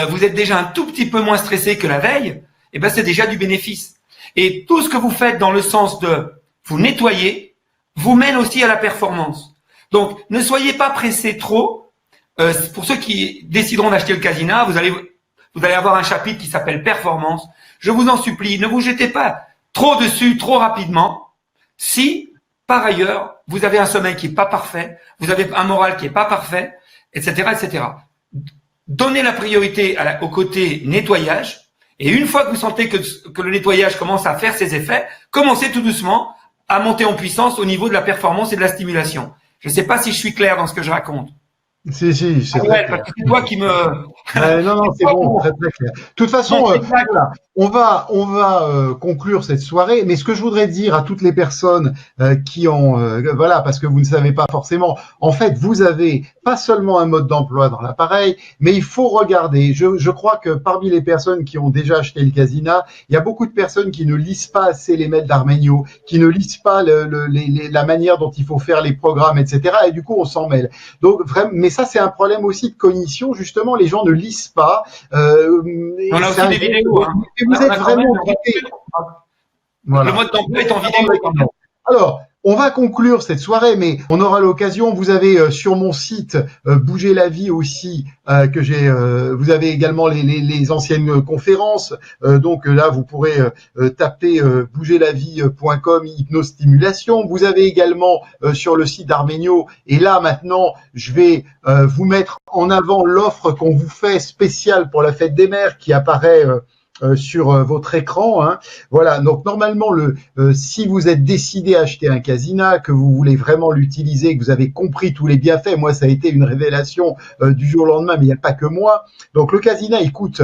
vous êtes déjà un tout petit peu moins stressé que la veille, eh ben, c'est déjà du bénéfice. Et tout ce que vous faites dans le sens de vous nettoyer, vous mène aussi à la performance. Donc, ne soyez pas pressés trop. Pour ceux qui décideront d'acheter le Casina, vous allez avoir un chapitre qui s'appelle performance. Je vous en supplie, ne vous jetez pas trop dessus, trop rapidement. Si, par ailleurs, vous avez un sommeil qui est pas parfait, vous avez un moral qui est pas parfait, etc., etc. Donnez la priorité au côté nettoyage. Et une fois que vous sentez que le nettoyage commence à faire ses effets, commencez tout doucement à monter en puissance au niveau de la performance et de la stimulation. Je ne sais pas si je suis clair dans ce que je raconte. Si, c'est ouais, parce que c'est toi qui me... non, c'est bon, très clair. De toute façon, voilà, on va conclure cette soirée, mais ce que je voudrais dire à toutes les personnes qui ont... voilà, parce que vous ne savez pas forcément, en fait, vous avez pas seulement un mode d'emploi dans l'appareil, mais il faut regarder. Je crois que parmi les personnes qui ont déjà acheté le Casina, il y a beaucoup de personnes qui ne lisent pas assez les mails d'Armenio, qui ne lisent pas la manière dont il faut faire les programmes, etc. Et du coup, on s'en mêle. Donc, vraiment, mais ça, c'est un problème aussi de cognition. Justement, les gens ne lisent pas. On a aussi des vidéos. Hein. Et vous êtes vraiment occupé. Voilà. Le mode d'emploi est en vidéo. Alors, on va conclure cette soirée, mais on aura l'occasion. Vous avez sur mon site Bouger la vie aussi que j'ai. Vous avez également les anciennes conférences. Donc là, vous pourrez taper bougerlavie.com hypnostimulation. Vous avez également sur le site d'Armenio. Et là maintenant, je vais vous mettre en avant l'offre qu'on vous fait spéciale pour la fête des mères qui apparaît sur votre écran, hein. Voilà. Donc normalement, si vous êtes décidé à acheter un Casina, que vous voulez vraiment l'utiliser, que vous avez compris tous les bienfaits, moi ça a été une révélation du jour au lendemain, mais il n'y a pas que moi. Donc le Casina, il coûte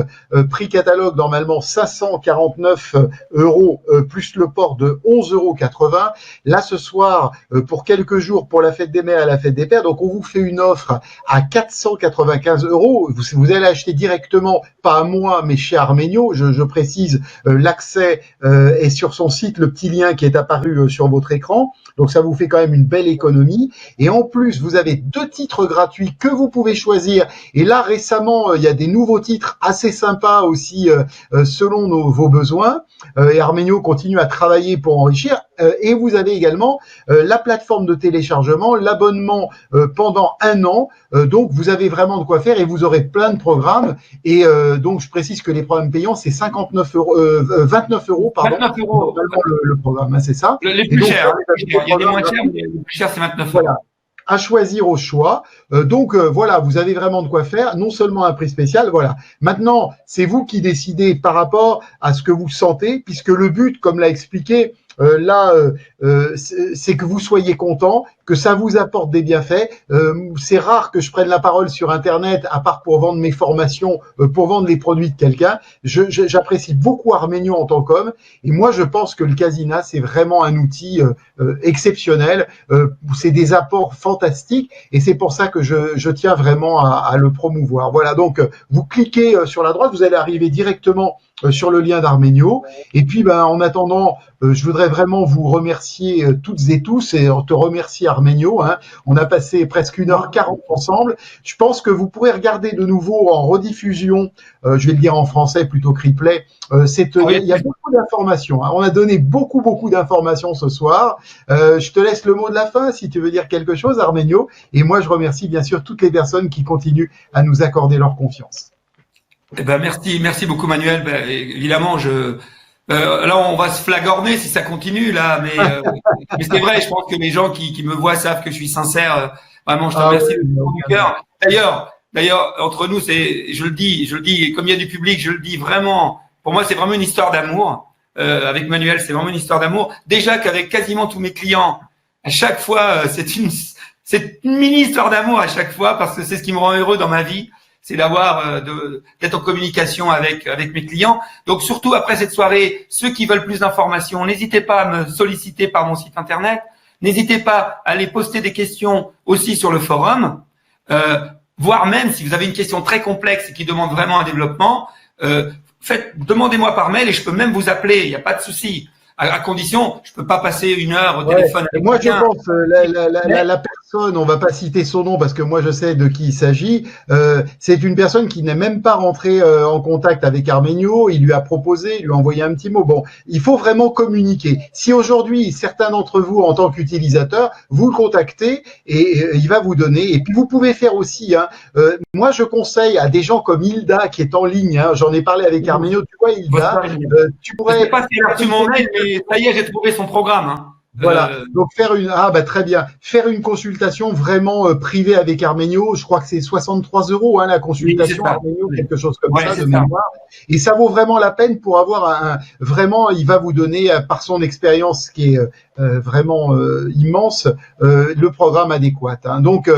prix catalogue normalement 549 € plus le port de 11,80 €. Là ce soir, pour quelques jours, pour la fête des mères et la fête des pères, donc on vous fait une offre à 495 €. Vous allez acheter directement, pas à moi, mais chez Armenio. Je précise, l'accès est sur son site, le petit lien qui est apparu sur votre écran. Donc ça vous fait quand même une belle économie. Et en plus, vous avez 2 titres gratuits que vous pouvez choisir. Et là, récemment, il y a des nouveaux titres assez sympas aussi selon vos besoins. Et Armenio continue à travailler pour enrichir. Et vous avez également la plateforme de téléchargement, l'abonnement pendant 1 an. Donc vous avez vraiment de quoi faire et vous aurez plein de programmes. Et donc je précise que les programmes payants, c'est 29 €, 29 €, pardon. 29 €. Le programme, hein, c'est ça. Les plus chers. Il y a des moins chers, mais les plus chers, c'est 29 €. Voilà. À choisir au choix. Donc voilà, vous avez vraiment de quoi faire, non seulement un prix spécial, voilà. Maintenant, c'est vous qui décidez par rapport à ce que vous sentez, puisque le but, comme l'a expliqué, c'est que vous soyez content, que ça vous apporte des bienfaits. C'est rare que je prenne la parole sur Internet, à part pour vendre mes formations, pour vendre les produits de quelqu'un. J'apprécie beaucoup Arménio en tant qu'homme, et moi je pense que le Casina c'est vraiment un outil exceptionnel. C'est des apports fantastiques, et c'est pour ça que je tiens vraiment à le promouvoir. Voilà, donc vous cliquez sur la droite, vous allez arriver directement sur le lien d'Arménio. Et puis, en attendant, je voudrais vraiment vous remercier toutes et tous, et te remercier Arménio. On a passé presque 1h40 ensemble. Je pense que vous pourrez regarder de nouveau en rediffusion, je vais le dire en français plutôt que replay. Il y a beaucoup d'informations. On a donné beaucoup d'informations ce soir. Je te laisse le mot de la fin si tu veux dire quelque chose, Arménio. Et moi, je remercie bien sûr toutes les personnes qui continuent à nous accorder leur confiance. Eh ben merci beaucoup Manuel. Évidemment, là on va se flagorner si ça continue là, mais c'est vrai. Je pense que les gens qui me voient savent que je suis sincère. Vraiment, je te remercie du fond du cœur. D'ailleurs, entre nous, je le dis, comme il y a du public, je le dis vraiment. Pour moi, c'est vraiment une histoire d'amour. Avec Manuel, c'est vraiment une histoire d'amour. Déjà qu'avec quasiment tous mes clients, à chaque fois, c'est une mini histoire d'amour à chaque fois, parce que c'est ce qui me rend heureux dans ma vie. C'est d'être en communication avec mes clients. Donc surtout après cette soirée, ceux qui veulent plus d'informations, n'hésitez pas à me solliciter par mon site internet. N'hésitez pas à aller poster des questions aussi sur le forum, voire même si vous avez une question très complexe et qui demande vraiment un développement, demandez-moi par mail et je peux même vous appeler. Il n'y a pas de souci. À condition, je peux pas passer 1 heure au téléphone. Avec moi, je pense la personne, on va pas citer son nom parce que moi, je sais de qui il s'agit. C'est une personne qui n'est même pas rentrée en contact avec Arménio. Il lui a proposé, il lui a envoyé un petit mot. Bon, il faut vraiment communiquer. Si aujourd'hui, certains d'entre vous, en tant qu'utilisateurs, vous le contactez et il va vous donner. Et puis, vous pouvez faire aussi. Moi, je conseille à des gens comme Hilda qui est en ligne. J'en ai parlé avec Arménio. Tu vois, Hilda, tu pourrais. Je sais pas si elle a reçu mon mail, mais ça y est, j'ai trouvé son programme. Voilà, donc très bien, faire une consultation vraiment privée avec Arménio, je crois que c'est 63 € la consultation Arménio, quelque chose comme ça de mémoire, et ça vaut vraiment la peine pour avoir vraiment, il va vous donner par son expérience qui est vraiment immense, le programme adéquat. Donc,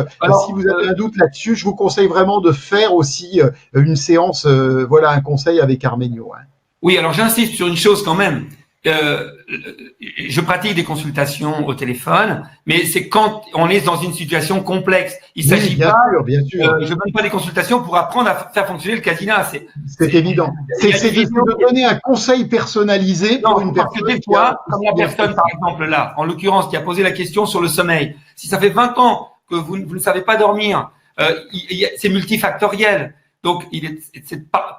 si vous avez un doute là-dessus, je vous conseille vraiment de faire aussi une séance, un conseil avec Arménio. Oui, alors j'insiste sur une chose quand même. Je pratique des consultations au téléphone, mais c'est quand on est dans une situation complexe. Il s'agit pas. Bien sûr. Je donne pas des consultations pour apprendre à faire fonctionner le Casina. C'est évident. C'est de donner un conseil personnalisé pour une personne. Parce que des fois, comme la personne par exemple là, en l'occurrence, qui a posé la question sur le sommeil. Si ça fait 20 ans que vous ne savez pas dormir, c'est multifactoriel. Donc,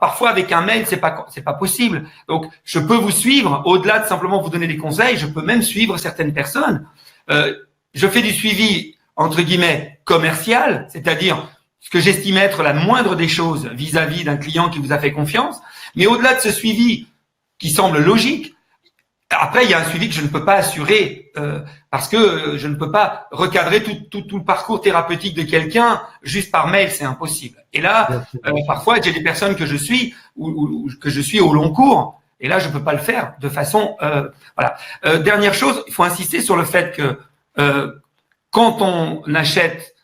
parfois avec un mail, c'est pas possible. Donc, je peux vous suivre au-delà de simplement vous donner des conseils. Je peux même suivre certaines personnes. Je fais du suivi entre guillemets commercial, c'est-à-dire ce que j'estime être la moindre des choses vis-à-vis d'un client qui vous a fait confiance. Mais au-delà de ce suivi qui semble logique, après il y a un suivi que je ne peux pas assurer parce que je ne peux pas recadrer tout le parcours thérapeutique de quelqu'un juste par mail, c'est impossible. Et là, parfois, j'ai des personnes que je suis ou que je suis au long cours, et là, je peux pas le faire de façon voilà. Dernière chose, il faut insister sur le fait que quand on achète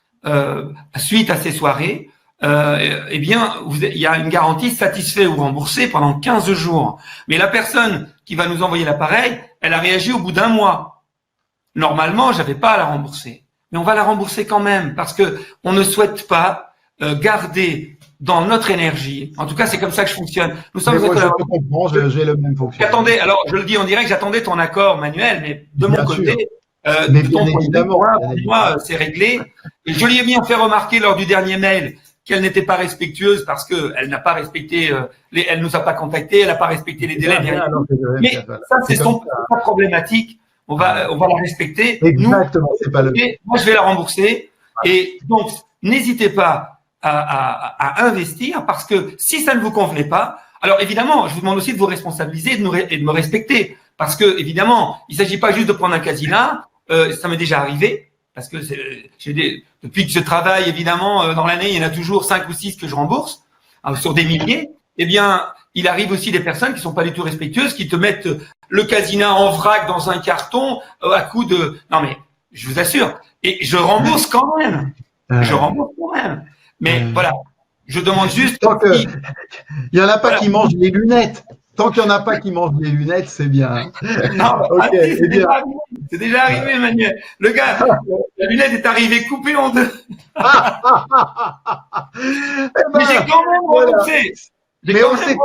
suite à ces soirées, eh bien, il y a une garantie satisfait ou remboursé pendant 15 jours. Mais la personne qui va nous envoyer l'appareil, elle a réagi au bout d'1 mois. Normalement, j'avais pas à la rembourser, mais on va la rembourser quand même parce que on ne souhaite pas garder dans notre énergie. En tout cas, c'est comme ça que je fonctionne. Nous sommes. Moi, je te comprends, j'ai le même fonctionnement. J'attendais. Alors, je le dis en direct, j'attendais ton accord, Manuel, mais de mon côté. Mais bien évidemment. Pour moi, c'est réglé. Et je lui ai bien fait remarquer lors du dernier mail qu'elle n'était pas respectueuse parce que elle n'a pas respecté elle nous a pas contacté, elle n'a pas respecté les délais. Mais ça, c'est son problématique. On va la respecter. Exactement, c'est pas le. Moi, je vais la rembourser. Et donc, n'hésitez pas à investir parce que si ça ne vous convenait pas, alors évidemment, je vous demande aussi de vous responsabiliser et de me respecter parce que évidemment, il s'agit pas juste de prendre un Casina. Ça m'est déjà arrivé parce que depuis que je travaille, évidemment, dans l'année, il y en a toujours 5 ou 6 que je rembourse sur des milliers. Eh bien, il arrive aussi des personnes qui sont pas du tout respectueuses, qui te mettent le Casina en vrac dans un carton à coup de. Non mais je vous assure. Et je rembourse quand même. Je rembourse quand même. Mais voilà, je demande juste. Tant que il y en a pas qui mangent les lunettes. Tant qu'il n'y en a pas qui mangent les lunettes, c'est bien. Non, Okay, c'est déjà arrivé, Emmanuel. Le gars, la lunette est arrivée coupée en deux. Mais j'ai quand même remboursé. Mais on sait pas,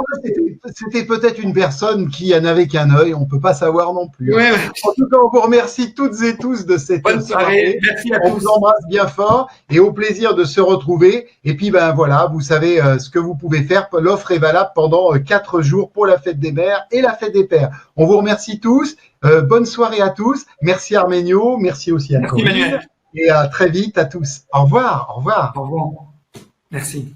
c'était peut-être une personne qui n'avait qu'un œil, on peut pas savoir non plus. Ouais. En tout cas, on vous remercie toutes et tous de cette soirée. Merci à tous. On tous. vous embrasse bien fort et au plaisir de se retrouver. Et puis, ben voilà, vous savez ce que vous pouvez faire. L'offre est valable pendant 4 jours pour la fête des mères et la fête des pères. On vous remercie tous. Bonne soirée à tous. Merci Arménio. Merci aussi à Corinne. Emmanuel. Et à très vite à tous. Au revoir. Au revoir. Au revoir. Merci.